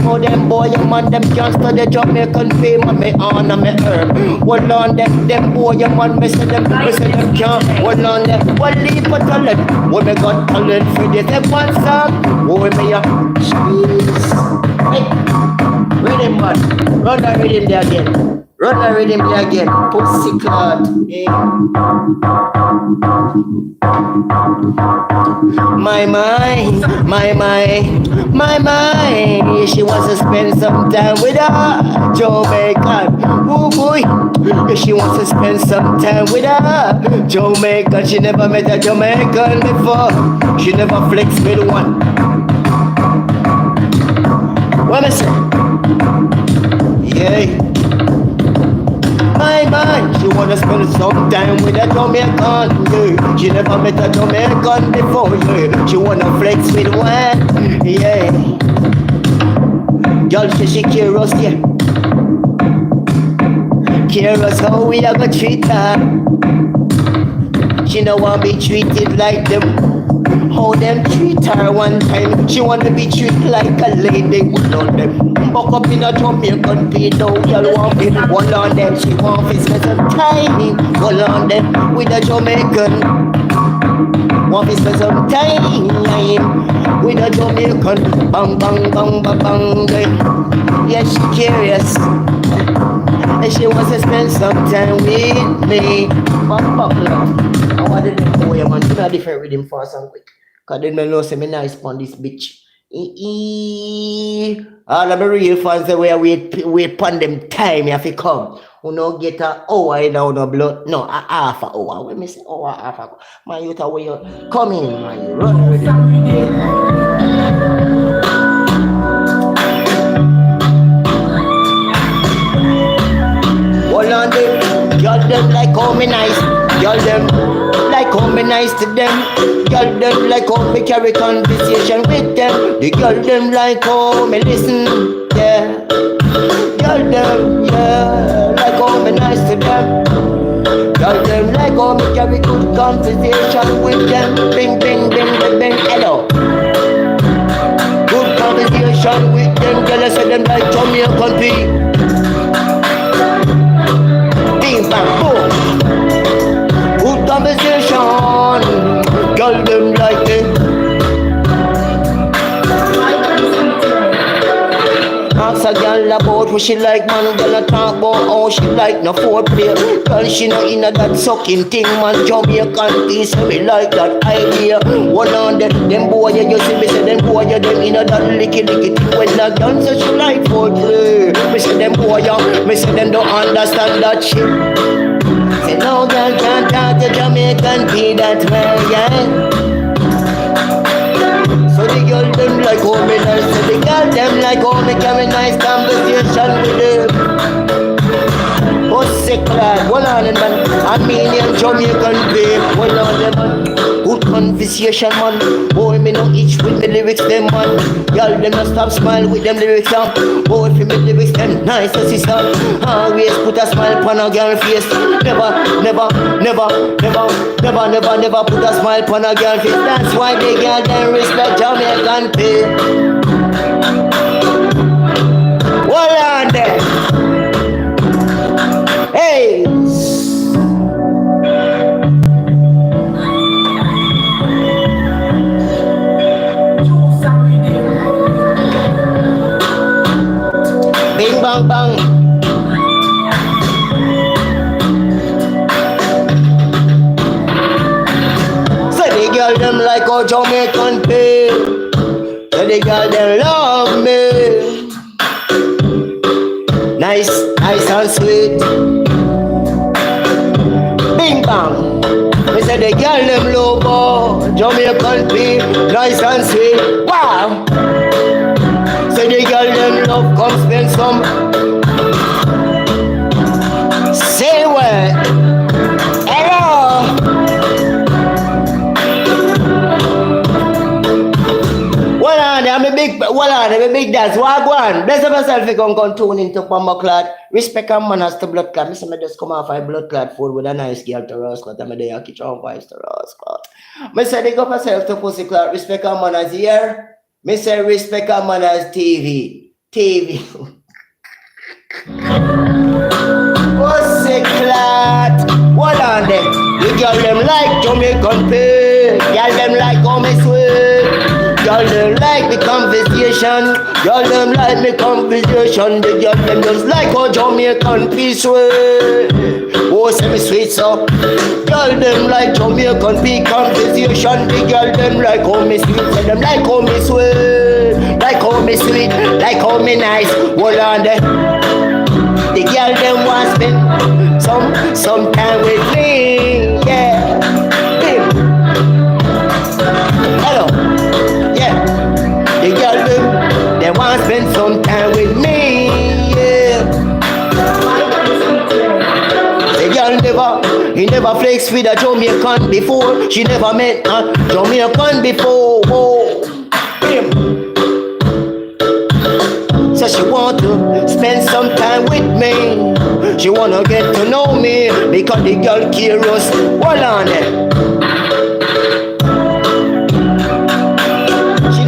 Oh, them boy, man, them can't study Jamaican fame and me on and me herb. Hold on, them boy, man, me say them can't. Hold on, them, well, leave for talent. When me got talent for this, them one song. Oh, me a, jeez. Hey, rhythm, man, run that rhythm there again. Run that rhythm there again. Pussy clot. My mind. She wants to spend some time with her Jamaican. Oh boy. She wants to spend some time with her Jamaican. She never met a Jamaican before. She never flexed with one. What I say? Yeah. My mind, she wanna spend some time with a Jamaican, yeah. She never met a Jamaican before, yeah. She wanna flex with one, yeah. Girl, she care us, yeah. Care us how we are gonna treat her. She don't wanna be treated like them. How them treat her one time. She wanna be treated like a lady. One on them. Buck up in a Jamaican pedo. Girl want me. One on them. She want to spend some time. One on them with a Jamaican. Want to spend some time with a Jamaican. Bang bang bang bang bang. Yeah, she curious. And she wants to spend some time with me. I want to do boy, man. You know different rhythm fast and quick. Cause then I know say me nice on this bitch. All of the real fans say we wait pon them time you have to come. You know get a hour now no blood. No, a half an hour. When me say hour, half an hour. Man, you thought when you come in, man, you run with it. Hold on them, y'all them like how me nice. Y'all them like how me nice to them. Y'all them like how me carry conversation with them. The girl them like how me listen, yeah. Y'all them, yeah, like how me nice to them. Y'all them like how me carry good conversation with them. Bing, bing, bing, bing, bing, hello. Good conversation with them. Girl I say them like Jamaican people. Bing, bang, boom. Good conversation, girl them like it. Ask a girl about what she like, man. Girl a talk about how she like no foreplay. Girl she no inna that sucking thing, man. Jamaican piece, me like that idea. One on them boy you see me say them boy them inna that licky thing when not done, so she like foreplay. Me say them boy me say them don't understand that shit. Say no girl can't talk to Jamaican be that way, yeah. So the girl them like how me nice. So the girl them like how me carry nice conversation with them. Pussy clad, one on them man. Armenian Jamaican babe, one on them man. Good conversation man. Boy me no itch with me lyrics them man. Girl them no stop smile with them lyrics boy if me lyrics them nice as it's always put a smile upon a girl face. Never put a smile upon a girl face. That's why the girl them respect Jamaican people. Hold on there. Hey. Bing bang bang. So the girl them like how Jamaican people. So the girl them love me. Nice and sweet. Bing bang. We say the girl them love Jamaican people. Nice and sweet. Wow. love, come spend some. Say what? Hello. I'm a big dance. Wagwan. Bless up yourself if you come tune into Pamba Clad. Respect and manners to blood clot. Me just come off a blood clot food with a nice girl to Ross Clot. I'm a day I catch on vibes to Ross Clot. Me say dig up yourself to Pussy Clot. Respect and manners here. Me say respect and manners TV. Pussy Clot. Hold on there. The girl them like Jamaican pig. Girl them like how me sweet. Y'all them like the conversation. Y'all them like me conversation. The girl them just like how Jamaican peace way. Oh, say me sweet so. Y'all them like Jamaican peace conversation. The girl them like how me sweet. Say them like how me sweet. Like how me sweet. Like how me nice. Hold on there. The girl them want spend some time with me. Yeah. Hello. The girl they want to spend some time with me, yeah. The girl never flakes with a Jamaican before. She never met a Jamaican before. Oh. So she want to spend some time with me. She wanna get to know me because the girl curious. Hold on it.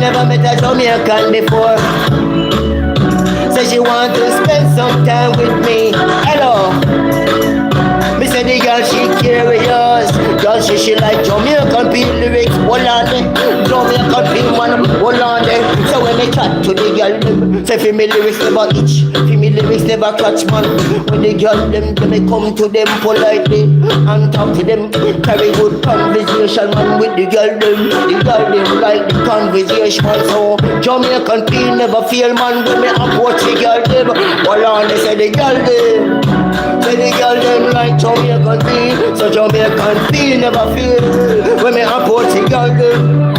Never met a Jamaican before. So she want to spend some time with me. Hello. Me say the girl she curious. Girl she like Jamaican people lyrics. Hold on there. Jamaican people man. Hold on there. So when they chat to the girl say for me lyrics never itch. For me lyrics never catch man. When the girl them come to them politely and talk to them. Carry good conversation man with the girl them. The girl them like the conversation. So Jamaican people never feel man when me approach the girl them. Hold on they say the girl them. Say the girl them like Jamaican people. So Jamaican people never feel when me approach the girl them.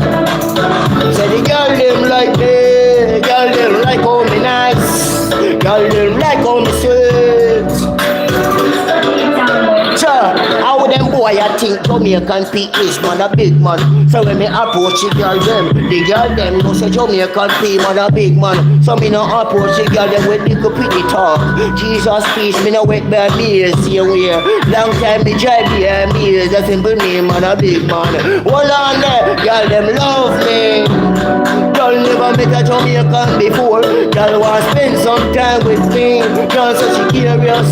Say the girl them like me. Girl them like how me nice. Girl them like how me sweet. Sure, how them boy I think Jamaican people is man a big man. So when me approach the girl them know say Jamaican people man a big man. So me no approach the girl them with little pretty talk. Jesus peace, me no wet by me same way. Long time me drive the me is a simple name man a big man. Hold on there, girl them love me. Girl never met a Jamaican before. Girl want spend some time with me. Girl so she curious.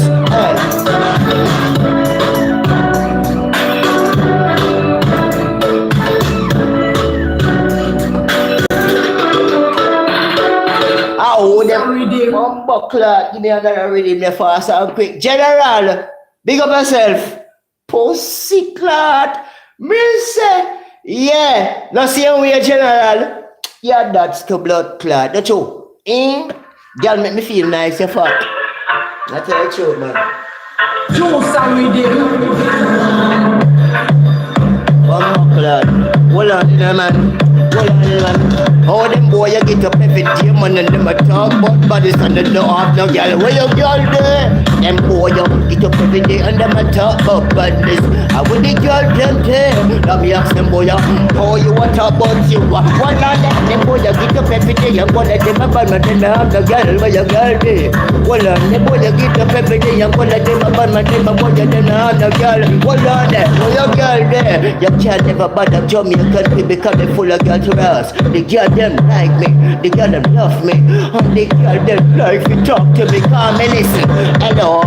Oh, them buckler, give me another rhythm there fast and quick. General, big up yourself. Pussy clot. Me say, yeah. Now see how we are general. Yeah, that's the blood clot. That's all. Girl make me feel nice, you fuck. That's the truth, man. Hold on, man. How them boy you get up every day, man, and them a talk about bodies and they don't have no girl. Where your girl there? Them boy you get up every day and them a talk about badness. How would the girl them there? Now me ask them boy, how you want to talk about you? One on them boy you get up every day and go let them a bad man, them have no girl. Where your girl there? Hold on, them boy you get up every day and go let them a bad man, them a boy you them have no girl. Hold on there, where your girl there? You can't never bother Jamaican people because they full of girl to us. The girl them like me, the girl them love me, and the girl them like to talk to me, come and listen. Hello,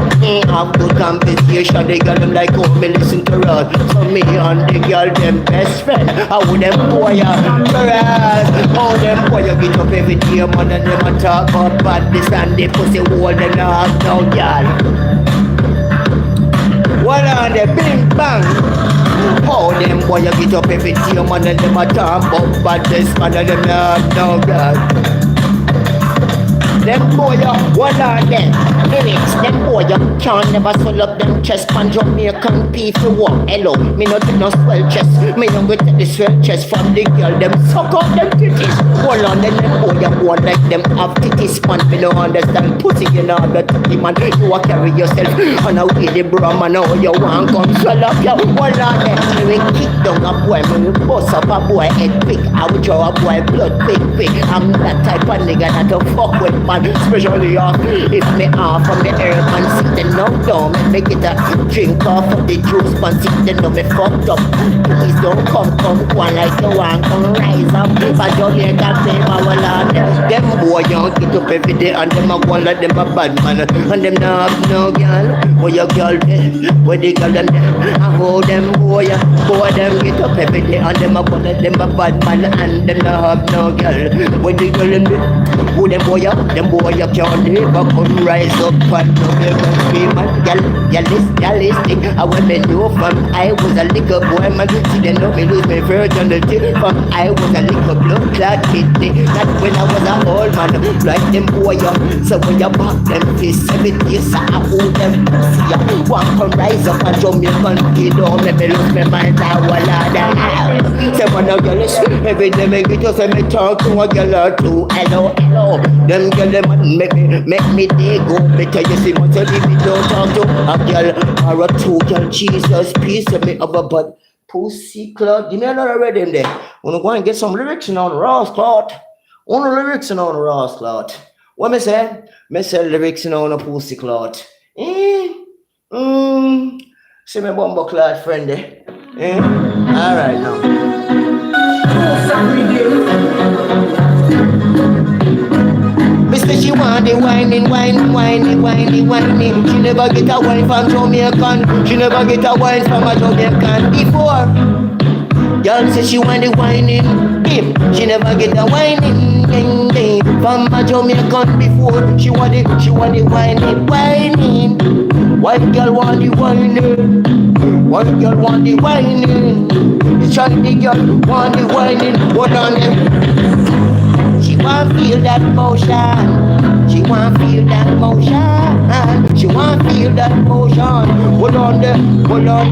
have good conversation. The girl them like how me listen to us. So me and the girl them best friend. How them boy for us? How them boy you get up every day, man, and them a talk about badness and the pussy hole them not have no girl. What on the bing bang? How them boy you get up every day, man, and them a talk about badness, man, and them not have no girl. them boy what are them? Lyrics, them boy can't never swell up them chest. Pan Jamaican people walk. Hello, me not do no swell chest. Me don't go take the swell chest from the girl. Them suck up them titties. Hold on, then them boy go like them have titties. Man, me no understand pussy in order to the man. You a carry yourself on a wheelie bro, man. Now you want come swell up your. Hold on, then me will kick down a boy. Me will bust up a boy head quick. I will draw a boy blood quick. I'm that type of nigga that to fuck with man. Especially if me off from the earth and sit them now down. Me get a drink off of the juice man. Sit them now me fucked up. Please don't come one like you want. Come rise up. If I don't hear that play my wall on them boy young get up every day and them a go like them a bad man. And them not have no girl. Where your girl there? Where the girl them there? I hold them boy them get up every day and them a go like them a bad man. And them not have no girl. Where the girl them there? Who them boy can't never come rise up and no never be man. Girl is thick. I when me know from I was a little boy man. See them know me lose my virginity from I was a little blood clot kidney. Not when I was a old man. Like them boy so when you back them fist 7 years I hold them see ya. One come rise up and Jamaican kid on me lose my mind I will die. Say when a girl is every day me get us and me talk to a girl or two. Hello. Them girl them make me day go better. You see much of me don't talk to a girl or a two girl. Jesus peace of me of a butt pussy cloud. Give me another rhythm there. Wanna go and get some lyrics in on Ross Cloud. On lyrics in on Ross Cloud. What me say? Me say lyrics in on a pussy cloud. See me bumbo cloud friend there. Alright now. Mister, she want the whining. She never get a wine from Jamaican. She never get a wine from a Jamaican before. Girl say she want the whining. She never get a whining from a Jamaican before. She want the whining. White girl want the whining. White girl want the whining. The Chinese girl want the whining. Hold on them. She want feel that motion. She want feel that motion. She want feel that motion. Hold on them, hello.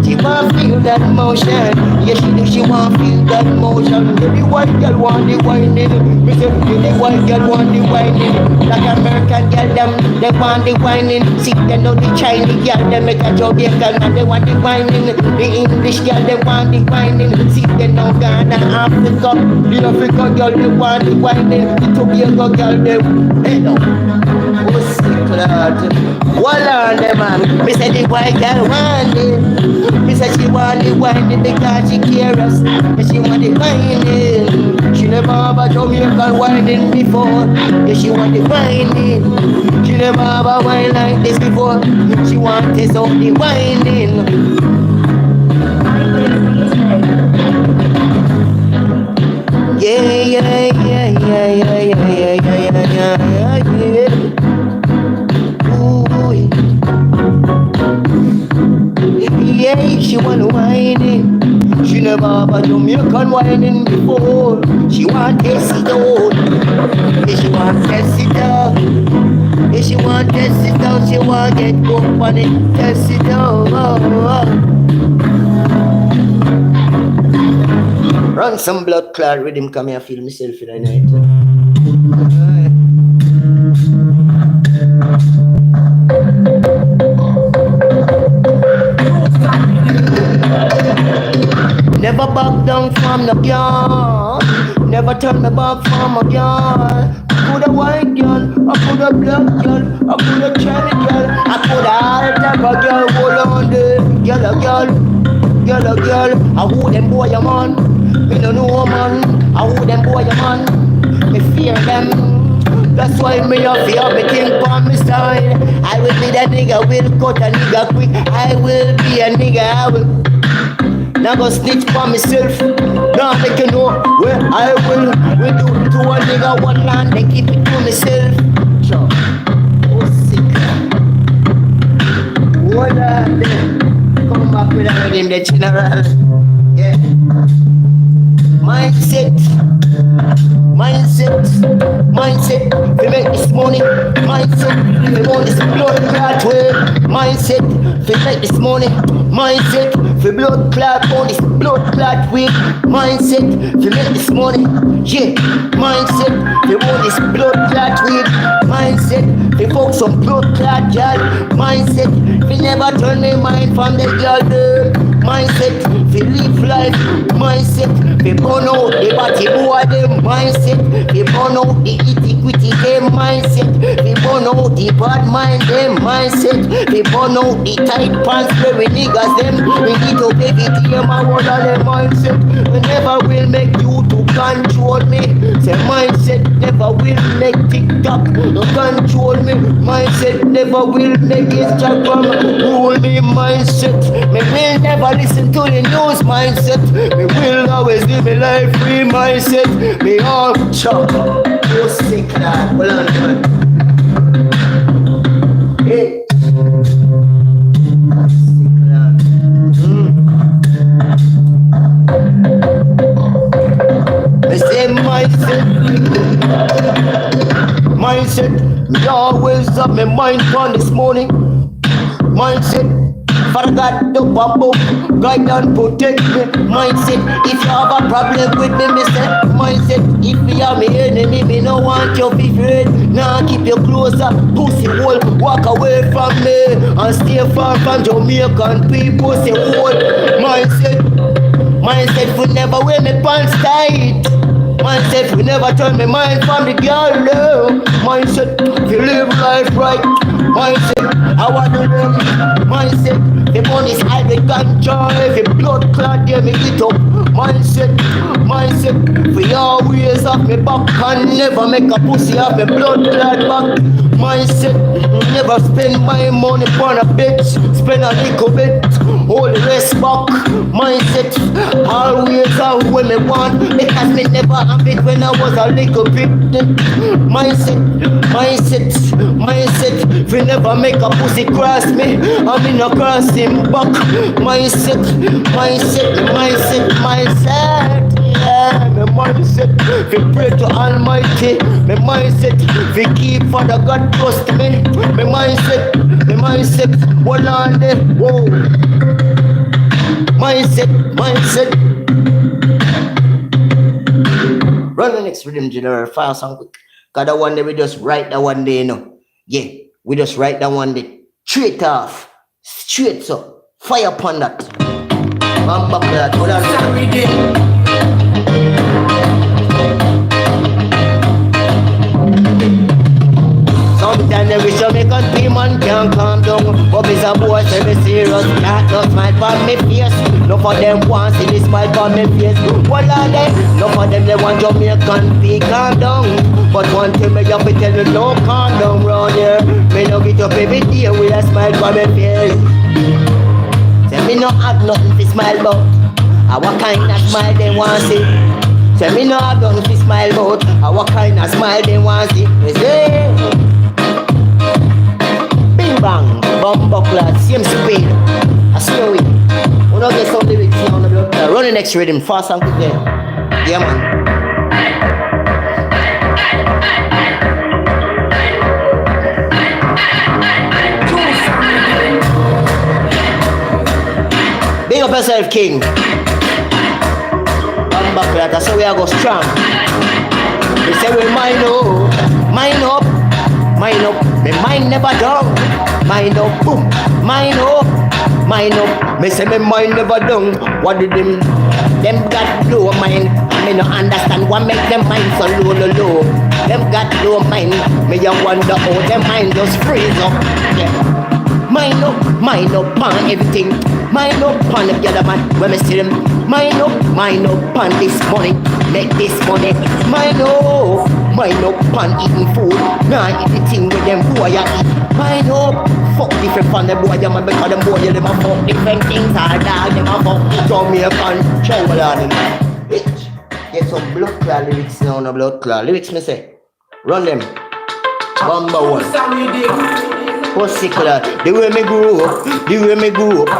She want feel that motion. Yeah, she do. She want feel that motion. Yeah, the white girl want the whining. Me say, the white girl want the whining. Like American girl, them they want the whining. See, they know the Chinese girl, they make a Jamaican and they want the whining. The English girl, they want the whining. See, they know Ghana, Africa, the Africa girl, they want the whining. The Tobago girl, they hello. Pussy cloud. Hold on them man. Me say the white girl want it. Me say she want the whining because she cares. And she want the whining. She never have a Jamaican whining before. Yeah, she want the whining. She never have a wine like this before. She want this on the whining. Yeah. Ooh. Yeah, she want whining. She never have a Jamaican whining before. She want test it out. Yeah, she want test it out. Yeah, she want test it out. She want get up on it, test it out. Run some blood clot rhythm, come here, feel myself in the night. Never back down from the girl. Never turn me back from a girl. I put a white girl, I put a black girl, I put a Chinese girl, I put all type of girl. Hold on there, girl. I who them boy a man. Me no know man. I who them boy a man. Me fear them. That's why me a fear me think on me style. I will be that nigga, will cut a nigga quick. I will be a nigga, I will. Now go snitch for myself. Now make you know where I will do to a nigga one land. They keep it to myself. Sure. Oh sick. What are they? Come back with a rhythm, the general. Yeah. Mindset. Mindset, we make this money. Mindset, we want this blood clot way. Mindset, we make this money. Mindset, we blood clot on this blood clot way. Mindset, we make this money. Yeah, mindset, we want this blood clot way. Mindset, we fuck some blood clot girl. Mindset, we never turn my mind from the girl. Mindset, we live life. Mindset, we burn out the body boy them. Mindset, we burn out the iniquity them. Mindset, we burn out the bad mind them. Mindset, we burn out the tight pants wearing niggas them. We need to baby them and all of them. Mindset, we never will make you to control me. Say mindset never will make TikTok control me. Mindset never will make Instagram rule me. Mindset, me will never listen to the news. Mindset, me will always live my life free. Mindset, me all chop. You sick lad, hold on man. Hey. Sick lad. Me say mindset, me always have my mind on this morning. Mindset, Father God, the bamboo, guide and protect me. Mindset, if you have a problem with me, say mindset, if you are my enemy, me no want you to be afraid. Now keep you closer, pussy hole, walk away from me and stay far from Jamaican people. Say hold, mindset will never wear me pants tight. Mindset, we never turn my mind from the girl, no. Mindset, we live life right. Mindset, I want to them. Mindset, the money's high with control. If the blood clot, yeah, me get up. Mindset, we always have me back and never make a pussy have me blood clot back. Mindset, never spend my money on a bitch. Spend a little bit, all the rest back. Mindset, always have when me want. Because me never have it when I was a little bit. Mindset, we never make a pussy cross me. I'm in a cross him back. Mindset. Yeah, my mindset, we pray to Almighty. My mindset, we keep Father God trust me. My mindset, hold on there, whoa. Mindset. Run the next rhythm general fast and quick. Cause that one day we just write that one day, you know. Yeah, we just write that one day. Straight off. Straight up. Fire upon that. I'm back to that. Hold on. Sometimes every Jamaican demon can't calm down. Hobbies and boys say me serious. Can't just smile from me face. No for them want see me smile from me face. What are they? No for them they want Jamaican be calm down. But one thing me have to tell you, no calm down round here. Me no get up every day with a smile from me face. Say me no have nothing to smile about. What kind of smile they want see? Say me no have nothing to smile about. What kind of smile they want see? They say bing bang, bumbo clad, same speed. I slow it. We don't get some lyrics now on the blood. Run the next rhythm fast and quick there. Yeah man. Big up yourself, King. Back like that's how we are go strong. We say we mind up. My mind never down. Mind up, boom. Mind up. Me say my mind never down. What did them got low mind? Me no understand what make them mind so low. Them got low mind. Me you wonder how them mind just freeze up. Yeah. Mind up on everything. Mind up on the other man when me see them. Mind up on this money. Make this money. Mind up on eating food. Nah, eat the thing with them boy ya eat. Mind up. Fuck different from them boy, them because them boy them a fuck different things. All dog them a fuck Jamaican trouble on them. Bitch, get some blood clot lyrics now. No blood clot lyrics me say. Run them. Number one. Pussy clot, the way me grew up. When me grew up,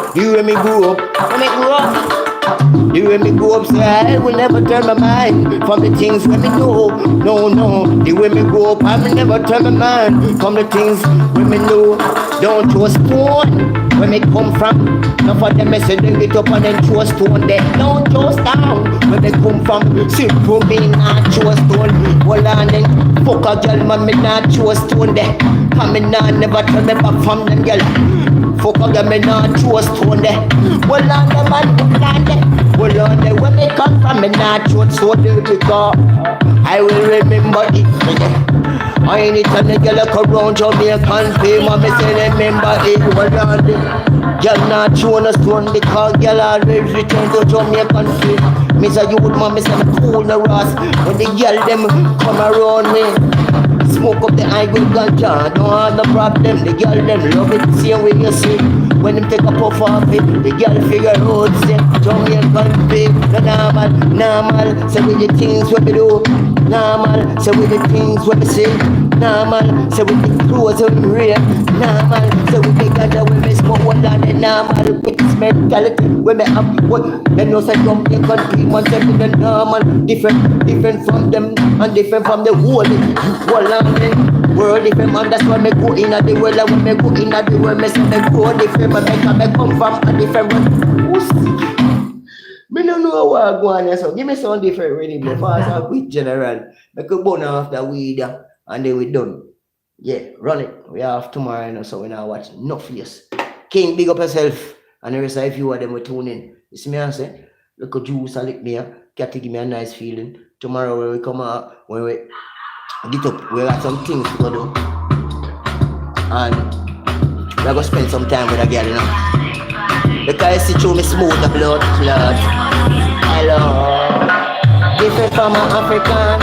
The way me grow up, say I will never turn my mind from the things when me know. No, no. The way me grow up, I will never turn my mind from the things when me know. Don't throw a stone where me come from. None of them say they get up and then throw a stone there. Don't throw a stone where me come from. Simple me not throw a stone. Well on then fuck a girl man me not throw a stone there. Cause me not never turn me back from them girl. Fuck a girl me not throw a stone there. Well on them man, well on them. Well on them when me come from me not throw a stone there because I will remember it. I ain't time the girl come round Jamaican fame and me say remember it. Well on them. Girl not throwing a stone because girl always return to Jamaican fame. Me say you would man, me say me cool no Ross. When the girl them come around me, smoke up the high good ganja, don't have no problem. The girl them love it, same way you see. When them take a puff off it, the girl figure out say Jamaican fame. No normal, normal. Say with the things what we do. Normal, say with the things what we say. Normal, say with the clothes what we wear. Normal, say with the ganja when we smoke one on the normal. With this mentality when we have what they know say Jamaican people say with the normal. Different from them and different from the whole world different man. That's why me go in at the world. And when me go in at the world, me say me go different. But me come from a different world. Me don't know what I go on here, so give me some different rhythm before I start with general. I could burn after weed and then we done. Yeah, run it. We have tomorrow, you know, so we now watch no face. King, big up yourself. And the rest of you are them we tune in. You see me I say? Look at juice and lick me up. Got to give me a nice feeling. Tomorrow when we come out, when we get up, we got some things to go do. And we're going to spend some time with a girl, you know. Because you see through me smooth the blood clot. Hello. Different from an African.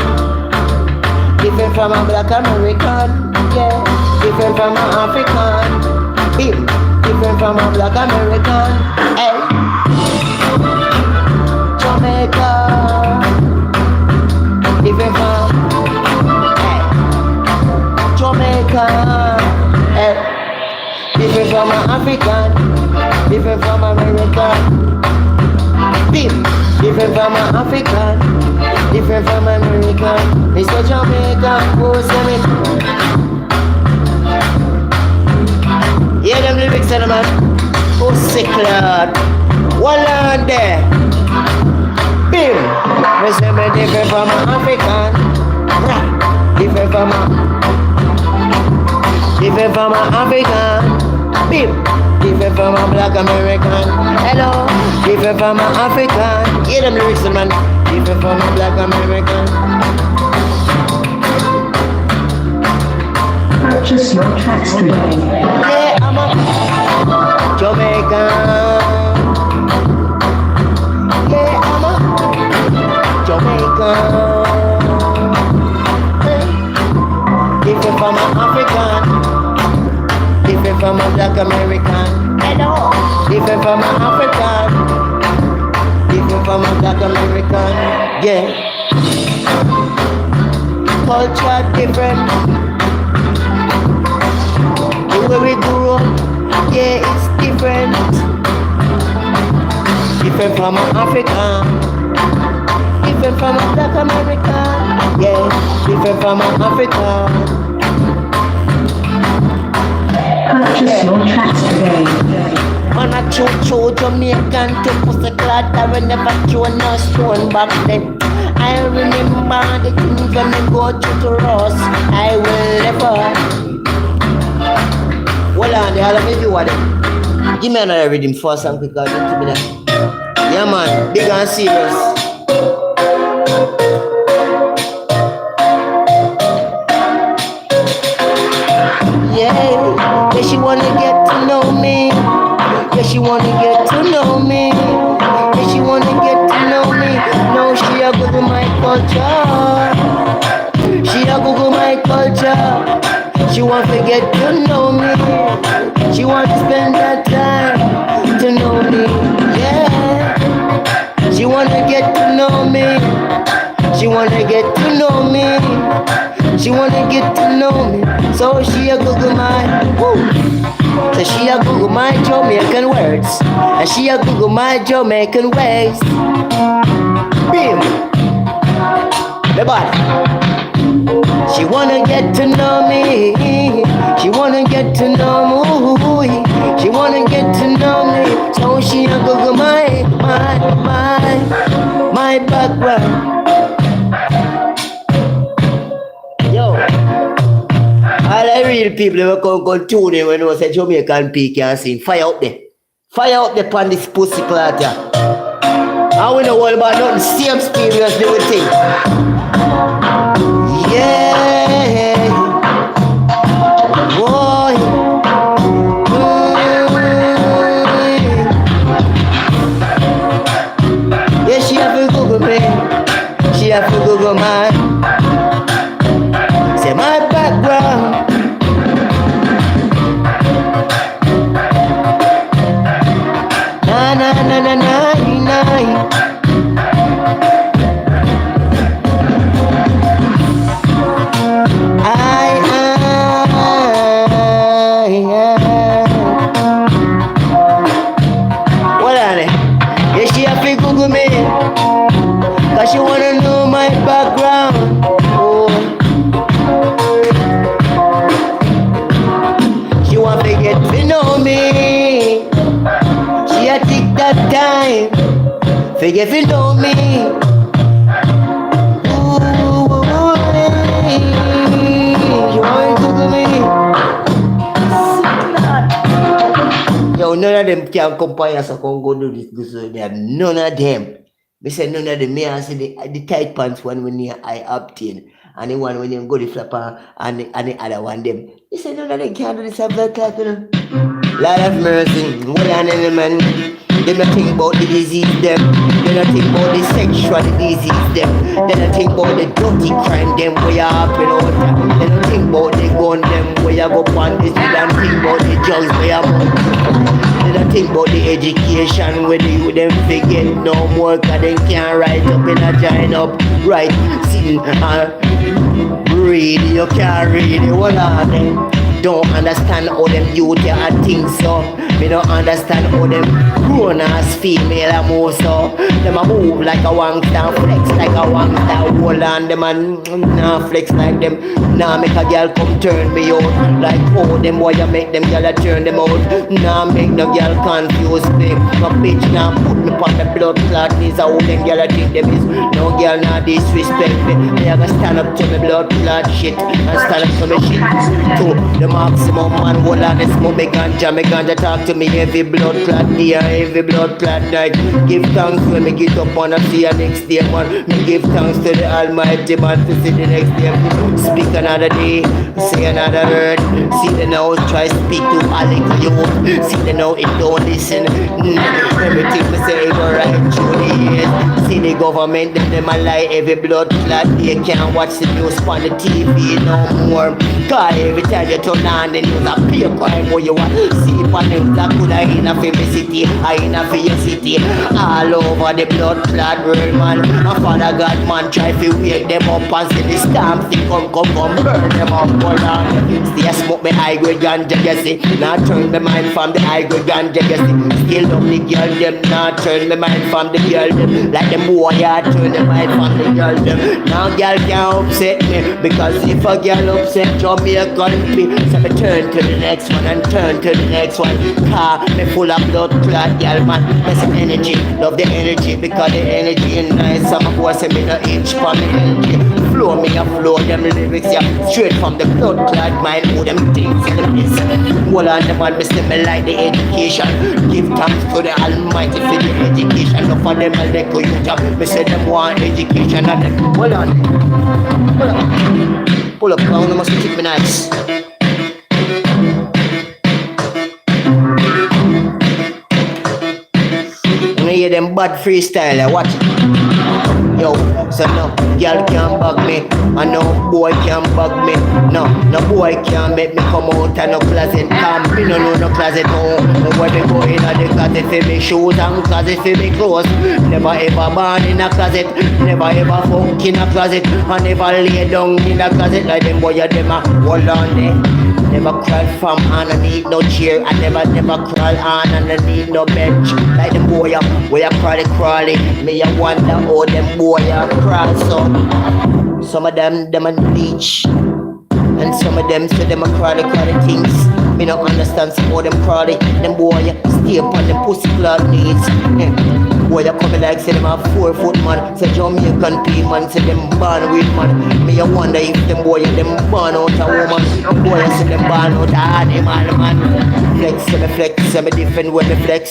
Different from a black American. Yeah. Different from an African. Him. Different from a black American. Hey. Jamaica. Different from Jamaica. Hey. Different from an African. Different from American. Different from an African. Different from American. Mr. Jamaican, who's coming? Yeah, them lyrics, man. Oh, sick lord. One on there. Bim. Me say me different from an African. Different from an African. Bim. Different from a black American. Hello. Different from an African. Hear them lyrics, man. Different from a black American. Purchase your tracks today. Yeah, I'm a Jamaican. Yeah, I'm a Jamaican. Different from an African. Different from a black American. Hello. Different from an African. Different from a black American. Yeah. Culture different. The way we grew up, yeah, it's different. Different from an African. Different from a black American. Yeah. Different from an African. Purchase your tracks today. On a true Jamaican to pussy clad that we never throw no stone back then. I remember the things when I go through to Ross. I will never. Hold on, the hell of me do what? Give me another rhythm first and quick. Give me that. Yeah man, big and serious. Yeah, she wanna get to know me. Yeah, she wanna get to know me. Yeah, she wanna get to know me. No, she a Google my culture. She a Google my culture. She want to get to know me. She want to spend that time to know me. Yeah. She wanna get to know me. She wanna get to know me. She wanna get to know me. So she a Google my. Woo. So So she a Google my Jamaican words, and she a Google my Jamaican ways. Bim, the body. She wanna get to know me. She wanna get to know me. She wanna get to know me. So she a Google my background. Yo, all the real people who come tune in when we say Jamaican P can sing. Fire out there. Fire out there upon this pussy clot, yeah. And we know all about nothing. Same experience they will think. Yeah. Boy. Yeah, she have to Google me. She have to Google mine. Say my background. Na na na na na na. What on it? Yeah, she have to Google me, cause she wanna know my background. Oh. She want to get to know me. She a take that time to get to know me. You want to Google me? Yo, none of them can compare us. I can go do this. Them. None of them. Me say none of them. Me I say the tight pants one when I obtain, and the one when you go the flapper, and the other one them. They say none of them can do this. I'm like that, you know. Lord have mercy. What on any man? They don't think about the disease them. They don't think about the sexual disease them. They don't think about the dirty crime them where you happen out there. They don't think about the gun them where you go on this. They don't think about the drugs where you want. They don't think about the education where they would them forget no more, cause they can't write up in a join up. Right, sitting read, you can't read it, what are them? Don't understand how them youth are think so. Me don't understand how them grown as female are move so. Them a move like a wangster, flex like a wangster. Hold on, them a nah flex like them. Nah make a girl come turn me out. Like how them boy you make them girl a turn them out. Nah make no girl confuse me. No bitch nah put me on the blood clot. Is how them girl a think them is. No girl nah disrespect me. They a go stand up to me blood clot shit and stand up to me shit. To the maximum man, hold on, it's more me ganja talk to me every blood clot day, every blood clot night. Give thanks when me get up and I see the next day, man. Me give thanks to the Almighty man to see the next day. Speak another day, say another word. See the now try speak to a little youth. See the now it don't listen. Everything me say go right through the years. See the government them a lie every blood clot. They can't watch the news on the TV no more. Cause every time you turn on the news, a pay crime where you want. See on the news, that could have in a for city, I in a for your city. All over the blood clot world, man. My father God, man, try to wake them up and see the stamp thing come, burn them up, hold on. Stay a smoke me high grade ganja, you see. Now turn my mind from the high grade ganja, you see. Still love the girl, them. Now turn my mind from the girl, them. Like them boy, I turn the mind from the girl, them. Now girl can't upset me, because if a girl upset Jamaican me, so me turn to the next one and turn to the next one. Car me full of blood clot, girl, man. That's energy, love the energy, because the energy is nice. Some of us say me no inch for me energy. Flow me a flow them lyrics, yeah. Straight from the blood clot mind, who them things in the place. Hold on the man, me say me like the education. Give thanks to the Almighty for the education. No for them a little youth, me say them want education and them. Hold on. Pull up, clown, you must keep me nice. You hear them bad freestyle, watch it. Yo, so no girl can't bug me, and no boy can't bug me. No boy can't make me come out of no closet. Come, me no know no closet, no. Where me go in the closet for me shoes and closet for me clothes. Never ever born in a closet, never ever fuck in a closet, and never lay down in a closet like them boy them a hold on there. never crawl from underneath no chair. I never crawl on underneath no bench. Like them boy, where you crawly. Me I wonder how them boy crawl so. Some of them a bleach. And some of them say them a crawly things. Me no understand some of them crawly. Them boy stay upon them pussy cloud needs. Boy you coming like say them a 4 foot man. Say Jamaican P man, say them born with man. Me I wonder if them boy them born out a woman. Boy say them born out a animal man. Flex, say me flex, say me different when me flex.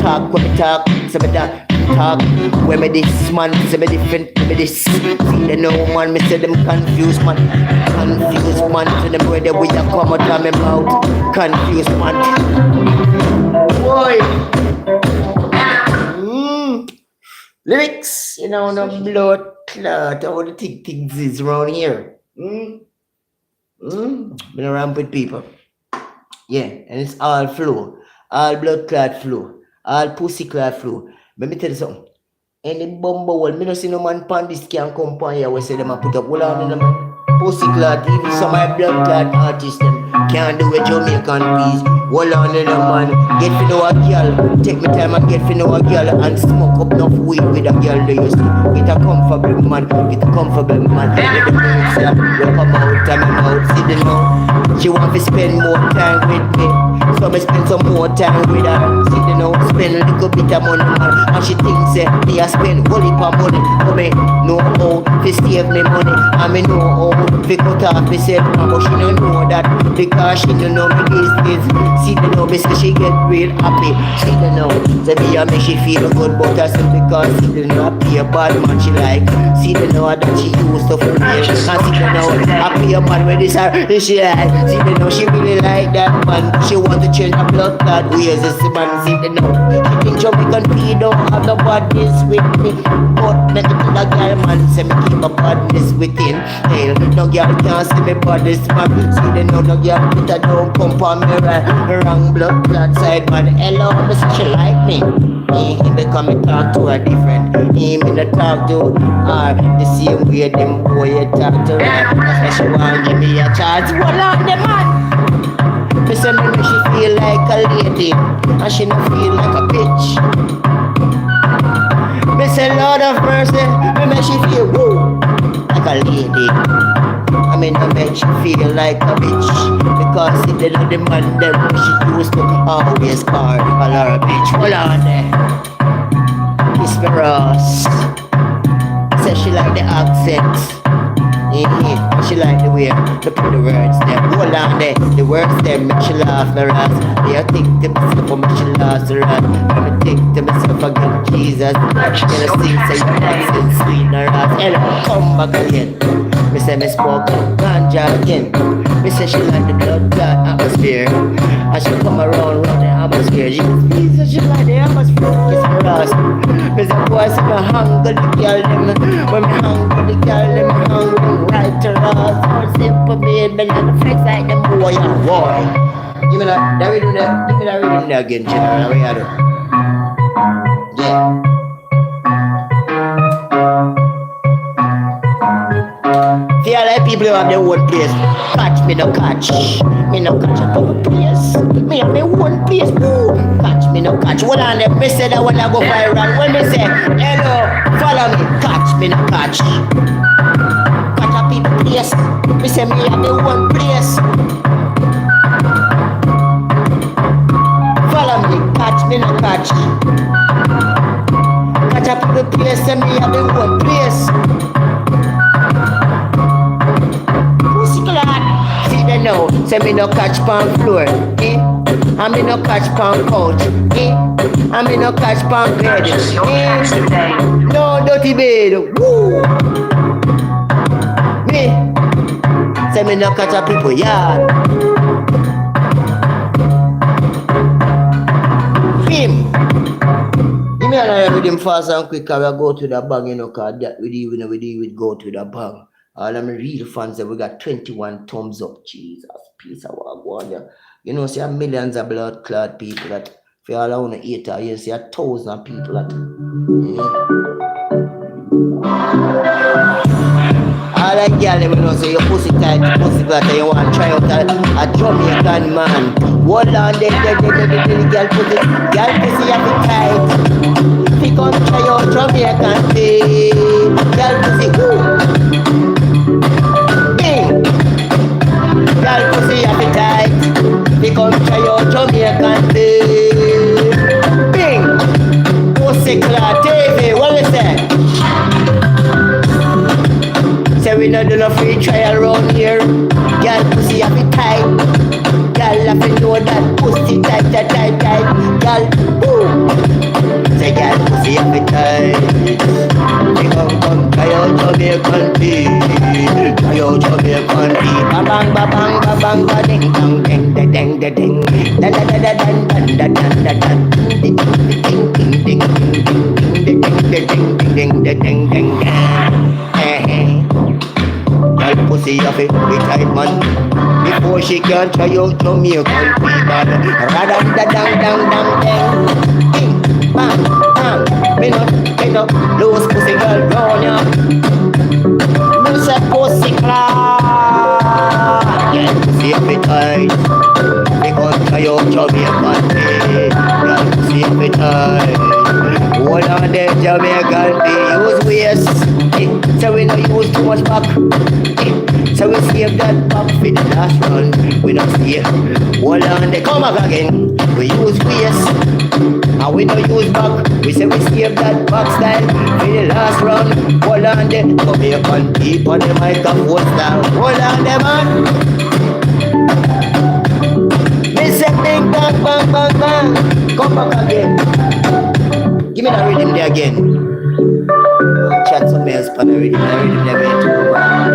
Talk when me talk, say me that. Talk when me this man, say me different, me this. See they know man, me say them confused man. Confused man, to them where they way you come out of me mouth. Confused man. Boy. Lyrics, you know, no blood clot, all the things is around here. Been around with people. Yeah, and it's all flow. All blood clot flow. All pussy clot flow. Let me tell you something. Any bumble, me no see no man pan this can come pan here. We say them a put up all on them pussy clot. Even some of my blood clot artists them can't do a Jamaican piece. Hold on in them man. Get to know a girl. Take me time and get to know a girl and smoke up enough weed with a girl they used to. Get a comfortable man. Get a comfortable man. Get the friends that will come out of my mouth. See the know. She want to spend more time with me. So me spend some more time with her. See the know. Spend a little bit of money man. And she thinks me I spend whole heap of money. But me know how to save me money. And me know how to cut off myself. But she don't know that because she don't know me business. See the know me say she get real happy. See the know say me I make she feel good. But I say because see the know I pay a bad man she like. See the know that she used to for me. And see the know I pay a man when this her she like. See the know she really like that man. She want to change her blood clot ways. This man see the know she think Jamaican P don't have no badness with me. But me tell a girl man say me keep a badness within. Hell, no girl can't see me badness man. See the know no girl put a down pump on me wrong blood clot side man. Hello, me say she like me. He become me talk to her different. He me not talk to her the same way them boy you talk to her. That's why she want give me a chance. Hold on the man. Me say me make she feel like a lady and she not feel like a bitch. Me say Lord of mercy, me make she feel woo like a lady. I mean I make she feel like a bitch because see the man them she used to always call her a bitch. Hold on there. Kiss me Ross. Say she like the accent. She like the way they put the words them. Hold on there. The words them make she laugh the ras. Yeah, I think to myself for make she laugh the ras. I think to myself again Jesus. She gonna sing say you dancing sweet the ras. Hello, come back again. Me say me spoke ganja again. Me say she like the blood clot atmosphere. And she come around the atmosphere. She say she like the atmosphere. Kiss her ass. Me say boy say me hang with the girl them. When me hang with the girl them, me hang with right to us. So simple baby, not the flex like them boy and boy. Give me that rhythm there. Give me that rhythm there again, General. What you do? Yeah. Feel like people who have their own place. Catch me no catch. Me no catch a couple place. Me have my own place. Ooh. Catch me no catch. Hold on there. Me say that when I go viral. When me say hello, follow me. Catch me no catch. Catch a people place. Me say me have my own place. Follow me. Catch me no catch. Catch a people place. Say me have my own place. No, say me no catch pan floor, eh? I me no catch pan couch, eh? I me no catch pan bed, eh? No dirty bed, woo! Me, say me no catch a people yard. Him, give me another with him fast and quick. I will go to the bank, you know, cause that with you go to the bank. All I'm real fans that we got 21 thumbs up. Jesus, peace of water. You know, see millions of blood clot people that for all I want to eat, you see 1,000 people that. All like girl, you know, so your pussy tight, pussy flat, and you want to try out a Jamaican man. Hold on, the girl pussy have it tight. He come try out Jamaican thing. Girl pussy, bing. Girl pussy have it tight. He come try out Jamaican thing. Bing. Pussy clot, TV, what we say? Say we not do no free trial around here. Girl pussy have it tight. Girl have to know that pussy tight. Girl, boom. Say girl pussy have it tight. We come try out Jamaican tea. Try out Jamaican tea. Ba bang ba ding dong ding da ding da ding. Da da da da dan dan da dan da dan. Ding ding ding ding ding ding ding ding ding ding. Girl pussy have it tight man. Before she can try out Jamaican people. Radam da dang dang dang dang. Ding bang bang. Me no lose pussy girl round ya. Me say pussy clap. Girl pussy have it tight. Me gon' try out Jamaican tea. Girl pussy have it tight. Hold on there Jamaican tea. Use waist. So we no use too much back. So we save that back for the last run. We don't stay. Hold on there, come back again. We use waist. And we don't use back. We say we save that back style for the last run. Hold on there, come here and keep on the microphone style. Hold on there, man. Me say bing bang bang bang bang. Come back again. Give me that rhythm there again. Chat some else for the rhythm there again to go back.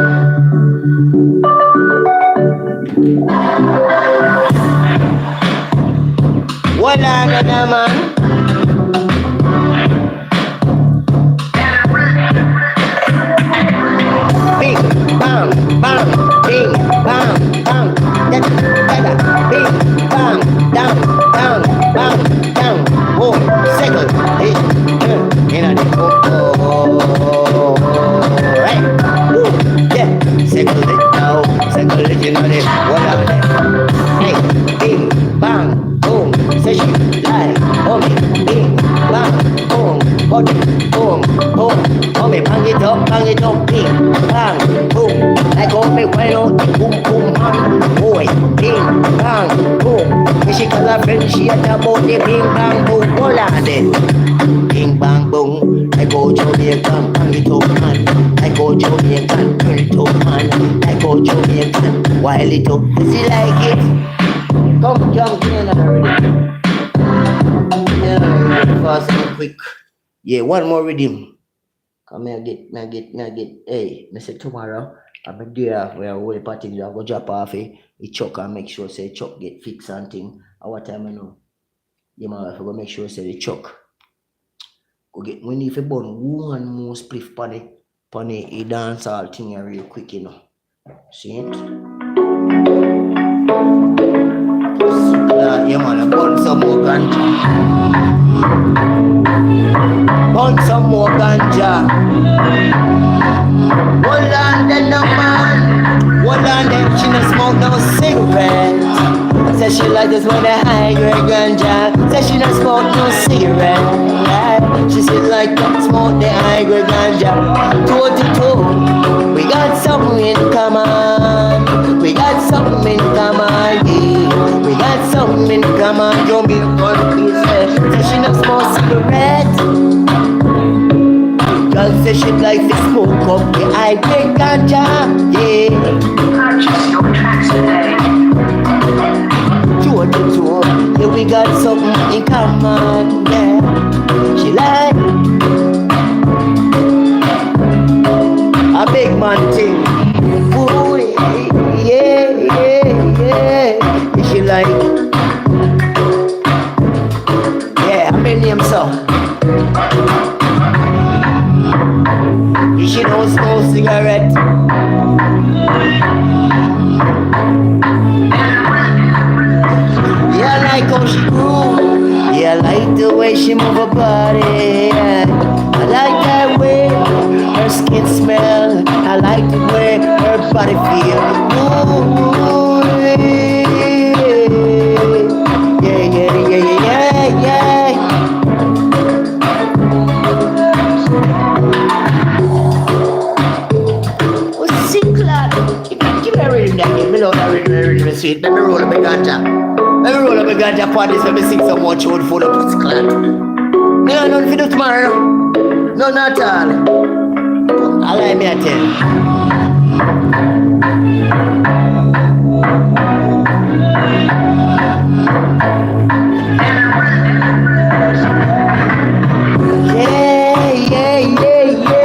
Hold on there, man. Bing bang bang bing bang bang. Da bing bang down down bang down. Oh, second. Hey, in a right. Woo, yeah. Second it now. Second it in a what are they? Hey, bing bang boom. Say she lie. Oh me, bing bang boom. Body boom boom. Oh me, bang it up, bing bang boom. Like oh me, why not boom boom bang. Boy, bing bang boom. When she call her friend, she at about the bing bang boom. Hold on then. Bing bang boom. I go Jamaican, bang it up man. I go Jamaican, turn it up man. I go Jamaican, while it up. Does he like it? Come jump in already. Yeah, fast and quick. Yeah, one more rhythm. Come here, get. Hey, I say tomorrow, I'm there where all the party I go drop off a chuck and make sure say chuck get fixed and thing. At what time I know? Yeah, man, I go make sure say the chuck. Go get money if you burn one more spliff pon the dance all thing here real quick, you know. See it? Yeah, man, I burn some more ganja. Burn some more ganja. Hold on then, no man. Hold on then, she no smoke no cigarette. Say she like this with a high grade ganja. Say she no smoke no cigarette. She said like that smoke the high grade ganja. 22. We got something in common. We got something in common. Yeah. We got something in common. Don't be one piece. Say she no smoke cigarette. Girl say she like to smoke up the high grade ganja. Yeah. Purchase your tracks today. 22. Yeah, we got something in common. Yeah. She like a big man thing. Ooh, yeah. She like, yeah, I'm in him so. She don't smoke cigarette. Yeah, I like how she grew. Yeah, I like the way she move her body. Yeah. I like that way her her skin smell. I like the way her body feel. Ooh, yeah, yeah, yeah, yeah, yeah. What's it, lad? Give me a rhythm that game. Me love that rhythm, sweet. Let me roll up my ganja. Let me roll up my ganja party so me sing some more tune for the pussy clad. Me not nothing to do tomorrow. No, not all. I like me a tell. Yeah, yeah, yeah, yeah.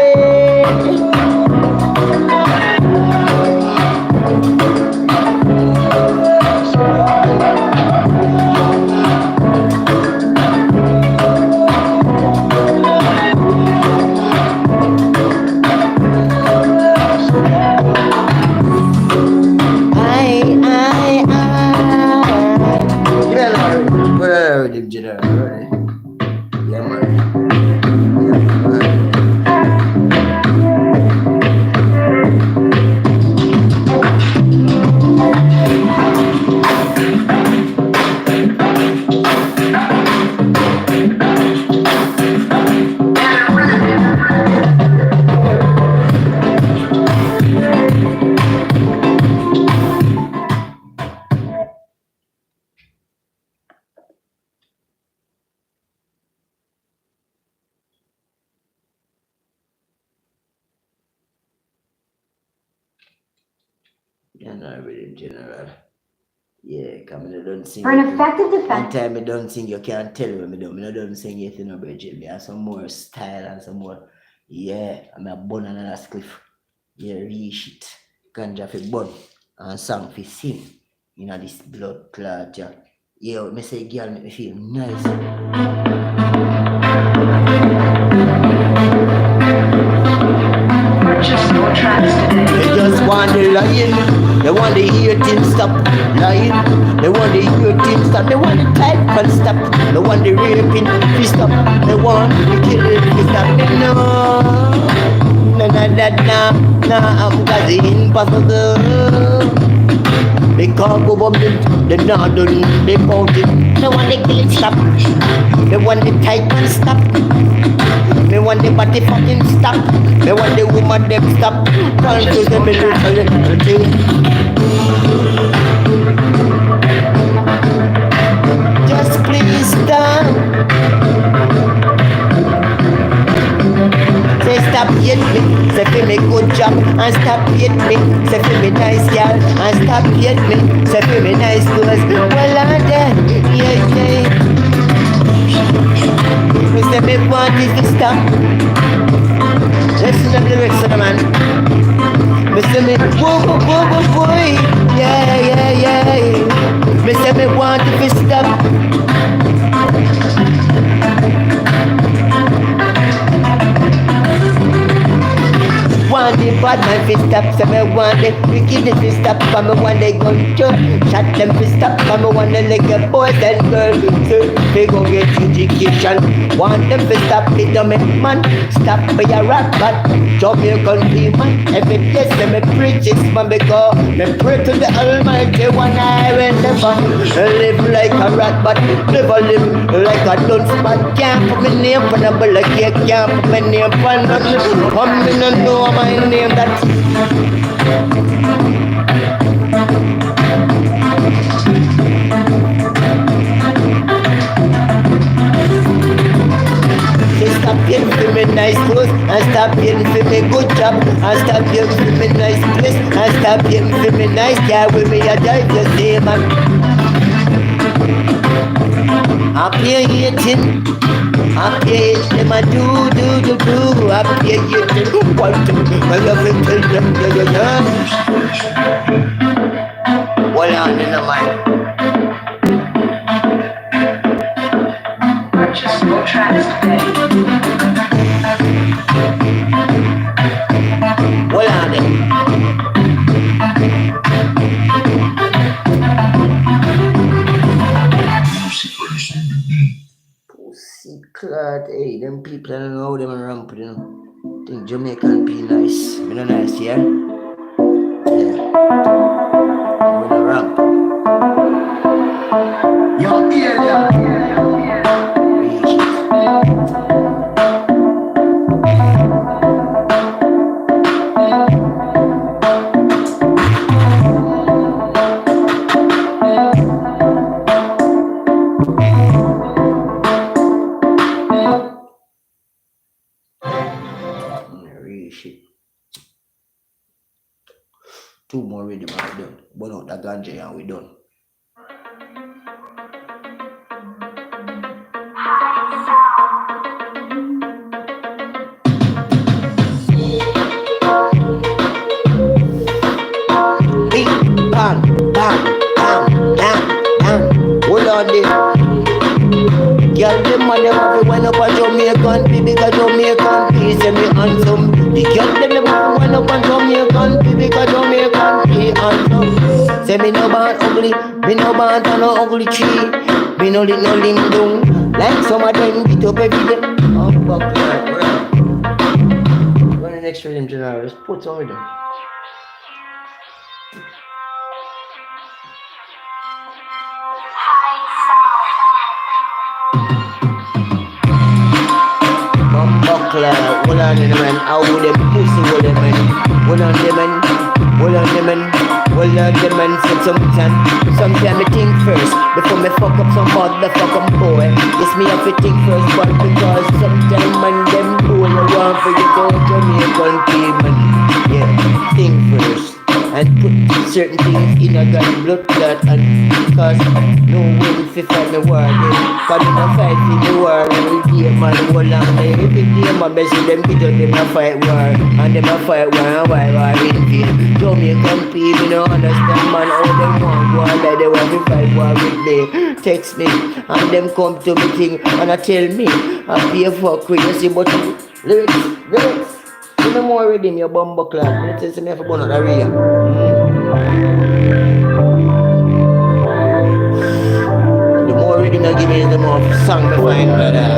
General. Yeah, come in, don't sing. For an effective One defense. time I don't sing, you can't tell when I don't. I don't sing it in a Bridget. Me have some more style and some more. Yeah, I'm a bun and a cliff. Yeah, real shit. Ganja for bun and song for sing. You know this blood clot. Yeah, me say girl make me feel nice. Purchase your tracks today. They just want the lying. They want to hear things stop lying. They want to hear things stop. They want the type and stop. They want the raping to stop. They want the killing to stop. They know. No, I'm cause impossible. They can't go up the northern, they mountain. They want the killing stop. They want the type and stop. They want the body fucking stop. They want the woman them stop. Can't do the military. Just please stop. Say stop hit me, say feel me good job, and stop hit me, say feel me nice girl, and stop hit me, say feel me nice clothes. Well I'm there, yeah, yeah. Me say me want it to stop. Listen to the lyrics of the man. Me say me whoa, boy, yeah, yeah, yeah. Me say me want it to stop. Want the bad man fi stop, so me want the wickedness fi stop, and me want the gun to shot them fi stop, and me want the little boys and girls so they gon' get education. Want them fi stop the dumb man, stop for your rat bat, Jamaican people. Every day say me preach this man because me pray to the Almighty one I will never live like a rat bat, never live like a dunce bat. Can't put me name on a bullet cake, can't put me name on nothing. Come in and know my name that. They stop getting for me nice clothes, and stop getting for me good job, and stop getting for me nice place, and stop getting for me nice car with me a drive the same man. I'm hating. I'm them I do. I'm want to, I love it, tell them, yeah. Well, on in the mind. Purchase your tracks today. Well, on it. Pussy clot, hey, them people I don't know how them are rampant, you know. Think Jamaican be nice. Me no nice, yeah? Yeah. We no ramp. Yo, yeah. Reach it. Reach it. Two more rhythm and we done. Burn out the ganja and we done. Big bang, bang, bang, bang, bang. Hold on there. Girl, them man them have to wind up a Jamaican pee because Jamaican pee say me handsome. The girl them have to wind up a Jamaican pee because Jamaican pee handsome. Say me no born ugly, me no born to no ugly tree. Me no lit no limb down like some of them get up every day. Oh fuck that, bro. Run the next rhythm general, just put some with them. Buckler, hold on the man, how would them pussy hold them man, hold on the man, hold on the man, hold on the man, said sometime me think first, before me fuck up some motherfucking boy, yes me have to think first, but because sometime man them fool around for you go Jamaican payment, yeah, think first, and put certain things in a gun blood clot, and because no one fi fight the war, cause in a fight in the war, every day man hold on there, every day man me see them get out, them a fight war, and them a fight war, and why war in vain. Jamaican people no understand man how them want war, like they want to fight war with me. Text me, and them come to me thing, and I tell me, I pay fuck with you see, but lyrics. Give me more rhythm, your bumbo clad. You tell me if I go on the real. The more rhythm I give me, the more song I find, brother.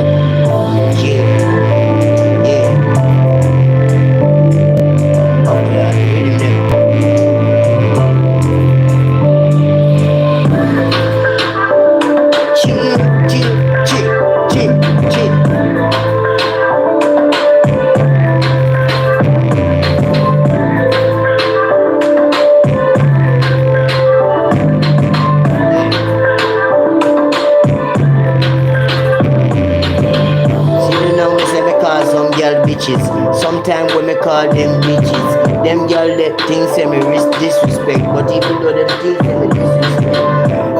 Yeah. Bumbo clad, rhythm them. Chill. Bitches. Sometimes when me call them bitches, them girl that things say me disrespect, but even though them things say me disrespect,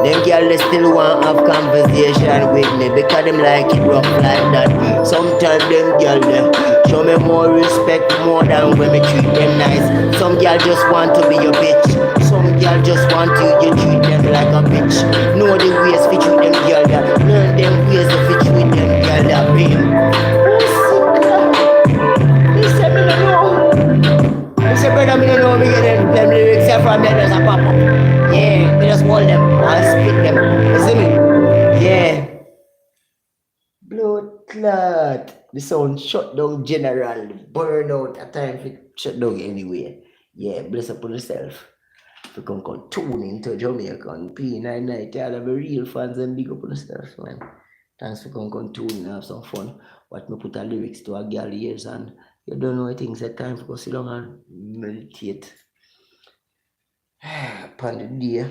them girl they still want have conversation with me because them like it rough like that. Sometimes them girl them show me more respect more than when me treat them nice. Some girl just want to be your bitch. Some girl just want you treat them like a bitch. Know the ways to treat them girl that. Learn them ways to treat them girl that real. Say brother, me don't know me get them lyrics here from there just a pop up. Yeah, me just hold them and spit them. You see me? Yeah. Blood clot. The sound shut down general. Burn out at time for shut down anyway. Yeah, bless up on yourself. To come tune into Jamaican P99. Tell them real fans and big up on yourself, man. Thanks for come tune and have some fun. What me put a lyrics to a girl ears and you don't know things at time for sit down and meditate upon the day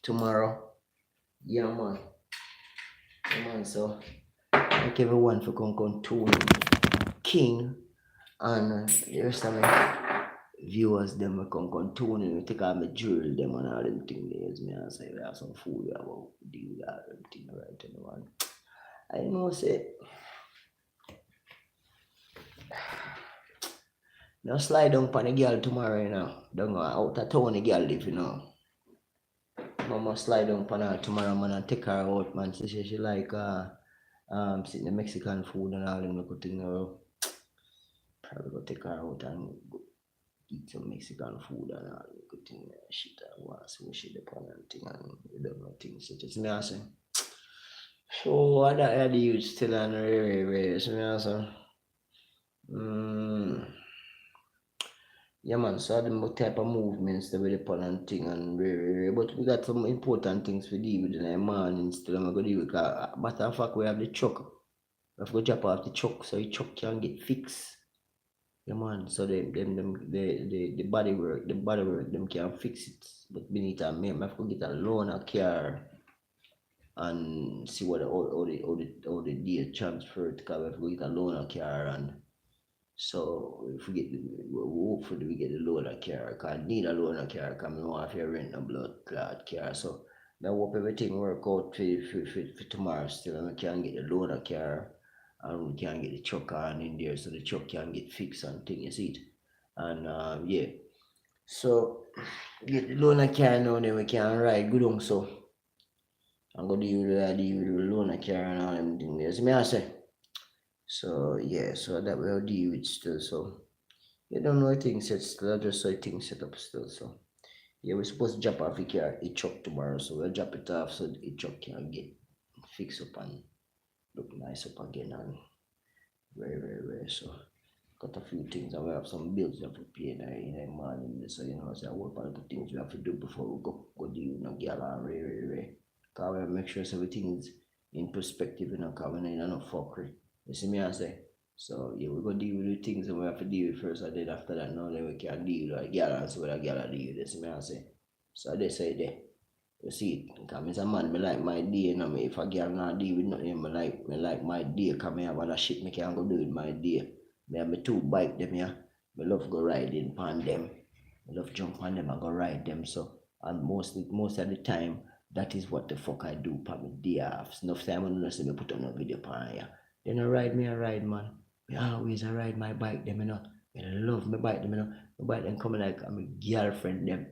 tomorrow. Yeah man, so thank everyone for come tune King and the rest of my viewers them will come tune in. We take out my drill them and all them things there's me and say we have some food we have to deal with all them things right anyone. I know say now slide down on the girl tomorrow, you know. Don't go out of town the girl live, you know. Mama slide down on her tomorrow, man, and take her out, man. She like sitting the Mexican food and all them little thing. Probably go take her out and go eat some Mexican food and all them good thing. Shit, I want to wish it upon and thing and you don't know things. So just me answer. So what I had the youth still on the race, me answer. Mm, yeah, man. So the type of movements that we depend on thing and but we got some important things to deal with in the morning still. I'm gonna deal with. Matter of fact, we have the truck. We have to drop off the truck so the truck can get fixed. Yeah, man. So the body work, them can fix it. But we need to have to get a loan a car and see what all the deal transfer to because we have to get a loan a car and so if we get hopefully we get a loaner car, cause I need a loaner car, cause I don't want to rent a blood clot car. So I hope everything work out for tomorrow still and we can get the loaner car and we can get the truck on in there so the truck can get fixed and thing, you see it. And yeah. So get the loaner car now then we can ride good on so I'm gonna deal with the loaner car and all them things. You see me I say? So yeah, so that we'll deal with still so you don't know things set still, I just saw things set up still. So yeah, we're supposed to drop off the car, a truck tomorrow, so we'll drop it off so the truck can get fixed up and look nice up again and very so got a few things and we have some bills we have to pay in the morning. So you know, so I work on the things we have to do before we go deal with no girl and very. Cause we make sure everything's in perspective, you know, cause we need no fuckery. You see me I say? So yeah, we go deal with the things that we have to deal with first and then after that now then we can deal with a girl and see what a girl deal with. You see me I say? So they say there. You see it, because I'm a man, me like my day, you know, me, if a girl not deal with nothing, me like my day, because me have other shit me can go do with my day. Me have me two bike them, yeah. Me love go riding upon them. Me love jump on them and go ride them, so, and most of the time, that is what the fuck I do upon my day off. Enough time when you see me put on a video upon yeah. Then I ride, man. Me always I ride my bike them, you know. Me love my bike them, you know. My bike them coming like I'm a girlfriend them.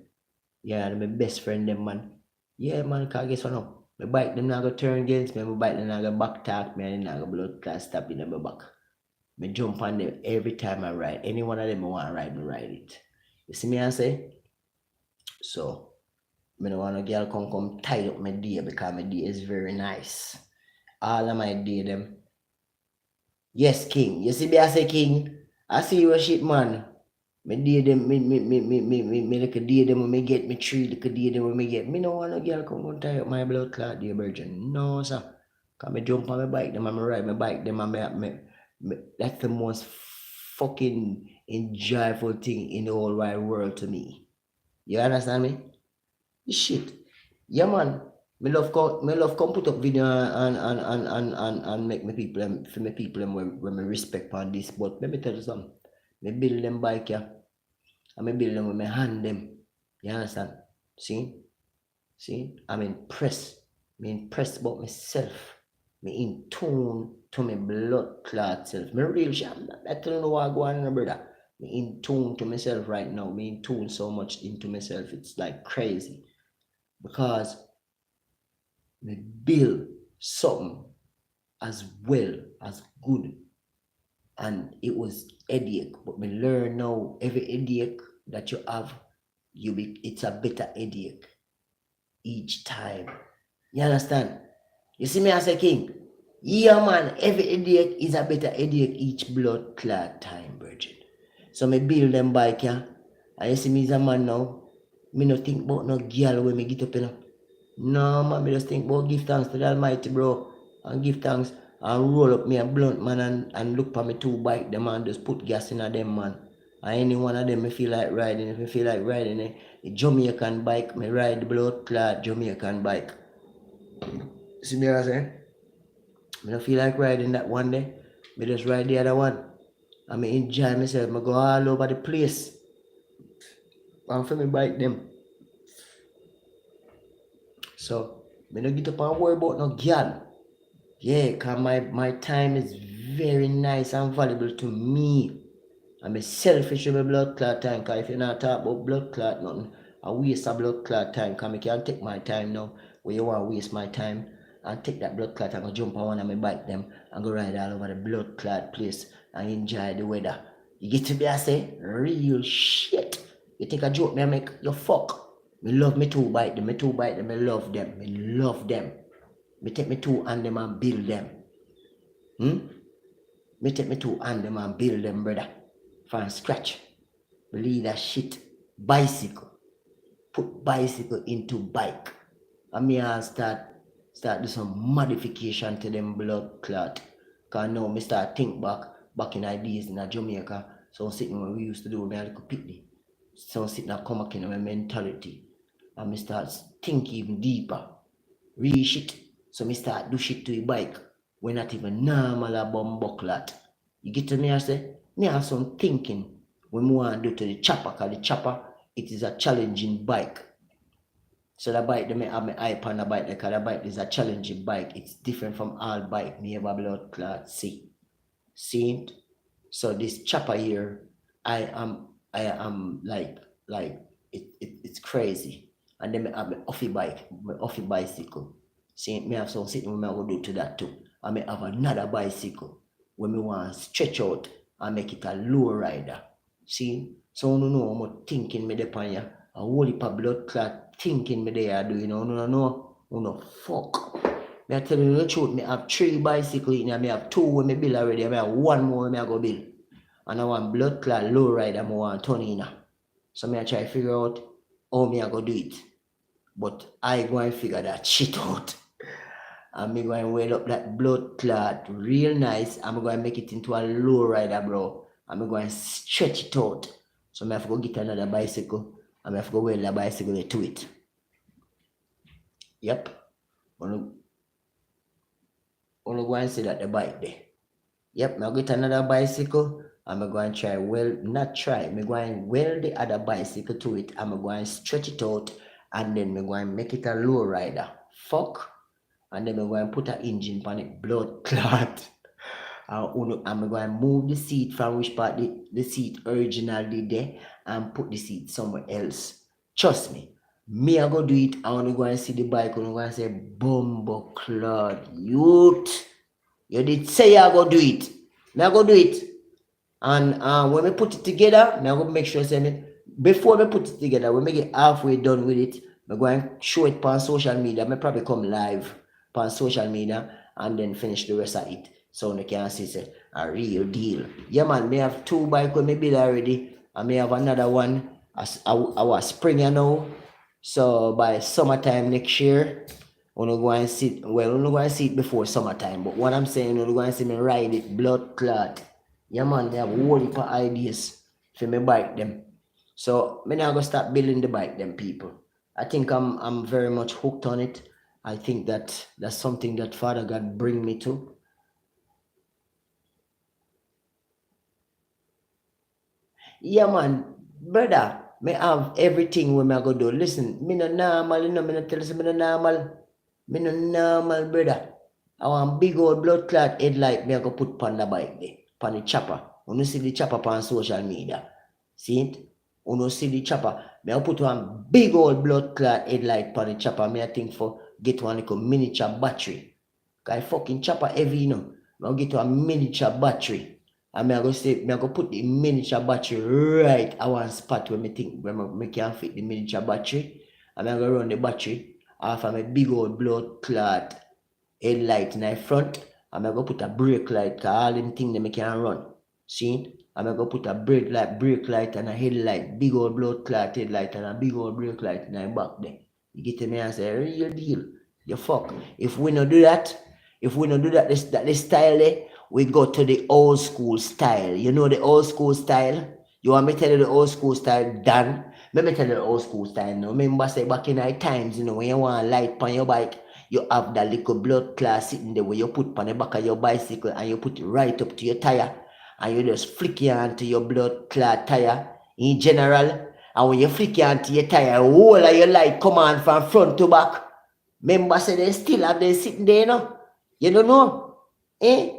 Yeah, they're my best friend them, man. Yeah, man, cause guess what now? My bike them not go turn against me, my bike them not go back talk me, and not go blood class stop in my back. Me jump on them every time I ride. Any one of them I want to ride, me ride it. You see me I say? So, me don't want a girl come tie up my day because my day is very nice. All of my day them. Yes, King. You see me I say King? I see you a shit man. Me day them, me like a day them when me get me tree, like a day them when me get. Me no want no girl come and tie up my blood clot, dear virgin. No, sir. Cause me jump on my bike them and me ride my bike them and that's the most fucking enjoyable thing in the whole wide world to me. You understand me? Shit. Yeah, man. Me love come put up video and make me people for me people when me respect on this. But let me tell you something. Me build them bike, yeah. And me build them with my hand them. You understand? See? I'm impressed. Me impressed about myself. Me in tune to my blood clot self. Me real shit. I'm not telling you what I go on, brother. Me in tune to myself right now. Me in tune so much into myself. It's like crazy. Because me build something as well as good. And it was headache. But me learn now every headache that you have, it's a better headache each time. You understand? You see me as a king? Yeah, man, every headache is a better headache each blood clot time, virgin. So me build them bike, yeah. And you see me as a man now, me no think about no girl when me get up, you know. No, man, me just think about give thanks to the Almighty, bro. And give thanks and roll up me a blunt, man, and look for me two bike, them and just put gas in a them, man. And any one of them me feel like riding. If me feel like riding a Jamaican bike, me ride the blood clot Jamaican bike. See me what I say? I don't feel like riding that one day. Me just ride the other one. I me enjoy myself. I go all over the place. And for me bike them. So, me don't get up and worry about no girl. Yeah, cause my time is very nice and valuable to me. I'm a selfish with my blood clot time, cause if you not talk about blood clot nothing, I waste a blood clot time, cause I can take my time now. Where you want to waste my time and take that blood clot and go jump on one of my bike them and go ride all over the blood clot place and enjoy the weather. You get to be I say real shit. You take a joke me I make you fuck. Me love me two bike them, me love them. Me love them. Me take me two and them and build them. Me Me take me two hand them and build them, brother. From scratch. Believe that shit. Bicycle. Put bicycle into bike. And me I start do some modification to them blood clot. Cause now me start think back in ideas in Jamaica. So sitting when we used to do me a little pitney. So sitting and come back in my mentality. And me start think even deeper. Real shit. So me start do shit to the bike. We're not even normal a bumbo clot. You get to me I say? Me have some thinking when we want to do to the chopper. Cause the chopper, it is a challenging bike. So the bike, they may have my eye on the bike because the bike is a challenging bike. It's different from all bike me ever blood clot see. See it? So this chopper here, I am like it's crazy. And then I have my offy bike, my offy bicycle. See, me have some sitting when I will do to that too. I may have another bicycle when me want to stretch out and make it a low rider. See? So no know how much thinking me depend ya. A whole heap of blood clot thinking me there do, you know, no fuck. Me I tell you the truth, me have 3 bicycles in here, me have 2 when me build already, me have 1 more when me I go build. And I want blood clot low rider, I want turn in. So me I try to figure out how me I go do it. But I go and figure that shit out. And me going to weld up that blood clot real nice. I'm going to make it into a low rider, bro. I'm going to stretch it out. So I have to go get another bicycle. And I have to go weld the bicycle to it. Yep. Only go and see that the bike there. Yep, I get another bicycle. I'm going to try I'm going to weld the other bicycle to it. I'm going to stretch it out. And then I'm going to make it a low rider. Fuck. And then I'm going to put an engine on it, blood clot. I'm going to move the seat from which part the seat originally there and put the seat somewhere else. Trust me. Me I go do it. I want to go and see the bike and I'm going to say, Bumbo clot, youth. You did say I go do it. Me I go do it. And when we put it together, me I go make sure before we put it together, when we get halfway done with it, I'm going to show it on social media. I probably come live on social media and then finish the rest of it. So you can see it's a real deal. Yeah man, me have 2 bikes when me build already. And me have another one. Our Springer now. So by summertime next year, we're not going to see it. Well, we're not going to see it before summertime. But what I'm saying, we're going to see me ride it, blood clot. Yeah man, they have a whole heap of ideas for me bike them. So me now go start building the bike them people. I think I'm very much hooked on it. I think that's something that Father God bring me to. Yeah man, brother, me have everything when I go do. Listen, me no normal, you know, me no tell you, me no normal. Me no normal, brother. I want big old blood clot headlight me I go put on the bike there, on the chopper. When you see the chopper on social media, see it? When you see the chopper, me I put one big old blood clot headlight on the chopper. Me I think for get one like a miniature battery. Cause fucking chopper heavy, you know. Me I get a miniature battery. And I go put the miniature battery right at one spot where I can fit the miniature battery. And I go run the battery off of my big old blood clot headlight in the front. And I go put a brake light, cause all them things that I can run. See? And I go put a brake light and a headlight, big old blood clot headlight and a big old brake light in the back there. You get to me and say, real deal. You fuck. If we don't do that, this style there, we go to the old school style. You know the old school style? You want me to tell you the old school style, Dan? Let me tell you the old school style now. Remember say back in the times, you know, when you want light on your bike, you have that little blood clot sitting there where you put on the back of your bicycle and you put it right up to your tire. And you just flick it onto your blood clot tire in general. And when you flick it onto your tire, all of your light come on from front to back. Remember say they still have them sitting there, you know? You don't know? Eh?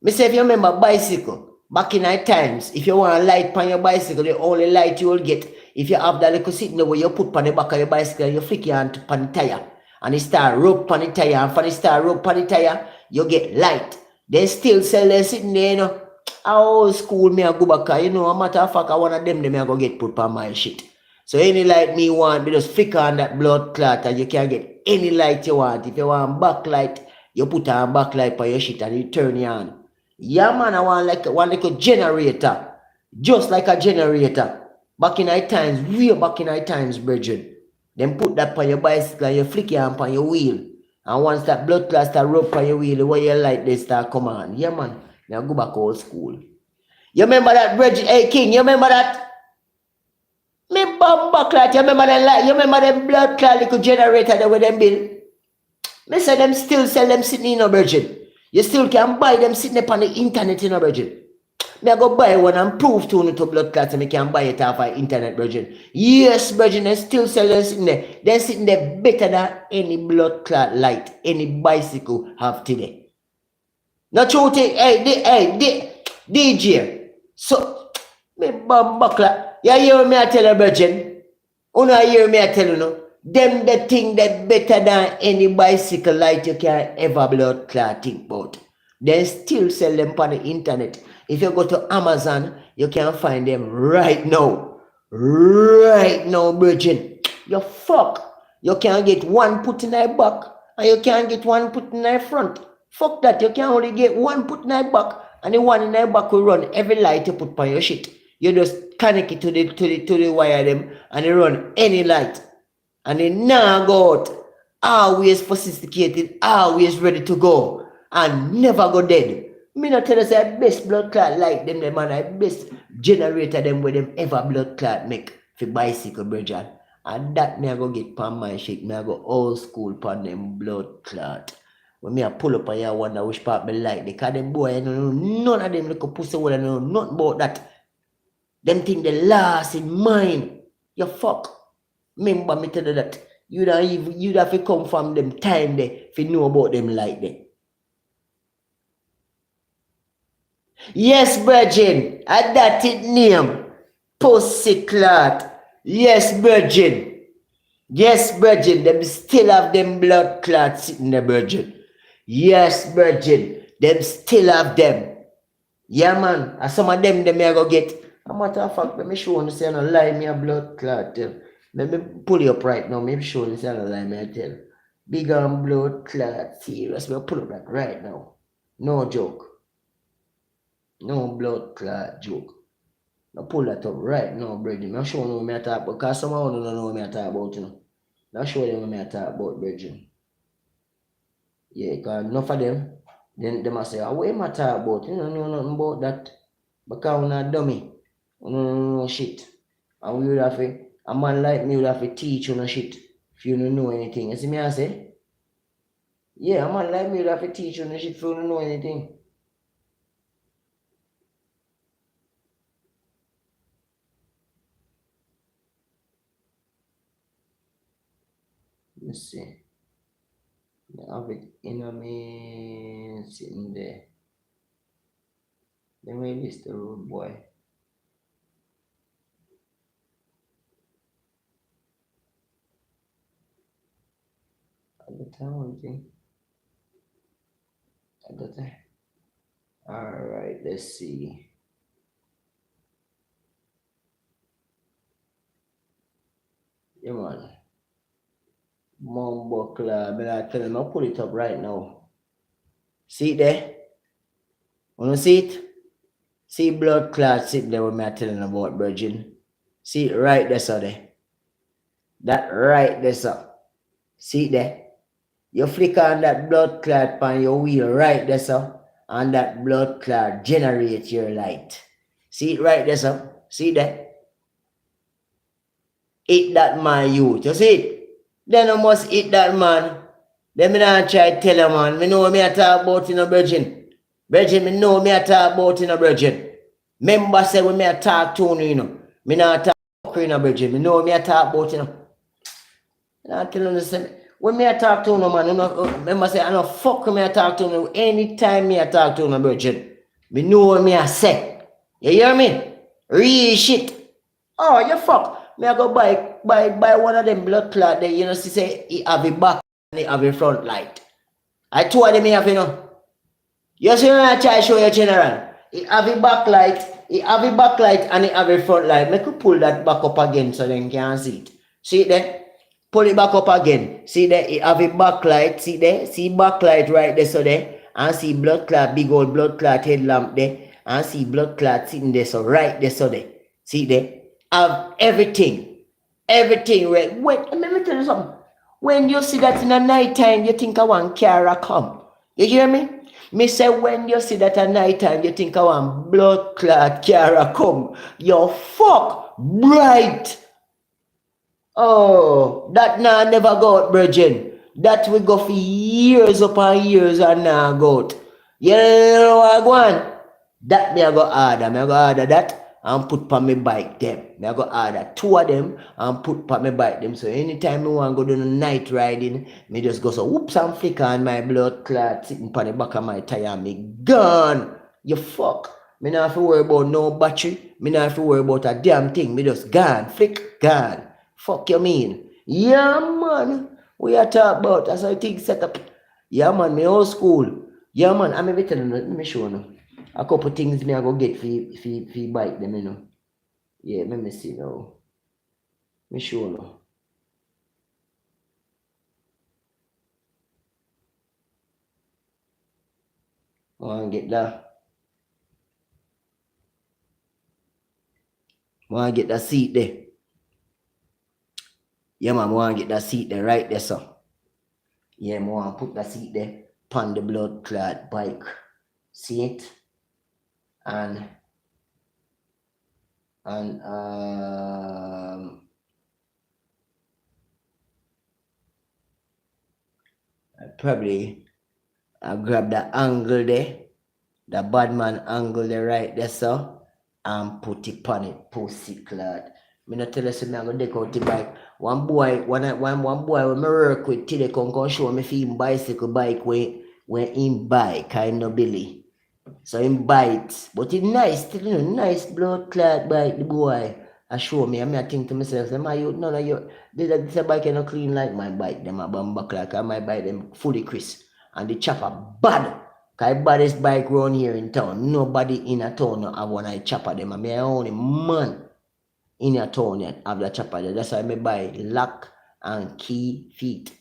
Me say if you remember bicycle, back in our times, if you want a light on your bicycle, the only light you will get if you have that little sitting there where you put on the back of your bicycle and you flick it on the tire. And it start rub on the tire, and for the start rub on the tire, you get light. They still sell them sitting there, you know. Old school me I go back, you know, a matter of fact, I one of them I go get put on my shit. So any light me want, me just flick on that blood clot and you can get any light you want. If you want backlight, you put on backlight on your shit and you turn it on. Yeah, man, I want like a generator. Just like a generator. Back in our times, way back in our times, brethren. Then put that on your bicycle and you flick your hand on your wheel. And once that blood clot start rub on your wheel, the way your light they start come on. Yeah, man. Now go back old school. You remember that, brethren? Hey, King, you remember that? Me bomba clot, you remember that light? You remember them blood clot little generator that with them bill? Me say them still sell them sitting in a virgin. You still can buy them sitting up on the internet in a virgin. Me I go buy one and prove to you to blood clot and me can buy it off the internet virgin. Yes, virgin, they still sell them sitting there. They're sitting there better than any blood clot light, any bicycle have today. Not true thing, DJ. So, me bomba clot. You hear me I tell you, virgin? You know hear me I tell you no? Them the thing that better than any bicycle light you can ever blood clot think about. They still sell them on the internet. If you go to Amazon, you can find them right now. Right now, virgin. You fuck. You can get one put in thy back and you can get one put in thy front. Fuck that. You can only get one put in thy back and the one in thy back will run every light you put on your shit. You just connect it to the wire them and they run any light. And they now go out, always sophisticated, always ready to go, and never go dead. Me not tell us the best blood clot like them, man, the best generator them where them ever blood clot make for bicycle, bridger. And that me I go get pan my shit, me I go old school pan them blood clot. When me I pull up and you wonder which part me like, because them boy, you know, none of them little pussy will know nothing about that. Them think the last in mind. You fuck. Remember me tell you that you'd have to come from them time there if you know about them like that. Yes, virgin, and that it name pussy clot. Yes, virgin. Yes, virgin, them still have them blood clots sitting there, virgin. Yes, virgin, them still have them. Yeah, man, and some of them I go get. A matter of fact, let me show you say no lie, me a blood clot. Let me pull you up right now. Maybe show you say no lie, me I tell. Big on blood clot, serious. Me pull up that right now. No joke. No blood clot joke. Now pull that up right now, brethren. I'm showing you what I talk about, because some of you don't know what I talk about, you know. Now show them what I talk about, brethren. Yeah, because enough of them, then they must say, what am I talk about? You don't know nothing about that. Because I'm not dummy. You don't know shit. And we would have to, a man like me would have to teach you no shit if you don't know anything. You see me I say? Yeah, a man like me would have to teach you no shit if you don't know anything. Let's see. I have it in me sitting there. Then maybe it's the rude boy. At the time, thing. At the time. Alright, let's see. Yeah, man. Mumbo club, but I tell him, I'll pull it up right now. See it there? Wanna see it? See blood clot sitting there with me telling about, virgin. See it right there, so there. That right there, so. See it there? You flick on that blood clot on your wheel right there, so. And that blood clot generates your light. See it right there, so. See it there? Hit that man, youth. You see it? Then I must hit that man. Then me not try to tell you, man. Me know me I talk about in a virgin. Virgin, me know me I talk about in a virgin. Member say when me I talk to you know. Me not talk in a virgin. Me know me I talk about you know. I tell you the when me I talk to you, man, you know, member say I don't fuck when me I talk to you. Anytime me I talk to you, virgin. Me know what me I say. You hear me? Real shit. Oh, you fuck. Me I go buy one of them blood clot there, you know, see say he have a back and he have a front light. I told them he have, you know. You see when I try to show you general. He have a backlight, and he have a front light. Make you pull that back up again so then you can see it. See it there? Pull it back up again. See there? He have a backlight. See there? See backlight right there so there. and see blood clot, big old blood clot head lamp there, and see blood clot sitting there, so right there, so there. See there? Have everything. Everything right. Wait, let me tell you something. When you see that in the night time, you think I want Cara come. You hear me? Me say when you see that at night time, you think I want blood clot Cara come. You fuck right. Oh, that now never go out, virgin. That will go for years upon years and now go out. You know what I go on? That me I go order. Me I go order that and put on my bike them. Me I go order 2 of them and put on my bike them. So anytime me want to go do the night riding, me just go so whoops and flick on my blood clot sitting on the back of my tire and me gone. You fuck. Me not have to worry about no battery. Me not have to worry about a damn thing. Me just gone. Flick, gone. Fuck you mean? Yeah, man. We are talk about that's how things set up. Yeah, man. Me old school. Yeah, man. I'm a telling you. Let me show you. A couple things me I go get for bike them, you know. Yeah, let me see now. Me show you. Want to get that? Want to get that seat there? Yeah, man. Want to get that seat there right there, so. Yeah, I want to put that seat there upon the blood clot bike. See it? And I grab the angle there, the bad man angle there right there, so, and put it on it, pussy clot. Me not tell you so me I go deck out the bike. One boy when me work with till they come show me fi him bicycle bike when him buy kind of Billy. So him bite, but it nice, still, you know, nice blood clot bike the boy. I show me, I think to myself, say, my youth, none of you, this bike ain't clean like my bike, them a bumper clock, and my bike them fully crisp. And the chopper bad. Cause baddest bike round here in town. Nobody in a town no have one I chopper them. I mean I only man in a town yet have the chopper there. That's why I buy lock and key feet.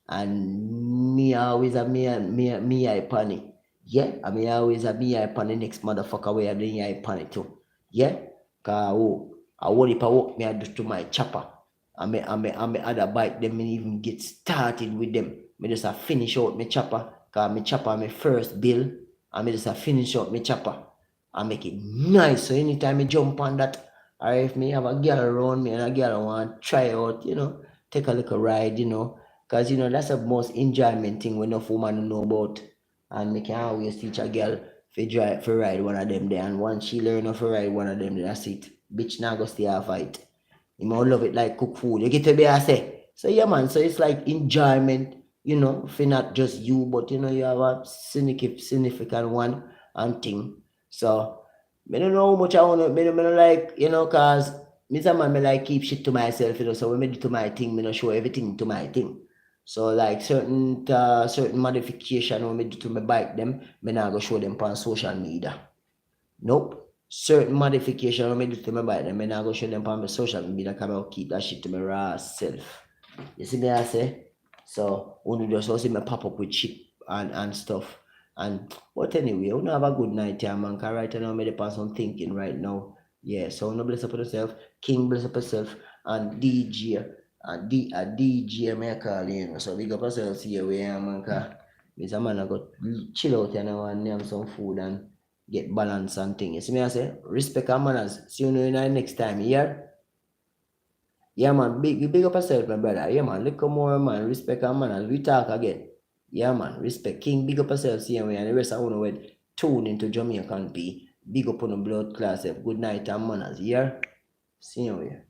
And me always have me eye pan it. Yeah, I mean always have me eye pan the next motherfucker way I do eye pan it too. Yeah? Cause I want if I walk me I do to my chopper. I may other bike them me even get started with them. Me just a finish out my chopper. Cause my chopper my first bill. And me just a finish out my chopper. I make it nice. So anytime I jump on that, or if me have a girl around me and a girl want to try out, you know, take a little ride, you know. Cause you know that's the most enjoyment thing when enough woman know about. And me can always teach a girl for ride one of them there. And once she learn how to ride one of them, that's it. Bitch now go stay a fight. You might love it like cook food. You get to be a say. So yeah man, so it's like enjoyment, you know, for not just you, but you know, you have a significant one and thing. So I don't know how much I wanna me don't like, you know, cause me some man me like keep shit to myself, you know. So when me do to my thing, me not show everything to my thing. So like certain modification when me do to my bike them, me not go show them on social media. Nope. Certain modification when me do to my bike them, me not go show them on my social media because I'll keep that shit to my raw self. You see me I say? So only just see me pop up with shit and stuff. And but anyway, you have a good night here, man. Cause right now, I'm upon some thinking right now. Yeah, so no bless up yourself, King bless up yourself, and DJ, DJ may I call you. So big up yourself, see you where man. Cause this a man I got chill out here now and name some food and get balance and thing. You see me I say? Respect our manners. See you in the next time, yeah? Yeah man, big up yourself, my brother. Yeah man, look more man, respect our manners. We talk again. Yeah man, respect King, big up yourself, see me and the rest I wanna wait tune into Jamaican P. Big up on the blood class. Good night and manners, yeah? See you here.